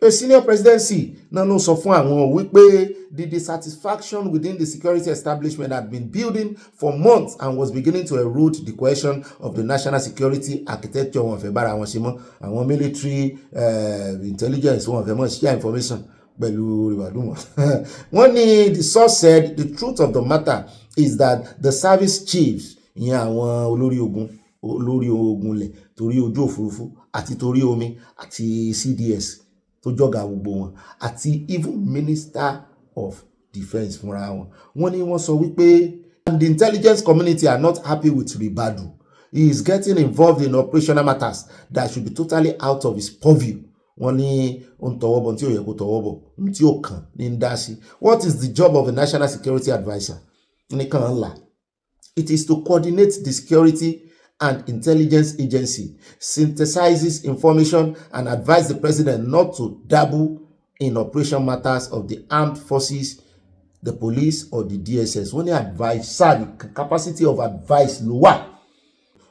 S2: A senior presidency náà ló sọ fún àwọn wípé the dissatisfaction within the security establishment had been building for months and was beginning to erode the cohesion of the national security architecture. Wọ́n fẹ́ bára wọn ṣe mọ́, àwọn military intelligence wọ́n fẹ́ mọ́ share information pẹ̀lú Ribadu wọn. Wọ́n ní the source said the truth of the matter is that the service chiefs, ìyẹn àwọn olórí ogun lẹ̀ torí ojú òfurufú àti torí omi àti CDS tó jọ̀gá gbogbo wọn àti even minister of defence fúnra wọn. Wọ́n ní wọ́n sọ wípé and the intelligence community are not happy with Ribadu. He is getting involved in operational matters that should be totally out of his purview. Wọ́n ní ó ń tọwọ́ bọ̀ tí ò yẹ kó tọwọ́ bọ̀ tí ó kàn ní ń dá sí. What is the job of a national security adviser? Ní kàn án là. It is to coordinate the security and intelligence agency, synthesizes information and advise the president not to dabble in operation matters of the armed forces, the police or the DSS. Wọ́n ní advice, the capacity of advice ló wà.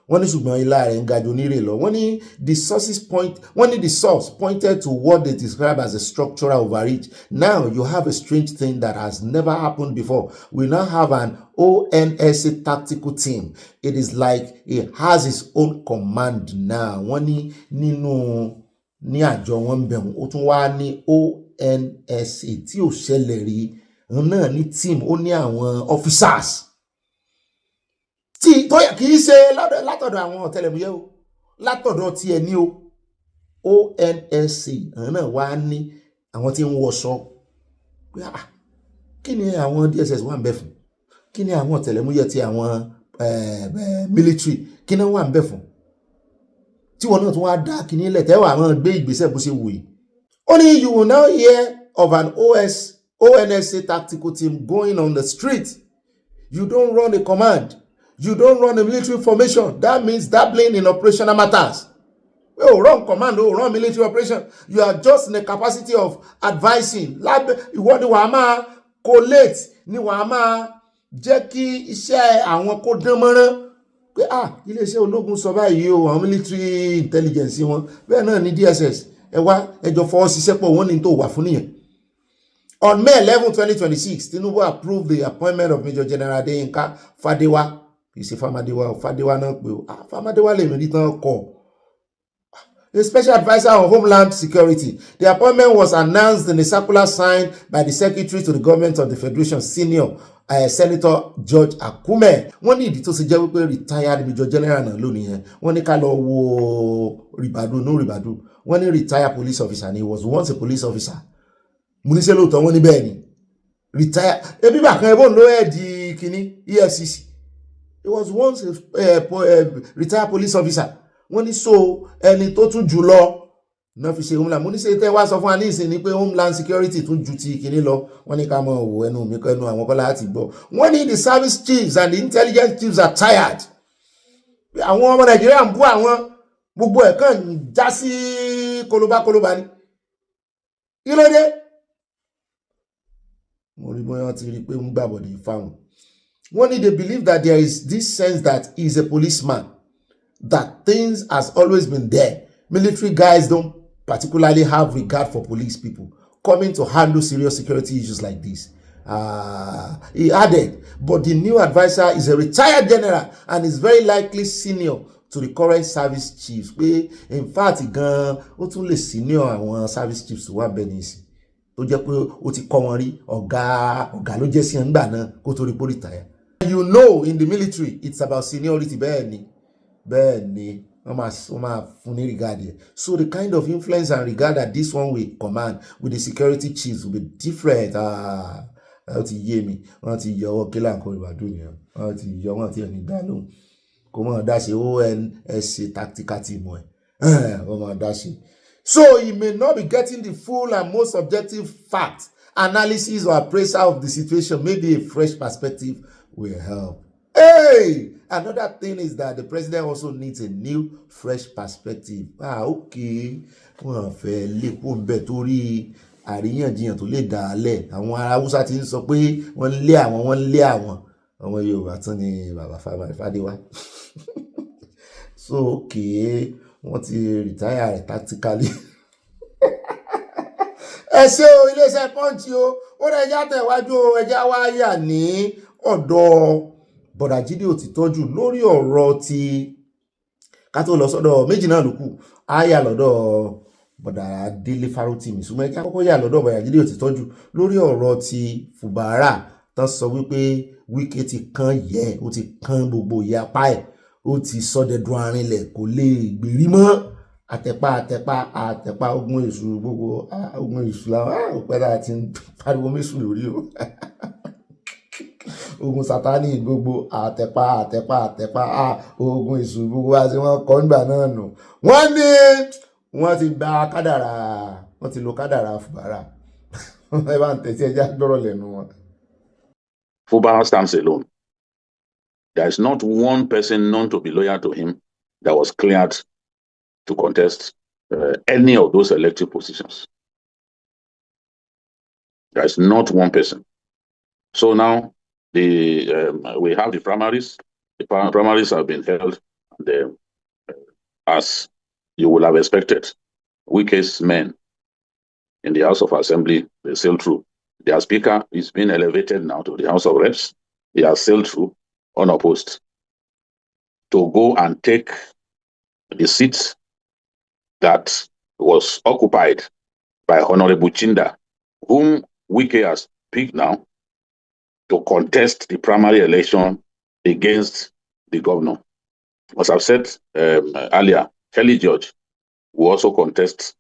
S2: Wọ́n ní ṣùgbọ́n ilá rẹ̀ ń ga jù onírè lọ. Wọ́n ní the source pointed to what they describe as a structural overreach. Now you have a strange thing that has never happened before. We now have an ONSA tactical team. It is like it has its own command now. Wọ́n ní nínú ní àjọ wọn bẹ̀rù ó tún wá ní ONSA tí ò ṣẹlẹ̀ rí náà ní team ó ní àwọn officers. Tí tó yẹ kì í ṣe látọ̀dọ̀ àwọn ọ̀tẹlẹ̀múyẹ́ o, látọ̀dọ̀ tí ẹ ní o, ONSA náà wá ní àwọn tí ń wọṣọ. Kí ni àwọn DSS wà ń bẹ fún? Kí ni àwọn ọ̀tẹlẹ̀múyẹ́ tí àwọn military kí ni wà ń bẹ fún? Tí wọn náà tún wá dá kíní lẹ̀ tẹ́wà àwọn gbé ìgbésẹ̀ bó ṣe wù yìí. Only you will now hear of an ONSA tactical team going on the street. You don't run a command. You don't run a military formation. That means dabbling in operational matters. Oh, run command, oh, run military operation. You are just in the capacity of advising. Ìwọ ni wàá máa collate, ni wàá máa jẹ́ kí iṣẹ́ àwọn kó dán mọ́rán. Pé iléeṣẹ́ ológun sọ báyìí o, àwọn military intelligence wọn. Bẹ́ẹ̀ náà ni DSS. Ẹ wá ẹjọ́ fọwọ́ ṣiṣẹ́ pọ̀ wọ́n ní tó wà fún nìyẹn. On May 11, 2026, Tinubu approved the appointment of Major General Adeyinka Fadewa. You see Fadewa náà pé o. Fadewa lè rí tán kọ. The special advisor on Homeland Security. The appointment was announced in a circular signed by the Secretary to the Government of the Federation, Senior Senator George Akume. Wọ́n ní ìdí tó ṣe jẹ́ wípé retired Major General náà lónìí yẹn. Wọ́n ní ká lọ wo Ribadu. Wọ́n ní retired police officer and he was once a police officer. Mo ní ṣe lóòótọ́ wọ́n ní bẹ́ẹ̀ ni. Retired. Ebi bàkan ẹbọn ló ẹ̀ di kíní EFCC. He was once a retired police officer. Wọ́n ní so ẹni tó tún jù lọ náà fi ṣe homeland. Mo ní ṣe tẹ́ wá sọ fún wa ní ìsìn ni pé homeland security tún ju ti kíní lọ. Wọ́n ní ká mọ̀ wò ẹnu mi kọ́ ẹnu àwọn kọ́lá láti gbọ́. Wọ́n ní the service chiefs and the intelligence chiefs are tired. Àwọn ọmọ Nàìjíríà ń bú àwọn gbogbo ẹ̀ kàn já sí kólóbá ni. Kí ló dé? Mo rí bóyá ti rí pé ń gbàbọ̀dé fáwọn. Wọ́n ní they believe that there is this sense that he is a policeman, that things has always been there. Military guys don't particularly have regard for police people coming to handle serious security issues like this. He added, but the new advisor is a retired general and is very likely senior to the current service chiefs. In fact, gan ó tún lè senior àwọn service chiefs wà bẹ́ẹ̀ ní ìsìn. Tó jẹ́ pé ó ti kọ́ wọn rí ọ̀gá ló jẹ́ sí ẹ̀ngbà náà kó tó rí pórí tàyà. You know, in the military, it's about seniority. Bẹ́ẹ̀ ni wọ́n máa fún ní regard yẹn. So the kind of influence and regard that this one will command with the security chiefs will be different. Ó ti yé mi, wọ́n ti yọ ọwọ́ kílà nǹkan Ribadu yẹn, wọ́n ti yọ wọ́n ti ẹni dá lóhùn kó mọ̀ dá ṣe ONSA tactical team ẹ̀. So he may not be getting the full and most objective fact, analysis or appraisal of the situation. Maybe a fresh perspective will help. Hey, another thing is that the president also needs a new, fresh perspective. Okay. Wọ́n fẹ́ lè kó ń bẹ̀ torí àríyànjiyàn tó lè dà á lẹ̀. Àwọn ará Haúsá ti ń sọ pé wọ́n ń lé àwọn. Ọmọ Yorùbá tún ni bàbá Fádéwá. So okay, wọ́n ti retire rẹ̀ tactically. Ẹ ṣé o, iléeṣẹ́ Punch o, ó rẹ̀ ẹja tẹ̀wájú o, ẹja wá yà ní ọ̀dọ̀ bọ̀dà Jídé Òtítọ́jú lórí ọ̀rọ̀ ti ká tó lọ sọ́dọ̀ méjì náà ló kù, á yà lọ́dọ̀ bọ̀dà Délé Fárótìmí, ṣùgbọ́n ẹja kọ́kọ́ yà lọ́dọ̀ bọ̀dà Jídé Òtítọ́jú lórí ọ̀rọ̀ ti Fubara tán sọ wípé Wike ti kán yẹ, ó ti kán gbogbo ìyapa ẹ̀, ó ti sọdẹ̀dùn arinlẹ̀, kò lè gbèrí mọ́. Àtẹ̀pá ogun èṣù gbogbo, ogun èṣù làwọn òpẹ́dà ti ń pariwo méṣù lórí o. Ogun Sátánì gbogbo, àtẹ̀pá ogun èṣù gbogbo àti wọ́n kọ́ nígbà náà nù. Wọ́n ní wọ́n ti gba kádàrà, wọ́n ti lo kádàrà Fubara. Ẹ bá ń tẹ̀sí ẹja gbọ́rọ̀ lẹ́nu wọn.
S11: Fubara stands alone. There is not one person known to be loyal to him that was cleared to contest any of those elective positions. There is not one person. So now we have the primaries. The primaries have been held, and as you would have expected, Wike's men in the House of Assembly, they sailed through. Their speaker is being elevated now to the House of Reps. He has sailed through unopposed to go and take the seat that was occupied by Honorable Chinda, whom Wike has picked now to contest the primary election against the governor. As I've said earlier, Kelly George will also contest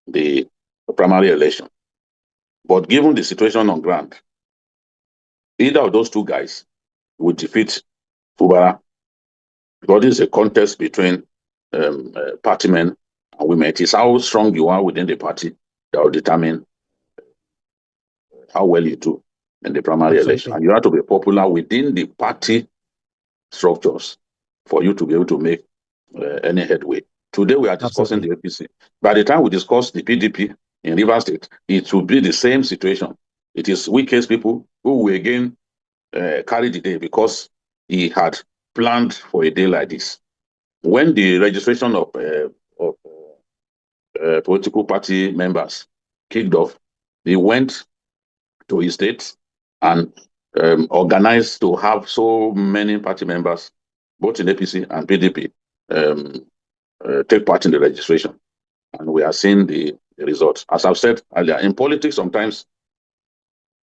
S11: the primary election. But given the situation on ground, either of those two guys would defeat Fubara, because this is a contest between party men and women. It is how strong you are within the party that will determine how well you do in the primary election. And you have to be popular within the party structures for you to be able to make any headway. Today we are discussing the APC. By the time we discuss the PDP in Rivers State, it will be the same situation. It is Wike's people who will again carry the day because he had planned for a day like this. When the registration of political party members kicked off, he went to his state and organized to have so many party members, both in APC and PDP, take part in the registration. And we are seeing the results. As I've said earlier, in politics, sometimes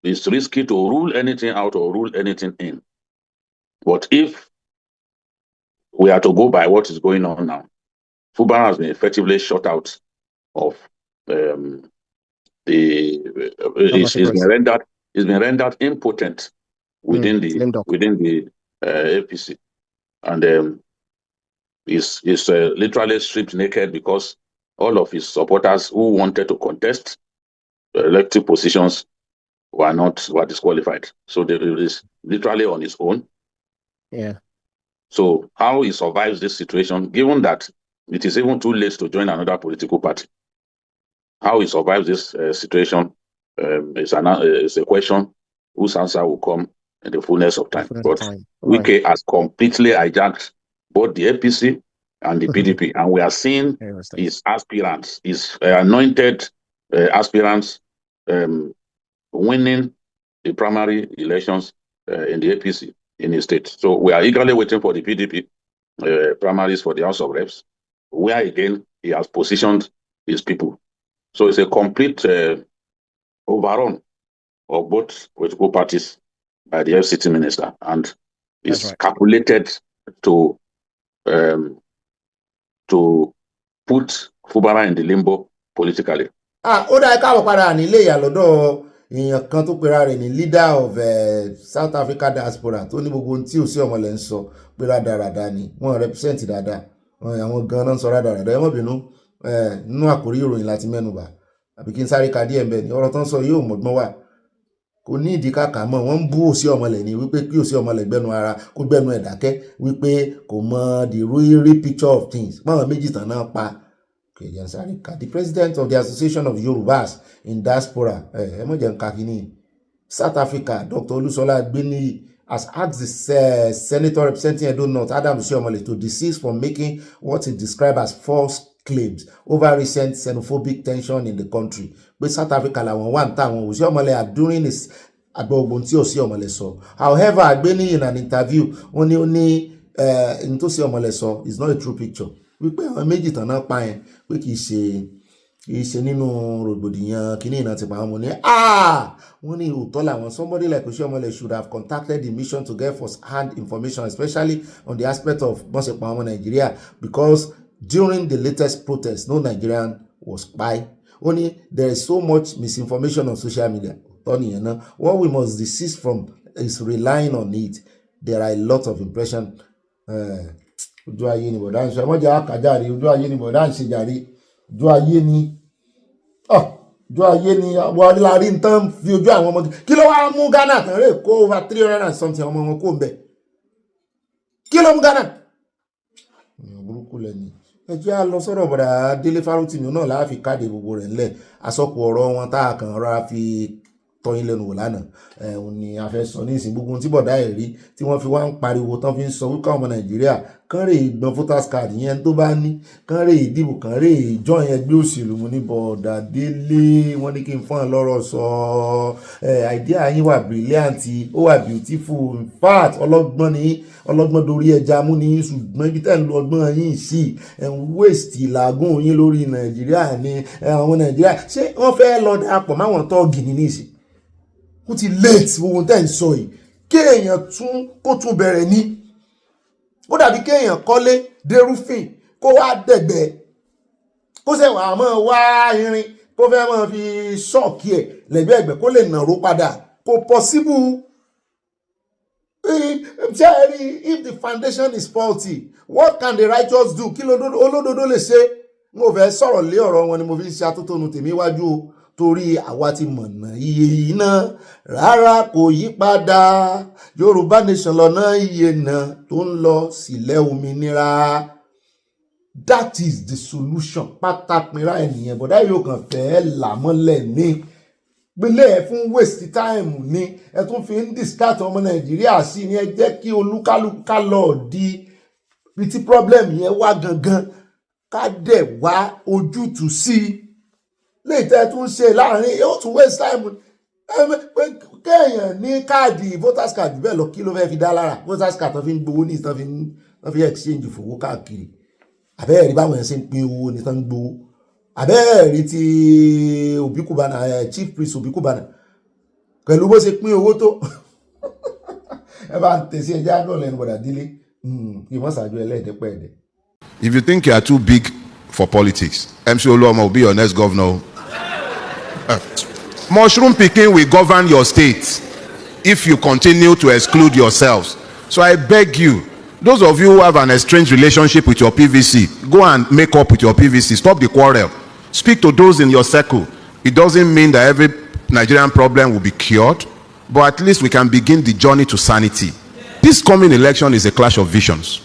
S11: it's risky to rule anything out or rule anything in. But if we are to go by what is going on now, Fubara has been effectively shut out of it's been rendered impotent within the APC, and is literally stripped naked because all of his supporters who wanted to contest elective positions were disqualified. So he is literally on his own.
S8: Yeah.
S11: So how he survives this situation, given that it is even too late to join another political party, how he survives this situation is a question whose answer will come in the fullness of time. But Wike has completely hijacked both the APC and the PDP, and we are seeing his aspirants, his anointed aspirants winning the primary elections in the APC in his state. So we are eagerly waiting for the PDP primaries for the House of Reps, where again he has positioned his people. So it's a complete overrun of both political parties by the FCT minister, and it's calculated to put Fubara in the limbo politically.
S2: Ó dá káàbọ̀ padà nílé ìyá lọ́dọ̀ èèyàn kan tó pera rẹ̀ ní leader of South Africa diaspora tó ní gbogbo ohun tí ò sí ọmọlẹ̀ ń sọ pé rádaràda ni wọ́n represent dáadáa àwọn gan-an sọ rádaràdà ẹ má bínú nínú àkórí ìròyìn láti mẹ́nubà àbí kí n sáré ka díẹ̀ mbẹ́ ni ọ̀rọ̀ tán sọ yóò mọ̀gbọ́n wà kò ní ìdí kàkà mọ́ wọ́n ń bú òsì ọmọlẹ̀ ní wípé kí òsì ọmọlẹ̀ gbẹnu ara kó gbẹnu ẹ̀ dákẹ́ wípé kò mọ the real picture of things báwọn méjì tán náà pa kèjì sáré ka the president of the association of Yorubas in diaspora ẹ mọ̀ jẹ́ nǹkan kínní South Africa Dr. Olusola Ogbeni has asked the senator representing Edo North Adam Oshiomhole to desist from making what he described as false claims over recent xenophobic tension in the country. But South Africa làwọn wà ń tà àwọn Oshiomhole are doing his àgbọ̀gbọ̀n tí Oshiomhole sọ. However, Ogbeni in an interview ó ní n tó Oshiomhole sọ is not a true picture. Wípé àwọn méjì tán náà pa yẹn pé kì í ṣe nínú rògbòdìyàn kìíní iná ti pa àwọn ọmọ ní wọ́n ní òótọ́ làwọn somebody like Oshiomhole should have contacted the mission to get first-hand information especially on the aspect of bọ́n ṣe pa ọmọ Nàìjíríà because during the latest protest no Nigerian was kpai. Only there is so much misinformation on social media. What we must desist from is relying on it. There are a lot of impression. Ojú ayé ni bọ̀dá ń sọ ẹmọ́jà àkàjáre ojú ayé ni bọ̀dá ń ṣe jàre ojú ayé ni wọ́n lárí ń tán fi ojú àwọn ọmọ kí ló wá mú Ghana tán rè kó over 300 and something ọmọ wọn kó ń bẹ̀ kí ló mú Ghana burúkú lẹ́ni ẹ jẹ́ á lọ sọ́rọ̀ bọ̀dà Délé Fárótìmí náà láàfi káàdì gbogbo rẹ̀ ńlẹ̀ asọ́kù ọ̀rọ̀ wọn tá a kàn rọra fi tọyín lẹ́nu wò lánàá òun ni a fẹ́ sọ ní ìsìn gbogbo tí bọ̀dá ẹ̀ rí tí wọ́n fi wá ń pariwo tán fi ń sọ wípé ọmọ Nàìjíríà kán rè gbọ́n voters card yẹn tó bá ní kán rè ìdìbò kán rè ìjọ yẹn gbé òṣèlú mu ní bọ̀dà Délé wọ́n ní kí n fọ́n lọ́rọ̀ sọ idea yín wà brilliant ó wà beautiful in fact ọlọ́gbọ́n dorí ẹja mú ní ṣùgbọ́n ibi tẹ́ ń lo ọgbọ́n yín sí waste ìlàgùn yín lórí Nàìjíríà ní àwọn Nàìjíríà ṣé wọ́n fẹ́ lọ darapọ̀ máwọn tọ́ọ̀gì ní níṣì ó ti late gbogbo tẹ́ ń sọ yìí kéèyàn kó tún bẹ̀rẹ̀ ní ó dàbí kéèyàn kọ́lé dérúfìn kó wá dẹ̀gbẹ́ kó ṣe wà máa wá irin kó fẹ́ máa fi ṣọ́ọ̀kì ẹ̀ lẹ́gbẹ́ ẹ̀gbẹ́ kó lè nàró padà kò possible. If the foundation is faulty, what can the righteous do? Kí olódodo lè ṣe? Mo fẹ́ sọ̀rọ̀ lé ọ̀rọ̀ wọn ni mo fi ń ṣe atótónu tèmi wájú o torí àwa ti mọ̀nà iye iná rárá kò yí padà Yorùbá nation lọ́nà iye náà tó ń lọ sílẹ̀ òmìnira. That is the solution. Pátápínra ènìyàn bọ̀dá yóò kàn fẹ́ làmọ́lẹ̀ ní gbélé ẹ̀ fún waste time ní ẹ tún fi ń discard ọmọ Nàìjíríà sí ni ẹ jẹ́ kí olúkálùkù ká lọ di bí tí problem yẹn wá gangan ká dẹ̀ wá ojútùú sí i lè tẹ́ tún ṣe láàrin yóò tún waste time kéèyàn ní káàdì voters card bẹ́ẹ̀ lọ kí ló fẹ́ fi dá lára voters card tó fi ń gbowó ní tó fi exchange fowó káàkiri àbẹ́ẹ̀rí báwọn ẹ̀ ṣe ń pín owó ní tó ń gbowó àbẹ́ẹ̀rí ti Obi Cubana chief priest Obi Cubana pẹ̀lú bó ṣe pín owó tó ẹ bá ń tẹ̀sí ẹjẹ́ àdúrà lẹ́nu bọ̀dà Délé kí wọ́n ṣàjọ ẹlẹ́ẹ̀dẹ́pẹ̀ẹ́dẹ́.
S8: If you think you are too big for politics, MC Oluomo will be your next governor. Mushroom picking will govern your state if you continue to exclude yourselves. So I beg you, those of you who have an estranged relationship with your PVC, go and make up with your PVC. Stop the quarrel. Speak to those in your circle. It doesn't mean that every Nigerian problem will be cured, but at least we can begin the journey to sanity. This coming election is a clash of visions.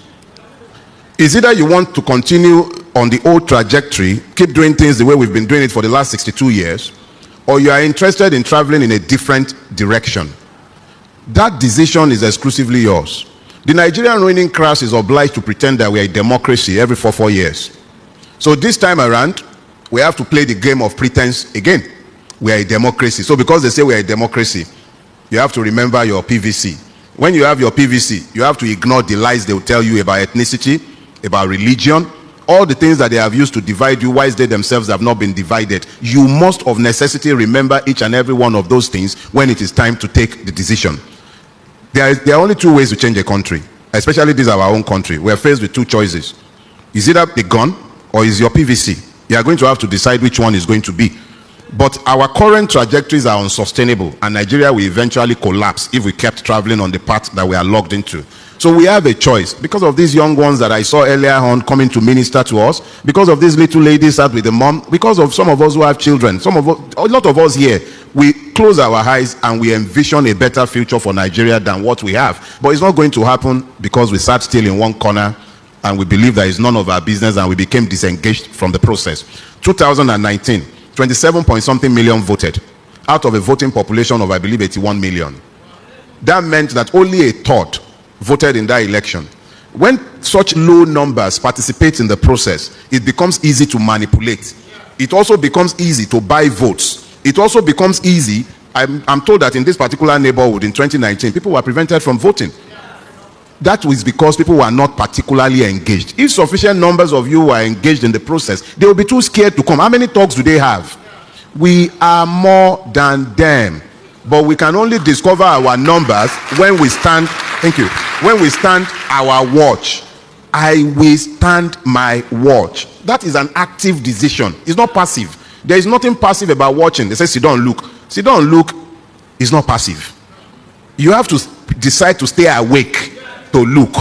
S8: It's either you want to continue on the old trajectory, keep doing things the way we've been doing it for the last 62 years, or you are interested in traveling in a different direction. That decision is exclusively yours. The Nigerian ruling class is obliged to pretend that we are a democracy every 4 years. So this time around, we have to play the game of pretense again. We are a democracy. So because they say we are a democracy, you have to remember your PVC. When you have your PVC, you have to ignore the lies they will tell you about ethnicity, about religion, all the things that they have used to divide you, whilst they themselves have not been divided. You must of necessity remember each and every one of those things when it is time to take the decision. There are only two ways to change a country, especially this is our own country. We are faced with two choices. Is either the gun or is your PVC. You are going to have to decide which one is going to be. But our current trajectories are unsustainable, and Nigeria will eventually collapse if we kept traveling on the path that we are locked into. So we have a choice. Because of these young ones that I saw earlier on coming to minister to us, because of these little ladies sat with the mom, because of some of us who have children, a lot of us here, we close our eyes and we envision a better future for Nigeria than what we have. But it's not going to happen because we sat still in one corner and we believe that it's none of our business and we became disengaged from the process. 2019, 27 point something million voted out of a voting population of, I believe, 81 million. That meant that only a third voted in that election. When such low numbers participate in the process, it becomes easy to manipulate. It also becomes easy to buy votes. It also becomes easy. I'm told that in this particular neighborhood in 2019, people were prevented from voting. That was because people were not particularly engaged. If sufficient numbers of you were engaged in the process, they will be too scared to come. How many talks do they have? We are more than them. But we can only discover our numbers when we stand, thank you, when we stand our watch. I will stand my watch. That is an active decision. It's not passive. There is nothing passive about watching. They say, sit down, look. Sit down, look is not passive. You have to decide to stay awake to look.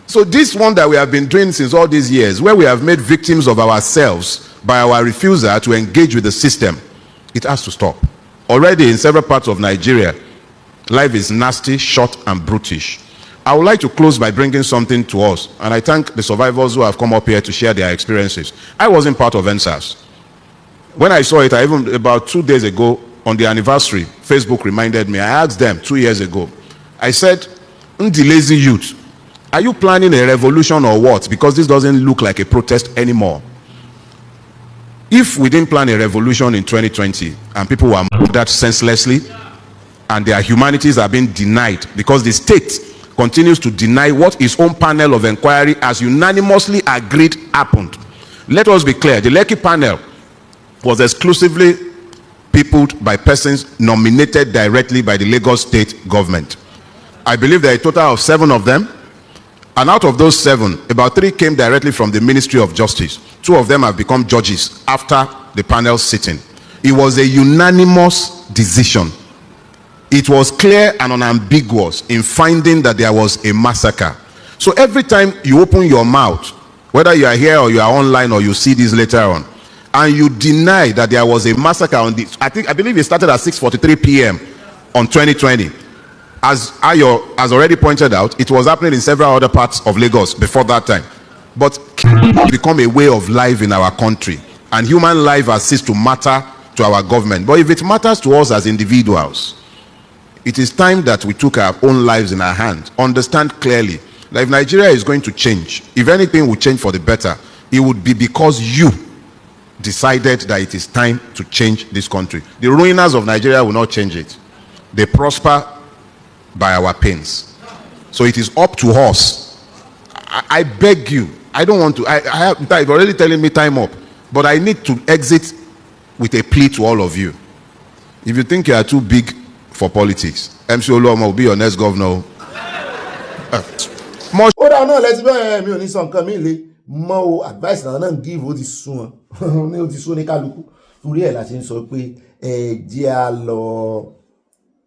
S8: So this one that we have been doing since all these years, where we have made victims of ourselves by our refusal to engage with the system, it has to stop. Already in several parts of Nigeria, life is nasty, short, and brutish. I would like to close by bringing something to us, and I thank the survivors who have come up here to share their experiences. I wasn't part of NSAS. When I saw it, even about 2 days ago, on the anniversary, Facebook reminded me. I asked them 2 years ago. I said, "Ndi lazy youth, are you planning a revolution or what? Because this doesn't look like a protest anymore." If we didn't plan a revolution in 2020 and people were murdered senselessly and their humanities are being denied because the state continues to deny what its own panel of inquiry has unanimously agreed happened. Let us be clear, the Lekki panel was exclusively peopled by persons nominated directly by the Lagos state government. I believe there are a total of 7 of them. And out of those 7, about 3 came directly from the Ministry of Justice. 2 of them have become judges after the panel sitting. It was a unanimous decision. It was clear and unambiguous in finding that there was a massacre. So every time you open your mouth, whether you are here or you are online or you see this later on, and you deny that there was a massacre on this, I believe it started at 6:43 p.m. on 2020. As Ayo has already pointed out, it was happening in several other parts of Lagos before that time. But it become a way of life in our country, and human life has ceased to matter to our government. But if it matters to us as individuals, it is time that we took our own lives in our hands. Understand clearly that if Nigeria is going to change, if anything will change for the better, it would be because you decided that it is time to change this country. The ruiners of Nigeria will not change it. They prosper by our pains. So it is up to us. I beg you, I don't want to, I've already telling me time up, but I need to exit with a plea to all of you. If you think you are too big for politics, MC Oluomo will be your next governor.
S2: Ó dáa náà lẹ́tí bẹ́ẹ̀ mi ò ní sọ nǹkan mi lè mọ o advice náà ń give ó ti sún wọn ní ó ti sún ní kálukú torí ẹ̀ la ṣe ń sọ pé ẹ jẹ́ a lọ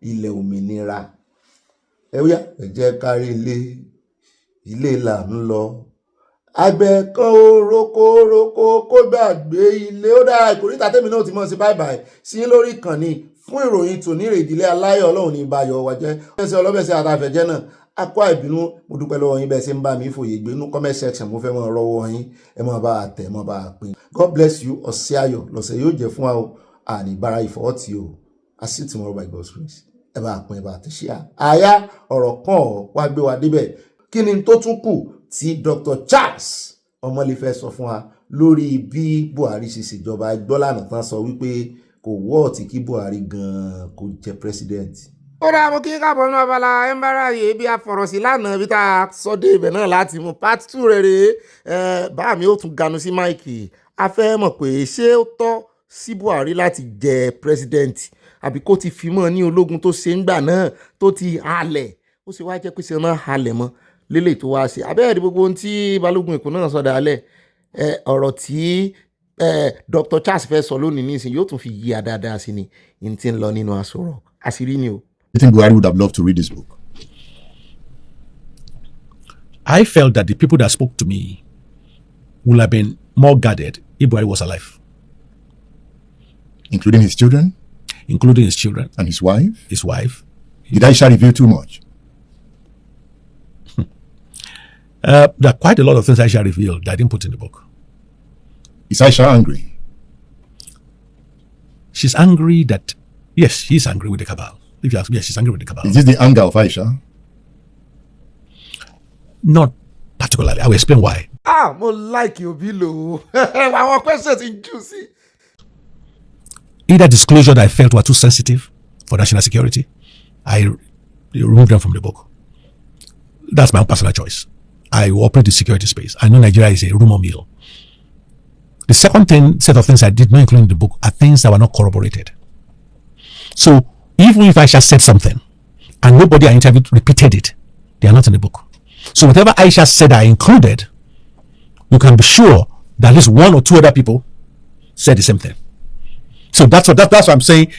S2: ilẹ̀ òmìnira ẹ wíyá ẹ jẹ́ kárí ilé là ń lọ àgbẹ̀ kan ó roko kó gbàgbé ilé. Ó dáa ìkórìtà tèmi náà ti mọ̀ sí bye sí lórí ìkànnì fún ìròyìn tòní ìdílé aláyọ̀ ọlọ́run ní ìbáyọ̀ wa jẹ́ ẹsẹ̀ ọlọ́bẹ̀sẹ̀ àtàfẹ̀jẹ́ náà akọ ìbínú mo dúpẹ́ lọ́wọ́ yín bẹ́ẹ̀ ṣe ń bá mi fòye gbé inú comment section mo fẹ́ mọ̀ rọwọ́ yín ẹ mọ̀ bá a tẹ̀ mọ̀ bá a pín. God bless you. Ọ̀sẹ̀ ayọ̀ lọ́sẹ̀ yóò jẹ́ fún wa o àní bára ìfọwọ́tì o. I see you tomorrow by God's grace. Ẹ bá a pín ẹ bá a tẹ̀ ṣíà àyà ọ̀rọ̀ kan ọ̀ wá gbé wa débẹ̀. Kí ni tó tún kù tí Dr. Charles Omole fẹ́ sọ fún wa lórí bí Buhari ṣe ṣèjọba gbọ́lànà tán sọ wípé kò wọ́ọ̀tì kí Buhari gan-an kò jẹ́ president. Ó dáa mo kí n káàbọ̀ nínú abala ẹ̀ńbára yìí bí a fọ̀rọ̀ sí lánàá bí tá a sọ dé ibẹ̀ náà láti mú part 2 rere bá mi ó tún ganu sí máìkì. A fẹ́ mọ̀ pé ṣé ó tọ́ sí Buhari láti jẹ president àbí kó ti fi mọ́ ní ológun tó ṣe ń gbà náà tó ti halẹ̀ ó sì wá jẹ́ pé ṣe náà halẹ̀ mọ́ lélẹ̀ tó wá ṣe. Abẹ́rẹ́ gbogbo ohun tí Balogun Eko náà sọ dálẹ̀ ọ̀rọ̀ tí Dr. Charles fẹ́ sọ lónìí nísìnyí yóò tún fi yí dáadáa sí ni ní ti ń lọ nínú àsọ̀rọ̀ àṣírí ni o.
S14: I think Buhari would have loved to read this book. I felt that the people that spoke to me would have been more guarded if Buhari was alive.
S16: Including his children?
S14: Including his children.
S16: And his wife?
S14: His wife.
S16: Did Aisha reveal too much?
S14: There are quite a lot of things Aisha revealed that I didn't put in the book.
S16: Is Aisha angry?
S14: She's angry that, yes, she's angry with the cabal. If you ask me, yes, she's angry with the cabal.
S16: Is this the anger of Aisha?
S14: Not particularly. I will explain why.
S2: Mo like your below. Our questions in juicy.
S14: Either disclosure that I felt were too sensitive for national security, I removed them from the book. That's my own personal choice. I operate the security space. I know Nigeria is a rumor mill. The second set of things I did not include in the book are things that were not corroborated. So even if Aisha said something and nobody I interviewed repeated it, they are not in the book. So whatever Aisha said I included, you can be sure that at least one or two other people said the same thing. So that's what I'm saying.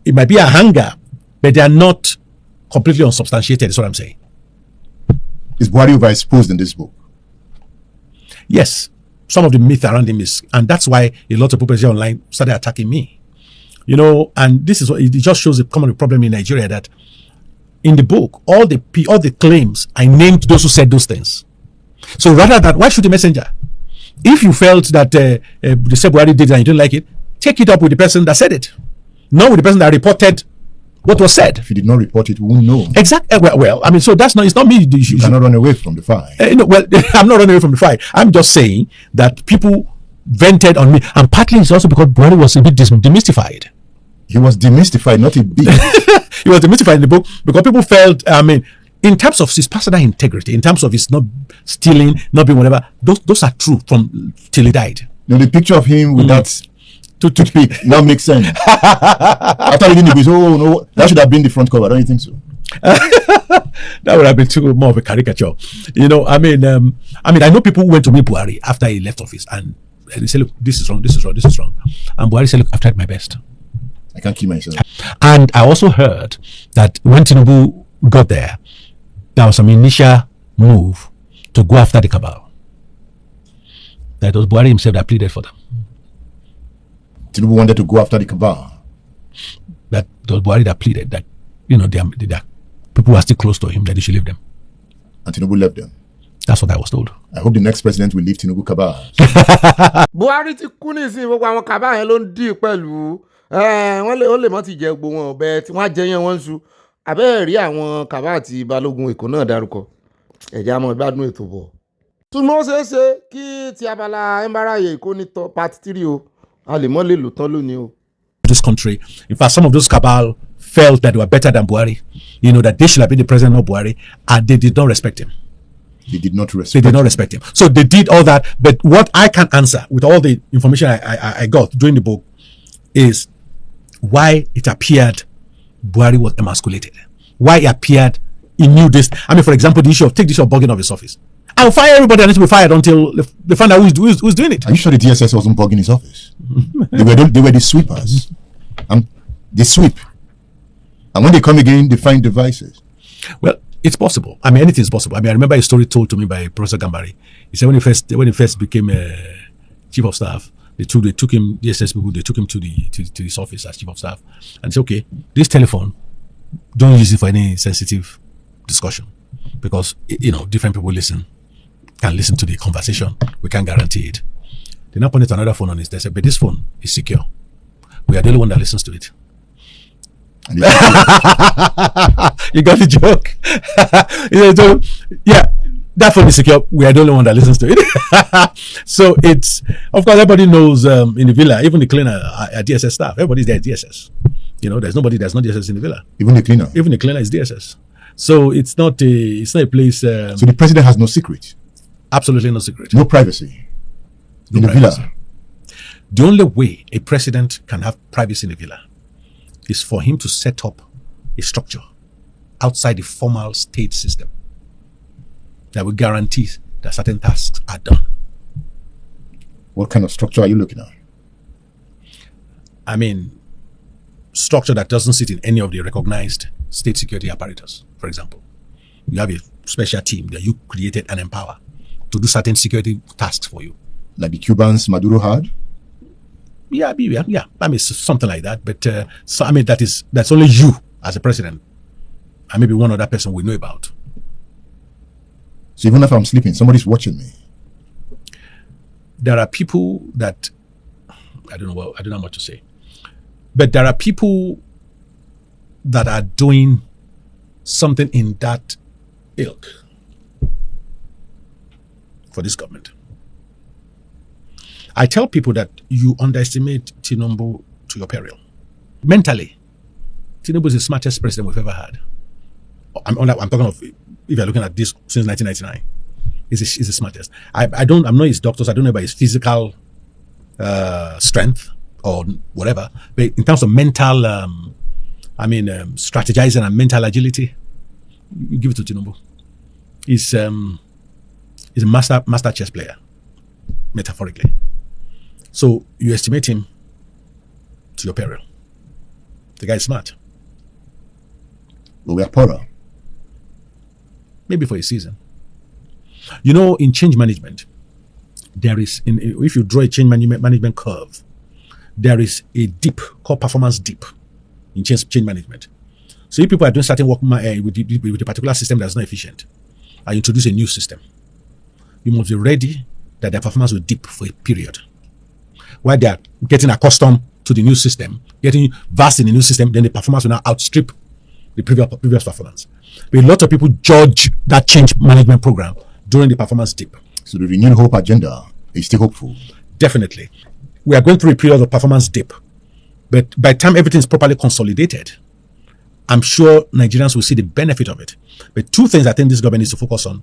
S14: It might be a hanger, but they are not completely unsubstantiated, is what I'm saying.
S16: Is Buhari overexposed in this book?
S14: Yes. Some of the myth around him is, and that's why a lot of people here online started attacking me. And this is what it just shows the common problem in Nigeria, that in the book, all the claims, I named those who said those things. So rather than, why should the messenger? If you felt that the Buhari did it and you didn't like it, take it up with the person that said it, not with the person that reported what was said.
S16: If you did not report it, we won't know.
S14: Exactly. Well, I mean, so it's not me.
S16: You cannot run away from the fire.
S14: I'm not running away from the fire. I'm just saying that people vented on me, and partly it's also because Buhari was a bit demystified.
S16: He was demystified, not a bit.
S14: He was demystified in the book because people felt, in terms of his personal integrity, in terms of his not stealing, not being whatever, those are true from till he died.
S16: The picture of him with that toothpick now makes sense. After reading the book, no, that should have been the front cover. Don't you think so?
S14: That would have been too more of a caricature. I know people who went to meet Buhari after he left office and they said, look, this is wrong, this is wrong, this is wrong. And Buhari said, look, I've tried my best.
S16: I can't keep myself.
S14: And I also heard that when Tinubu got there was some initial move to go after the cabal. That it was Buhari himself that pleaded for them.
S16: Tinubu wanted to go after the cabal.
S14: That it was Buhari that pleaded that, they people who are still close to him, that they should leave them.
S16: And Tinubu left them.
S14: That's what I was told.
S16: I hope the next president will leave Tinubu cabal.
S2: Buhari ti kú nísìnyí, gbogbo àwọn cabal yẹn ló ń dì pẹ̀lú wọ́n lè mọ́ ti jẹ gbogbo wọn ọ̀bẹ tí wọ́n á jẹ yẹn wọ́n ń su. Àbẹ́ẹ̀ rí àwọn cabal àti Balogun Eko náà dárúkọ. Ẹ̀jẹ̀ àmọ́ ìgbádùn ètò bọ̀. Túnmọ̀ ṣeé ṣe kí ti abala ẹ̀mbáráyè Èkó ní part 3 o. A lè mọ́ lè lò tán lónìí o.
S14: This country, in fact, some of those cabal felt that they were better than Buhari, that they should have been the president of Buhari, and they did not respect him.
S16: They did not
S14: respect him. So they did all that. But what I can answer with all the information I got during the book is why it appeared Buhari was emasculated. Why it appeared he knew this. For example, take the issue of bugging of his office. I'll fire everybody that needs to be fired until they find out who's doing it.
S16: Are you sure the DSS wasn't bugging his office? they were the sweepers. They sweep. And when they come again, they find devices.
S14: Well, it's possible. Anything is possible. I remember a story told to me by Professor Gambari. He said when he first became chief of staff, they took him, DSS people, they took him to his office as chief of staff and said, okay, this telephone, don't use it for any sensitive discussion because, different people can listen to the conversation. We can't guarantee it. They now put another phone on his desk, but this phone is secure. We are the only one that listens to it. You got the joke. That phone is secure. We are the only one that listens to it. So it's, of course, everybody knows in the villa, even the cleaner are DSS staff. Everybody's there at DSS. There's nobody that's not DSS in the villa.
S16: Even the cleaner?
S14: Even the cleaner is DSS. So it's not a place.
S16: So the president has no secret?
S14: Absolutely no secret.
S16: No privacy in the villa?
S14: The only way a president can have privacy in the villa is for him to set up a structure outside the formal state system that will guarantee that certain tasks are done.
S16: What kind of structure are you looking at?
S14: Structure that doesn't sit in any of the recognized state security apparatus, for example. You have a special team that you created and empower to do certain security tasks for you.
S16: Like the Cubans Maduro had?
S14: Yeah. I mean, something like that. But so I mean, that's only you as a president, and maybe one other person we know about.
S16: So even if I'm sleeping, somebody's watching me.
S14: There are people that I don't know how much to say, but there are people that are doing something in that ilk for this government. I tell people that you underestimate Tinubu to your peril. Mentally, Tinubu is the smartest president we've ever had. I'm talking of, if you're looking at this since 1999, he's the smartest. I'm not his doctors, I don't know about his physical strength or whatever, but in terms of mental, strategizing and mental agility, you give it to Tinubu. He's a master chess player, metaphorically. So you estimate him to your peril. The guy is smart.
S16: But we are poorer.
S14: Maybe for a season. You know, in change management, there is, if you draw a change management curve, there is a dip called performance dip in change management. So if people are doing certain work with a particular system that's not efficient, and you introduce a new system, you must be ready that their performance will dip for a period. While they are getting accustomed to the new system, getting versed in the new system, then the performance will now outstrip the previous performance. But a lot of people judge that change management program during the performance dip.
S16: So the renewed hope agenda is still hopeful.
S14: Definitely. We are going through a period of performance dip. But by the time everything is properly consolidated, I'm sure Nigerians will see the benefit of it. But two things I think this government needs to focus on.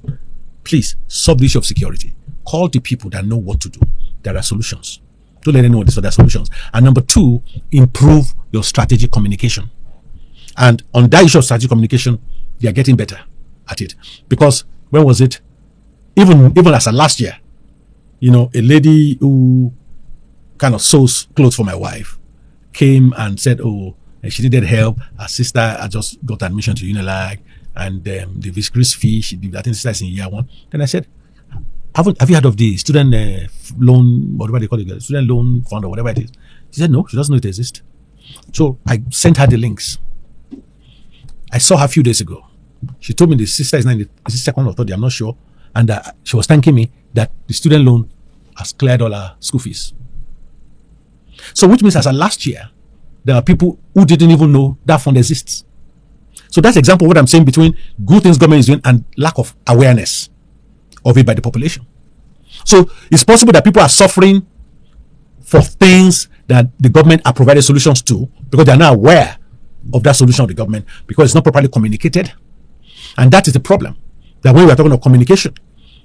S14: Please, solve the issue of security. Call the people that know what to do. There are solutions. Don't let anyone there are solutions. And number two, improve your strategic communication. And on that issue of strategic communication, they are getting better at it. Because when was it? Even as of last year, you know, a lady who kind of sews clothes for my wife came and said, oh, she needed help. Her sister had just got admission to Unilag, and the viscous fee, I think sister is in year 1. Then I said, have you heard of the student loan, whatever they call it, student loan fund or whatever it is? She said, no, she doesn't know it exists. So I sent her the links. I saw her a few days ago. She told me the sister is not in the second or third year, I'm not sure. And she was thanking me that the student loan has cleared all her school fees. So which means as of last year, there are people who didn't even know that fund exists. So that's an example of what I'm saying between good things government is doing and lack of awareness of it by the population. So it's possible that people are suffering for things that the government are provided solutions to because they are not aware of that solution of the government because it's not properly communicated. And that is the problem. That when we are talking about communication,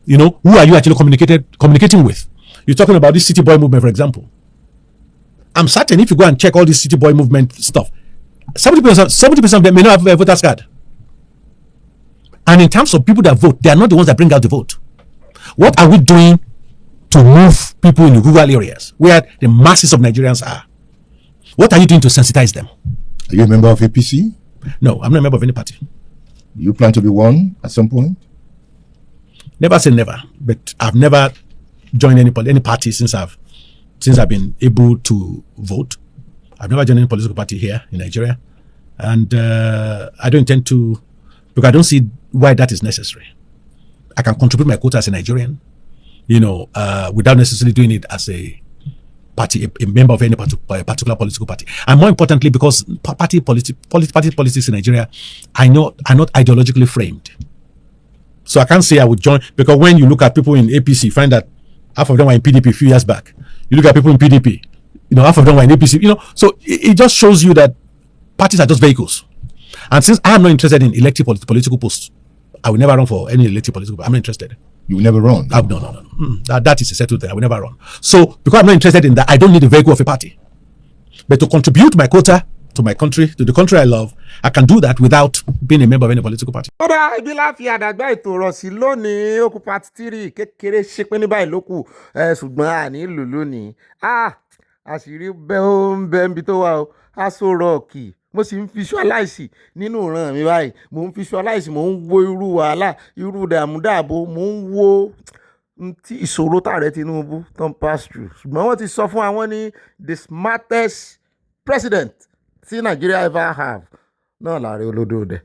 S14: you know, who are you actually communicating with? You're talking about this city boy movement, for example. I'm certain if you go and check all this city boy movement stuff, 70% of them may not have a voter's card. And in terms of people that vote, they are not the ones that bring out the vote. What are we doing to move people in the rural areas where the masses of Nigerians are? What are you doing to sensitize them?
S16: Are you a member of APC?
S14: No, I'm not a member of any party.
S16: Do you plan to be one at some point?
S14: Never say never, but I've never joined any party since I've been able to vote. I've never joined any political party here in Nigeria, and I don't intend to, because I don't see why that is necessary. I can contribute my quota as a Nigerian, you know, without necessarily doing it as a party, a member of any particular political party. And more importantly, because party politics in Nigeria are not ideologically framed. So I can't say I would join, because when you look at people in APC, you find that half of them were in PDP a few years back. You look at people in PDP, you know, half of them were in APC, you know. So it just shows you that parties are just vehicles. And since I am not interested in elective political posts, I will never run for any elective political post. I'm not interested.
S16: You will never run?
S14: No. That is a settled thing. I will never run. So because I'm not interested in that, I don't need the vehicle of a party. But to contribute my quota to my country, to the country I love, I can do that without being a member of any political party.
S2: Kódà ibi láfi àdàgbà ètò ọ̀rọ̀ sí lónìí ó kú part 3 kékeré ṣe pé ní báyìí ló kù ṣùgbọ́n àní lò lónìí àṣírí bẹ́ẹ̀ ó ń bẹ́ẹ̀ níbi tó wà ó Aso Rock mo sì ń visualize nínú ìran mi báyìí, mo ń visualize, mo ń wo irú wàhálà, irú dààmúdààbò, mo ń wo tí ìṣòro tààrẹ Tinubu tó ń pass through. Ṣùgbọ́n wọ́n ti sọ fún àwọn ní the smartest president tí Nigeria ever have náà láàrẹ olódò dẹ̀.